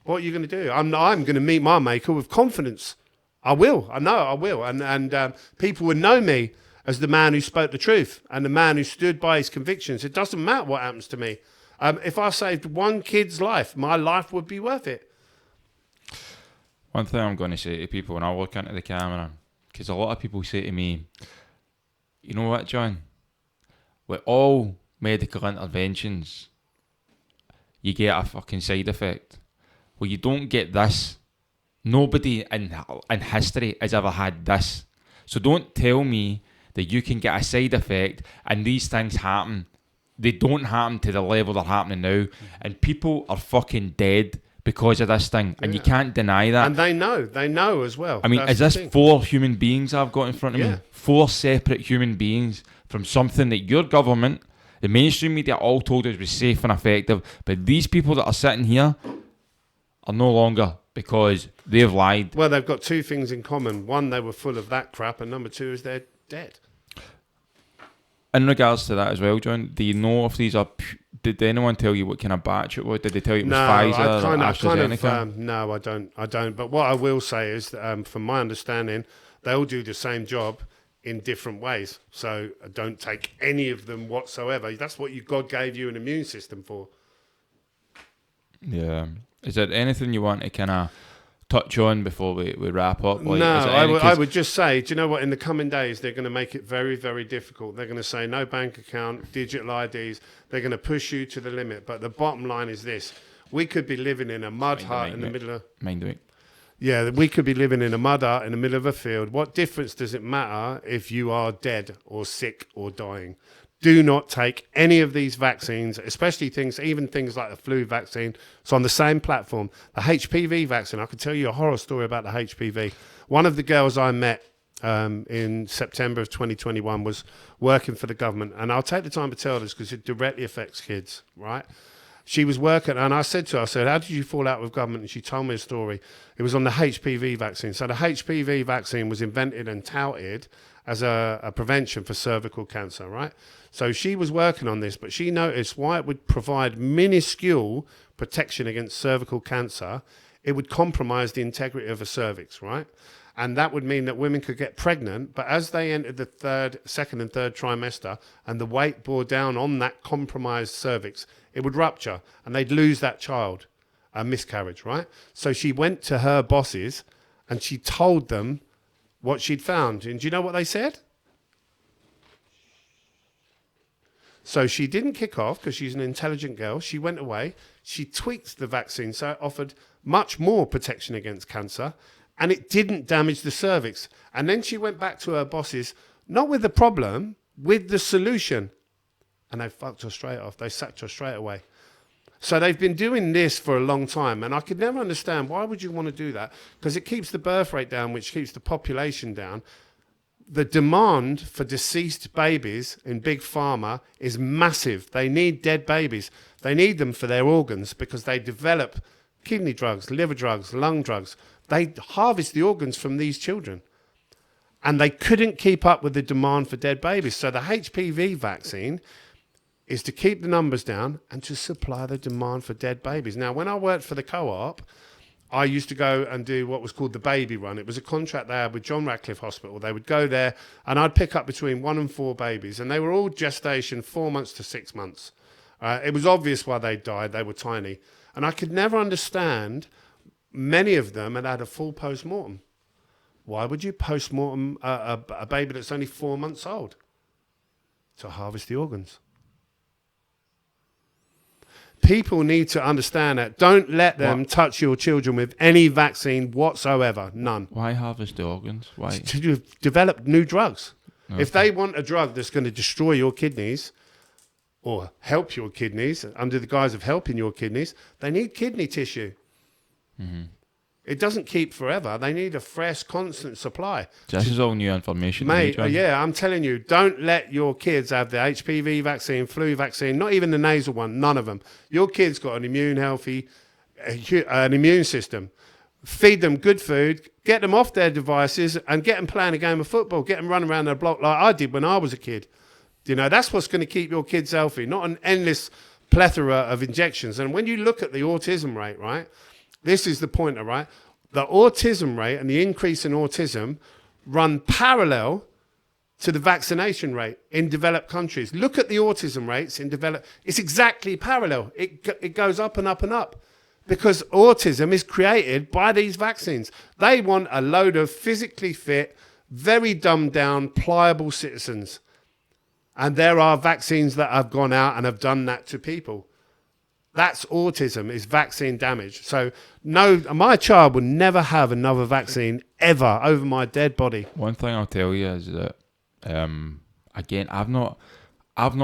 What are you going to do? I'm going to meet my maker with confidence. I will. I know I will. And people would know me as the man who spoke the truth and the man who stood by his convictions. It doesn't matter what happens to me. If I saved one kid's life, my life would be worth it. One thing I'm going to say to people when I look into the camera, because a lot of people say to me, you know what, John? With all medical interventions, you get a fucking side effect. Well, you don't get this. Nobody in history has ever had this. So don't tell me that you can get a side effect and these things happen. They don't happen to the level they're happening now. And people are fucking dead because of this thing, and you can't deny that. And they know as well. I mean, is this 4 human beings I've got in front of me? 4 separate human beings from something that your government, the mainstream media all told us was safe and effective, but these people that are sitting here are no longer, because they've lied. Well, they've got 2 things in common. One, they were full of that crap, and number 2 is they're dead. In regards to that as well, John, do you know if these are... Did anyone tell you what kind of batch it was? Did they tell you it was Pfizer or AstraZeneca? No, I don't. But what I will say is, from my understanding, they all do the same job in different ways. So don't take any of them whatsoever. That's what God gave you an immune system for. Yeah. Is there anything you want to kind of touch on before we wrap up? Like, No, is there any, I would just say, do you know what? In the coming days, they're going to make it very, very difficult. They're going to say no bank account, digital IDs. They're going to push you to the limit. But the bottom line is this. We could be living in a mud hut in the middle of... Mind doing. Yeah, we could be living in a mud hut in the middle of a field. What difference does it matter if you are dead or sick or dying? Do not take any of these vaccines, especially even things like the flu vaccine. It's on the same platform. The HPV vaccine, I could tell you a horror story about the HPV. One of the girls I met in September of 2021 was working for the government. And I'll take the time to tell this because it directly affects kids, right? She was working, and I said to her, how did you fall out with government? And she told me a story. It was on the HPV vaccine. So the HPV vaccine was invented and touted as a prevention for cervical cancer, right? So she was working on this, but she noticed why it would provide minuscule protection against cervical cancer, it would compromise the integrity of a cervix, right? And that would mean that women could get pregnant, but as they entered the second and third trimester, and the weight bore down on that compromised cervix, it would rupture, and they'd lose that child, a miscarriage, right? So she went to her bosses, and she told them what she'd found. And do you know what they said? So she didn't kick off because she's an intelligent girl. She went away. She tweaked the vaccine so it offered much more protection against cancer, and it didn't damage the cervix. And then she went back to her bosses, not with the problem, with the solution. And they fucked her straight off. They sacked her straight away. So they've been doing this for a long time, and I could never understand why would you want to do that? Because it keeps the birth rate down, which keeps the population down. The demand for deceased babies in big pharma is massive. They need dead babies. They need them for their organs because they develop kidney drugs, liver drugs, lung drugs. They harvest the organs from these children. And they couldn't keep up with the demand for dead babies. So the HPV vaccine is to keep the numbers down and to supply the demand for dead babies. Now, when I worked for the co-op, I used to go and do what was called the baby run. It was a contract they had with John Radcliffe Hospital. They would go there and I'd pick up between 1 and 4 babies, and they were all gestation 4 months to 6 months. It was obvious why they died. They were tiny. And I could never understand, many of them had a full post-mortem. Why would you post-mortem a baby that's only 4 months old? To harvest the organs. People need to understand that. Don't let them touch your children with any vaccine whatsoever. None. Why harvest the organs? Why? To develop new drugs. Okay. If they want a drug that's going to destroy your kidneys or help your kidneys under the guise of helping your kidneys, they need kidney tissue. Mm-hmm. It doesn't keep forever. They need a fresh, constant supply. So this is all new information. Mate, yeah, I'm telling you, don't let your kids have the HPV vaccine, flu vaccine, not even the nasal one, none of them. Your kid's got an immune system. Feed them good food, get them off their devices, and get them playing a game of football. Get them running around the block like I did when I was a kid. You know, that's what's going to keep your kids healthy, not an endless plethora of injections. And when you look at the autism rate, right, this is the pointer, right? The autism rate and the increase in autism run parallel to the vaccination rate in developed countries. Look at the autism rates in developed. It's exactly parallel. It goes up and up and up because autism is created by these vaccines. They want a load of physically fit, very dumbed down, pliable citizens. And there are vaccines that have gone out and have done that to people. That's autism, is vaccine damage. So no, my child will never have another vaccine ever over my dead body. One thing I'll tell you is that, again, I've not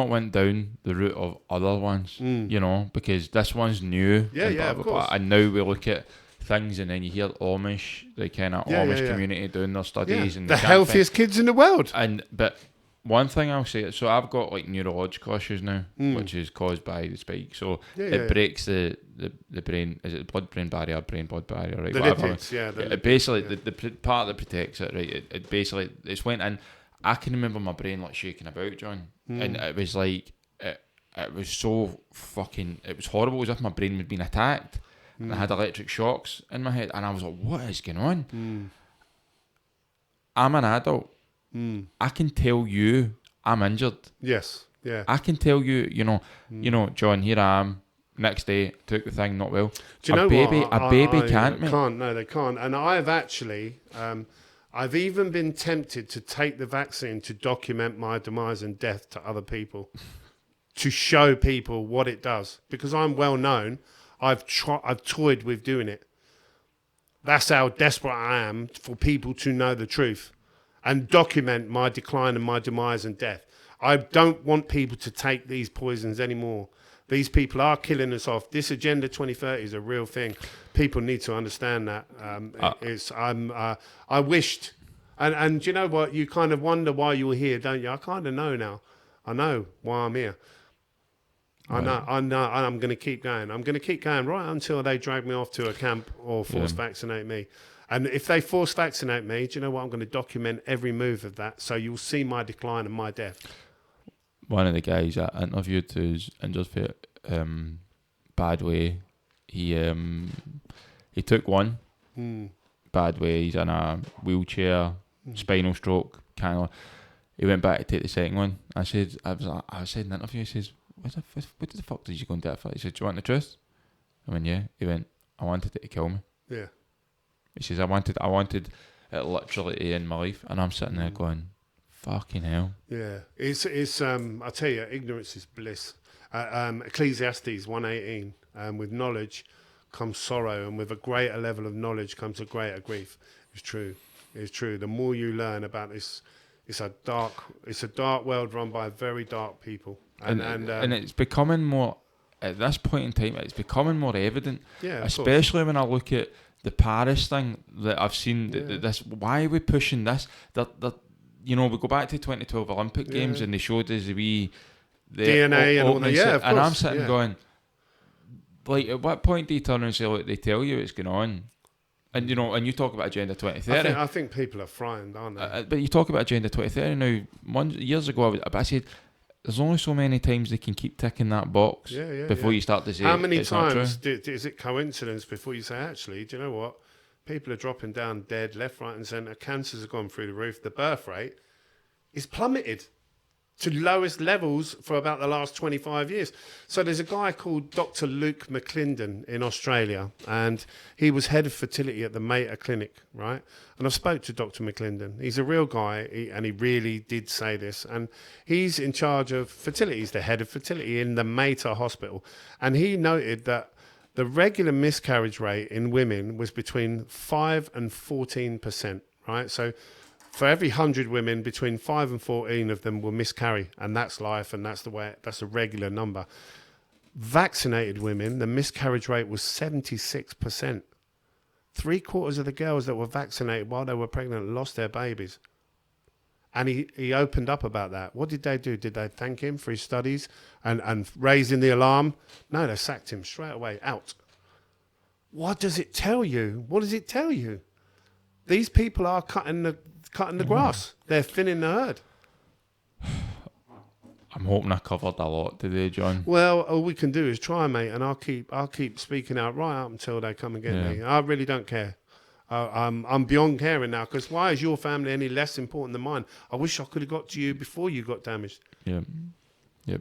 went down the route of other ones, you know, because this one's new. Yeah, of course. And now we look at things, and then you hear Amish, the kind of Amish community doing their studies, and the healthiest kids in the world. But one thing I'll say, so I've got like neurological issues now, which is caused by the spike. So it breaks the brain, is it the blood-brain barrier, brain-blood barrier, right? The lipids, it basically, the part that protects it, right? It basically, it's went in. I can remember my brain like shaking about, John. And it was like, it was so fucking, it was horrible. It was as if my brain had been attacked. And I had electric shocks in my head. And I was like, what is going on? I'm an adult. I can tell you I'm injured. Yes, yeah. I can tell you, you know, John, here I am. Next day, took the thing, not well. Do you know what? A baby can't, mate. Can't. No, they can't. And I've actually, I've even been tempted to take the vaccine to document my demise and death to other people, to show people what it does, because I'm well known. I've toyed with doing it. That's how desperate I am for people to know the truth and document my decline and my demise and death. I don't want people to take these poisons anymore. These people are killing us off. This Agenda 2030 is a real thing. People need to understand that. I wished, and you know what? You kind of wonder why you're here, don't you? I kind of know now. I know why I'm here. I know, and I'm going to keep going. I'm going to keep going right until they drag me off to a camp or force vaccinate me. And if they force vaccinate me, do you know what? I'm going to document every move of that, so you'll see my decline and my death. One of the guys I interviewed who's injured for bad way, he took one bad way. He's in a wheelchair, spinal stroke, kind of. He went back to take the second one. I said in the interview, he says, what the fuck did you go and do that for? He said, do you want the truth? I went, yeah. He went, I wanted it to kill me. Yeah. He says, I wanted it literally to end my life. And I'm sitting there going, fucking hell. Yeah. It's I tell you, ignorance is bliss. Ecclesiastes 1:18, with knowledge comes sorrow, and with a greater level of knowledge comes a greater grief. It's true. It's true. The more you learn about this, it's a dark world run by very dark people. And it's becoming more, at this point in time, it's becoming more evident. Yeah, especially when I look at the Paris thing that I've seen. This, why are we pushing this? That we go back to 2012 Olympic Games and they showed us the DNA and all that. Yeah, of course. And I'm sitting going, like, at what point do you turn and say, look, they tell you what's going on? And and you talk about Agenda 2030. I think people are frightened, aren't they? But you talk about Agenda 2030 now. Years ago, I said, there's only so many times they can keep ticking that box before you start to say how many it's times is it coincidence before you say, actually, do you know what? People are dropping down dead left, right and centre. Cancers have gone through the roof. The birth rate is plummeted to lowest levels for about the last 25 years. So there's a guy called Dr. Luke McClendon in Australia, and he was head of fertility at the Mater Clinic, right? And I spoke to Dr. McClendon. He's a real guy, and he really did say this. And he's in charge of fertility. He's the head of fertility in the Mater Hospital. And he noted that the regular miscarriage rate in women was between 5 and 14%, right? So for every 100 women, between 5 and 14 of them will miscarry, and that's life, and that's a regular number. Vaccinated women, the miscarriage rate was 76%. 3/4 of the girls that were vaccinated while they were pregnant lost their babies. And he opened up about that. What did they do? Did they thank him for his studies and raising the alarm? No, they sacked him straight away, out. What does it tell you? What does it tell you? These people are cutting the grass. They're thinning the herd. I'm hoping I covered a lot today, John. Well, all we can do is try, mate, and I'll keep speaking out right up until they come and get me. I really don't care. I'm beyond caring now, because why is your family any less important than mine? I wish I could have got to you before you got damaged. Yeah.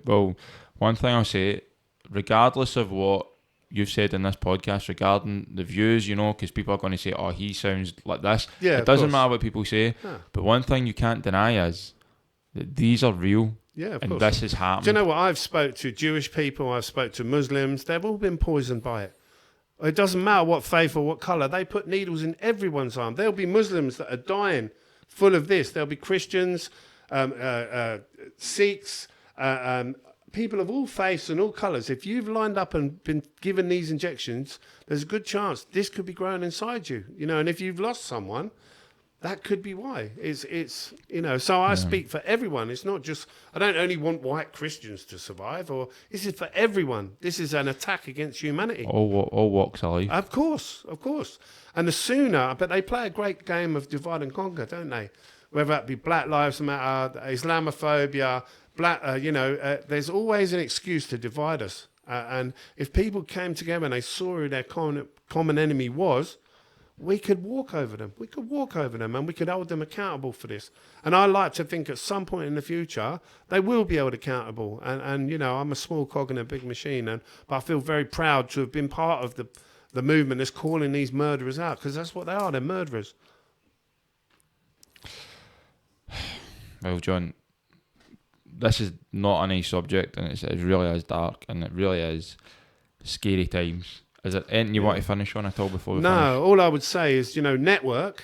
Well, one thing I'll say, regardless of what you've said in this podcast regarding the views, because people are going to say, oh, he sounds like this. Yeah, it doesn't matter what people say. Yeah. But one thing you can't deny is that these are real. Yeah, of and course. This is happening. Do you know what? I've spoke to Jewish people, I've spoke to Muslims. They've all been poisoned by it. It doesn't matter what faith or what colour. They put needles in everyone's arm. There'll be Muslims that are dying full of this. There'll be Christians, Sikhs, people of all faiths and all colours. If you've lined up and been given these injections, there's a good chance this could be growing inside you. And if you've lost someone, that could be why. It's so I speak for everyone. It's not just, I don't only want white Christians to survive, or this is for everyone. This is an attack against humanity. All walks of life. Of course. And the sooner, but they play a great game of divide and conquer, don't they? Whether it be Black Lives Matter, Islamophobia, there's always an excuse to divide us. And if people came together and they saw who their common enemy was, we could walk over them. We could walk over them and we could hold them accountable for this. And I like to think at some point in the future, they will be held accountable. And you know, I'm a small cog in a big machine, but I feel very proud to have been part of the movement that's calling these murderers out, because that's what they are. They're murderers. Well, John, this is not a nice subject, and it really is dark, and it really is scary times. Is it anything you want to finish on at all before we finish? No, all I would say is, you know, network,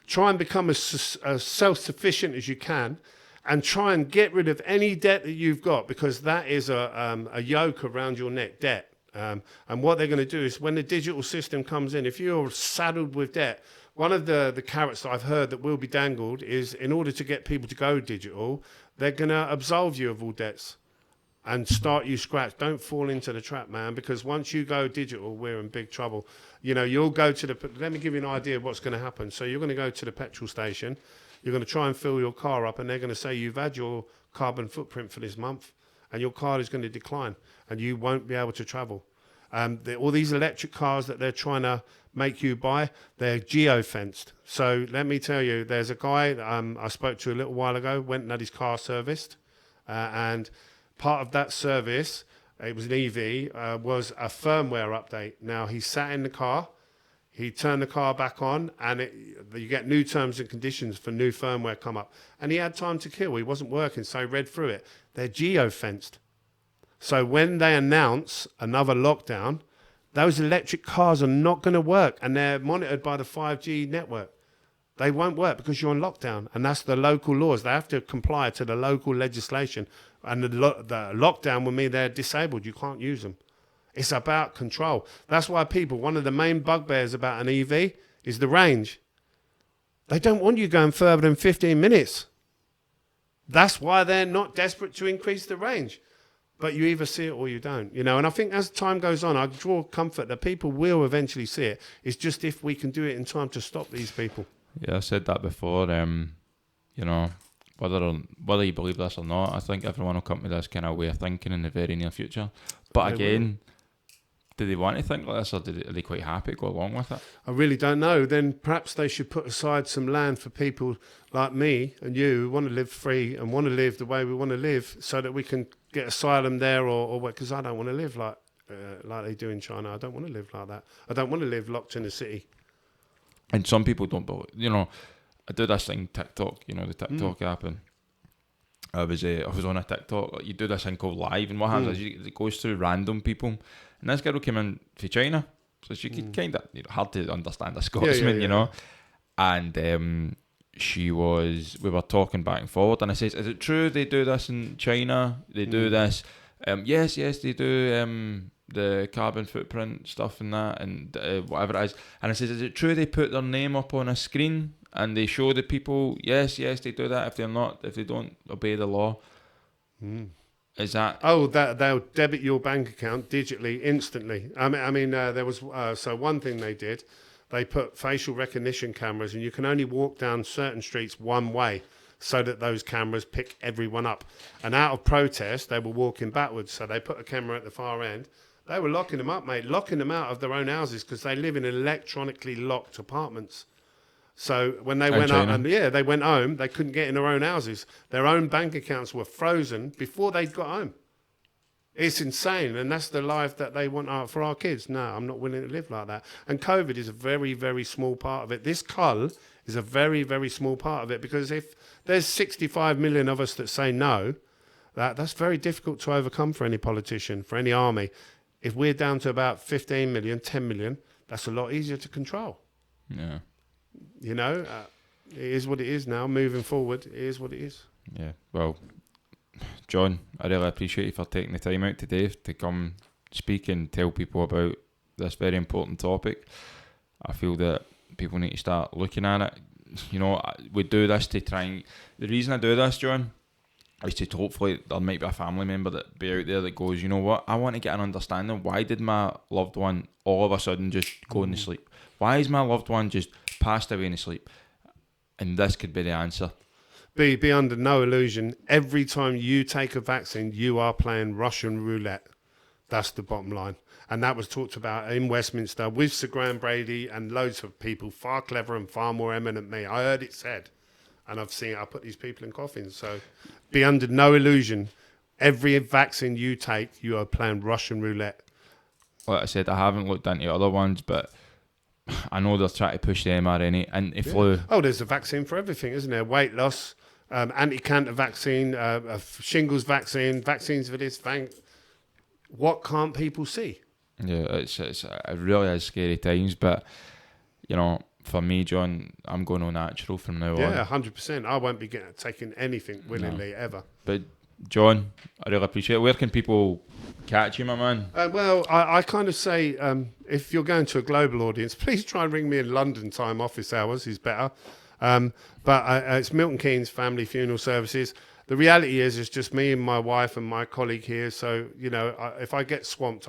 try and become as self-sufficient as you can, and try and get rid of any debt that you've got, because that is a yoke around your neck, debt. And what they're going to do is, when the digital system comes in, if you're saddled with debt, one of the carrots that I've heard that will be dangled is, in order to get people to go digital, they're going to absolve you of all debts and start you scratch. Don't fall into the trap, man, because once you go digital, we're in big trouble. You know, you'll go to let me give you an idea of what's going to happen. So you're going to go to the petrol station, you're going to try and fill your car up, and they're going to say you've had your carbon footprint for this month, and your car is going to decline, and you won't be able to travel. All these electric cars that they're trying to make you buy, they're geo-fenced. So let me tell you, there's a guy I spoke to a little while ago, went and had his car serviced, and part of that service, it was an EV, was a firmware update. Now, he sat in the car, he turned the car back on, and you get new terms and conditions for new firmware come up. And he had time to kill. He wasn't working, so he read through it. They're geo-fenced. So when they announce another lockdown, those electric cars are not going to work, and they're monitored by the 5G network. They won't work because you're on lockdown, and that's the local laws. They have to comply to the local legislation, and the lockdown will mean they're disabled. You can't use them. It's about control. That's why one of the main bugbears about an EV is the range. They don't want you going further than 15 minutes. That's why they're not desperate to increase the range. But you either see it or you don't, you know. And I think as time goes on, I draw comfort that people will eventually see it. It's just if we can do it in time to stop these people. Yeah, I said that before. You know, whether you believe this or not, I think everyone will come to this kind of way of thinking in the very near future. But again, do they want to think like this, or are they quite happy to go along with it? I really don't know. Then perhaps they should put aside some land for people like me and you who want to live free and want to live the way we want to live, so that we can get asylum there, or because I don't want to live like they do in China. I don't want to live like that. I don't want to live locked in a city. And some people don't believe. You know, I do this thing TikTok. You know, the TikTok app, and I was on a TikTok. Like, you do this thing called Live, and what happens is it goes through random people. And this girl came in from China, so she could kind of, you know, hard to understand a Scotsman, you know. And we were talking back and forward, and I says, "Is it true they do this in China? They do this? Yes, they do the carbon footprint stuff and that, and whatever it is." And I says, "Is it true they put their name up on a screen and they show the people? Yes, they do that. If they don't obey the law." Is that? Oh, they'll debit your bank account digitally instantly. I mean, there was so one thing they did. They put facial recognition cameras, and you can only walk down certain streets one way, so that those cameras pick everyone up. And out of protest, they were walking backwards, so they put a camera at the far end. They were locking them up, mate, locking them out of their own houses, because they live in electronically locked apartments. So when they went out, they went home, they couldn't get in their own houses. Their own bank accounts were frozen before they got home. It's insane, and that's the life that they want for our kids. No, I'm not willing to live like that. And COVID is a very, very small part of it. This cull is a very, very small part of it, because if there's 65 million of us that say no, that's very difficult to overcome for any politician, for any army. If we're down to about 15 million, 10 million, that's a lot easier to control. Yeah. You know, it is what it is now. Moving forward, it is what it is. Yeah, well, John, I really appreciate you for taking the time out today to come speak and tell people about this very important topic. I feel that people need to start looking at it. You know, we do this to try and... The reason I do this, John, is to hopefully there might be a family member that be out there that goes, you know what, I want to get an understanding. Why did my loved one all of a sudden just go into sleep? Why is my loved one just passed away in sleep? And this could be the answer. Be under no illusion. Every time you take a vaccine, you are playing Russian roulette. That's the bottom line. And that was talked about in Westminster with Sir Graham Brady and loads of people far clever and far more eminent than me. I heard it said, and I've seen it. I put these people in coffins. So be under no illusion. Every vaccine you take, you are playing Russian roulette. Like I said, I haven't looked into other ones, but I know they're trying to push the mRNA anti-flu. Oh, there's a vaccine for everything, isn't there? Weight loss, anti-cancer vaccine, shingles vaccine, vaccines for this thing. What can't people see? Yeah, it really is scary times, but you know, for me, John, I'm going all natural from now on. Yeah, 100%. I won't be taking anything willingly ever. But John, I really appreciate it. Where can people catch you, my man? Well, I kind of say, if you're going to a global audience, please try and ring me in London time. Office hours is better. But it's Milton Keynes Family Funeral Services. The reality is, it's just me and my wife and my colleague here. So, you know, if I get swamped,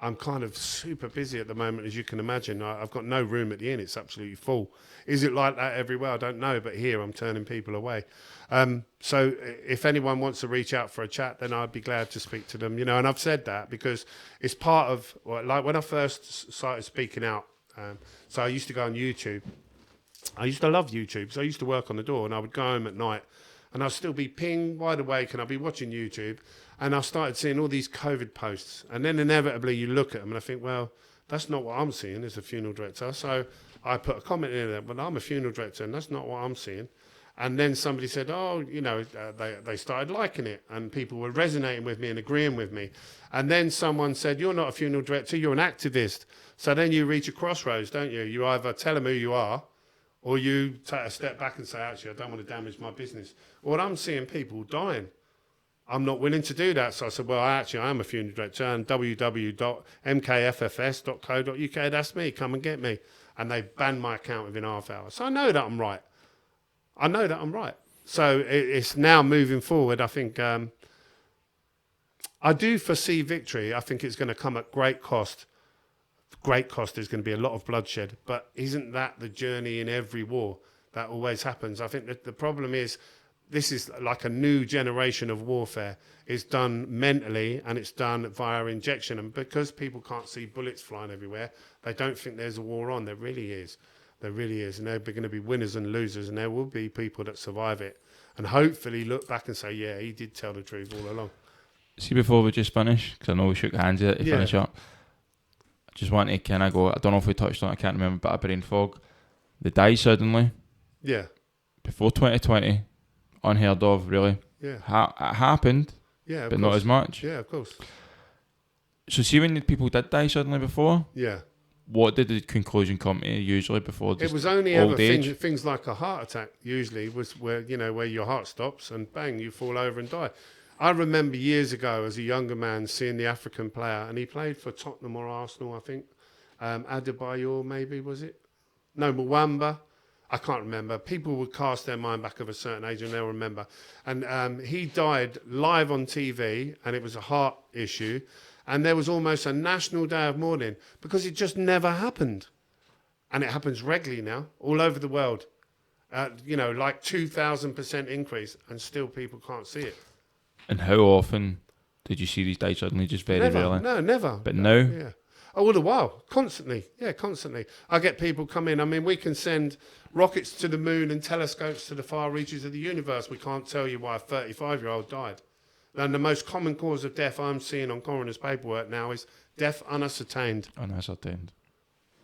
I'm kind of super busy at the moment, as you can imagine. I've got no room at the inn. It's absolutely full. Is it like that everywhere? I don't know. But here I'm turning people away. So if anyone wants to reach out for a chat, then I'd be glad to speak to them. You know, and I've said that because it's part of, like when I first started speaking out, so I used to go on YouTube. I used to love YouTube. So I used to work on the door and I would go home at night and I'd still be wide awake and I'd be watching YouTube. And I started seeing all these COVID posts. And then inevitably you look at them and I think, well, that's not what I'm seeing as a funeral director. So I put a comment in there, but I'm a funeral director and that's not what I'm seeing. And then somebody said, oh, you know, they started liking it and people were resonating with me and agreeing with me. And then someone said, you're not a funeral director, you're an activist. So then you reach a crossroads, don't you? You either tell them who you are or you take a step back and say, actually, I don't want to damage my business. Well, I'm seeing people dying. I'm not willing to do that. So I said, well, I am a funeral director and www.mkffs.co.uk, that's me, come and get me. And they banned my account within half hour. So I know that I'm right. So it's now moving forward. I think I do foresee victory. I think it's going to come at great cost. Great cost. There's going to be a lot of bloodshed. But isn't that the journey in every war? That always happens. I think that the problem is this is like a new generation of warfare. It's done mentally and it's done via injection. And because people can't see bullets flying everywhere, they don't think there's a war on. There really is. There really is. And there are going to be winners and losers. And there will be people that survive it. And hopefully look back and say, yeah, he did tell the truth all along. See, before we just finish, because I know we shook hands here to finish up, I just want to kind of go, I don't know if we touched on it, I can't remember, but a brain fog. They die suddenly. Yeah. Before 2020. Unheard of, really. Yeah. It happened. Yeah, but not as much. Yeah, of course. So see when people did die suddenly before? Yeah. What did the conclusion come to usually before? It was only ever things like a heart attack usually was where your heart stops and bang, you fall over and die. I remember years ago as a younger man seeing the African player and he played for Tottenham or Arsenal, I think. Adebayor maybe, was it? No, Mwamba. I can't remember. People would cast their mind back of a certain age and they'll remember. And he died live on TV and it was a heart issue. And there was almost a national day of mourning because it just never happened. And it happens regularly now, all over the world. Like 2,000% increase and still people can't see it. And how often did you see these die suddenly? Just very rarely? No, never. But now? Yeah. All the while, constantly. Yeah, constantly. I get people come in. I mean, we can send rockets to the moon and telescopes to the far reaches of the universe. We can't tell you why a 35-year-old died. And the most common cause of death I'm seeing on coroner's paperwork now is death unascertained. Unascertained.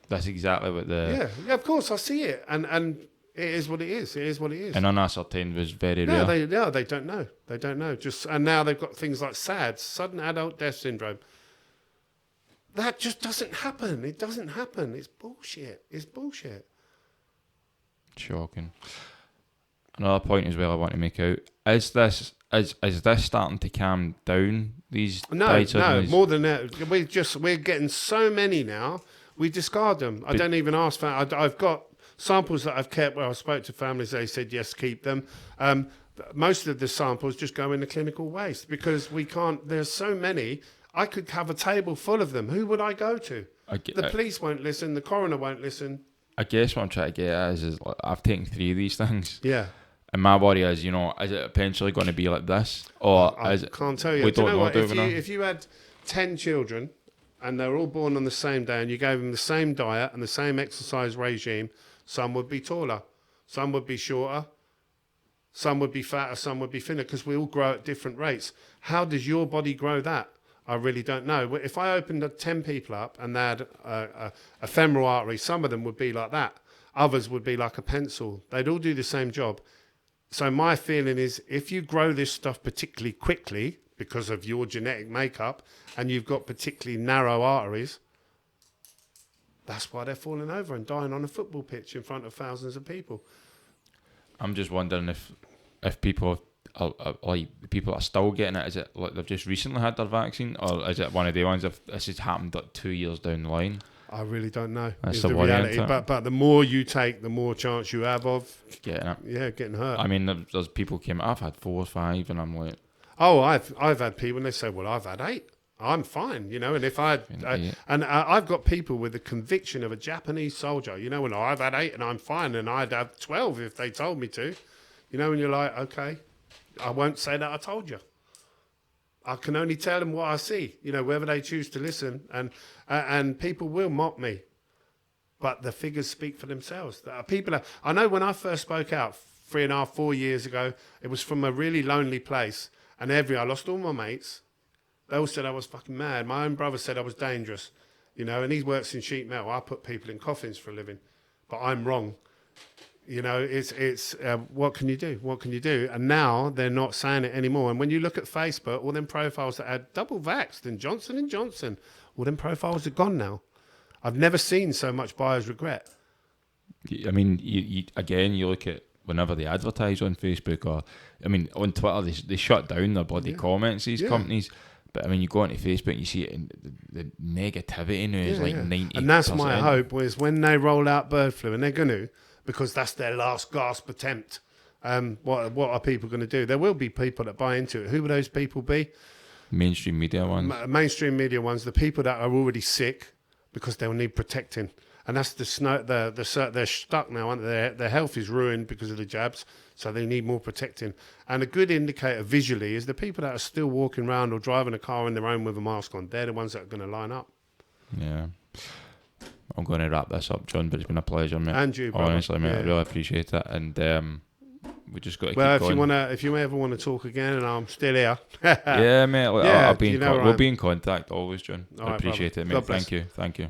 That's exactly what the... Yeah, of course, I see it. And it is what it is. It is what it is. And unascertained was very rare. They don't know. They don't know. And now they've got things like SAD, sudden adult death syndrome. That just doesn't happen. It doesn't happen. It's bullshit. Shocking. Another point as well I want to make out. Is this starting to calm down? No, more than that. We're getting so many now. We discard them. I don't even ask for. I've got samples that I've kept where I spoke to families. They said yes, keep them. Most of the samples just go in the clinical waste because we can't. There's so many. I could have a table full of them. Who would I go to? The police won't listen. The coroner won't listen. I guess what I'm trying to get at is like, I've taken 3 of these things. Yeah. And my worry is, is it eventually going to be like this? Or I can't tell you. We don't know. If you had 10 children and they're all born on the same day and you gave them the same diet and the same exercise regime, some would be taller, some would be shorter, some would be fatter, some would be thinner, because we all grow at different rates. How does your body grow that? I really don't know. If I opened 10 people up and they had a femoral artery, some of them would be like that. Others would be like a pencil. They'd all do the same job. So my feeling is, if you grow this stuff particularly quickly because of your genetic makeup and you've got particularly narrow arteries, that's why they're falling over and dying on a football pitch in front of thousands of people. I'm just wondering if people are like the people that are still getting it, is it like they've just recently had their vaccine, or is it one of the ones if this has happened like 2 years down the line? I really don't know. That's the reality. But the more you take, the more chance you have of getting it. Yeah, getting hurt. I mean, there's people came. I've had 4 or 5, and I'm like, oh, I've had people and they say, well, I've had 8. I'm fine, you know. And if I've got people with the conviction of a Japanese soldier, you know, and I've had 8 and I'm fine, and I'd have 12 if they told me to, you know. And you're like, okay, I won't say that I told you. I can only tell them what I see, you know, whether they choose to listen. And people will mock me, but the figures speak for themselves. I know when I first spoke out 3.5, 4 years ago, it was from a really lonely place, and I lost all my mates. They all said I was fucking mad. My own brother said I was dangerous, you know, and he works in sheet metal. I put people in coffins for a living, but I'm wrong. You know, it's what can you do? What can you do? And now they're not saying it anymore. And when you look at Facebook, all them profiles that had double vaxxed and Johnson & Johnson, all them profiles are gone now. I've never seen so much buyer's regret. I mean, you look at whenever they advertise on Facebook, or I mean on Twitter, they shut down their bloody comments, these companies. But I mean, you go onto Facebook and you see it, and the negativity now is like 90%. And that's my hope, was when they roll out bird flu, and they're going to, because that's their last gasp attempt. What are people going to do? There will be people that buy into it. Who will those people be? Mainstream media ones. Mainstream media ones, the people that are already sick because they'll need protecting. And that's they're stuck now, aren't they? Their health is ruined because of the jabs, so they need more protecting. And a good indicator visually is the people that are still walking around or driving a car on their own with a mask on. They're the ones that are going to line up. Yeah. I'm going to wrap this up, John, but it's been a pleasure, mate. And you, brother. Honestly, mate, I really appreciate it. And we just got to keep going. If you ever want to talk again, and I'm still here. Yeah, mate. Yeah, We'll be in contact always, John. I appreciate it, mate. Thank you.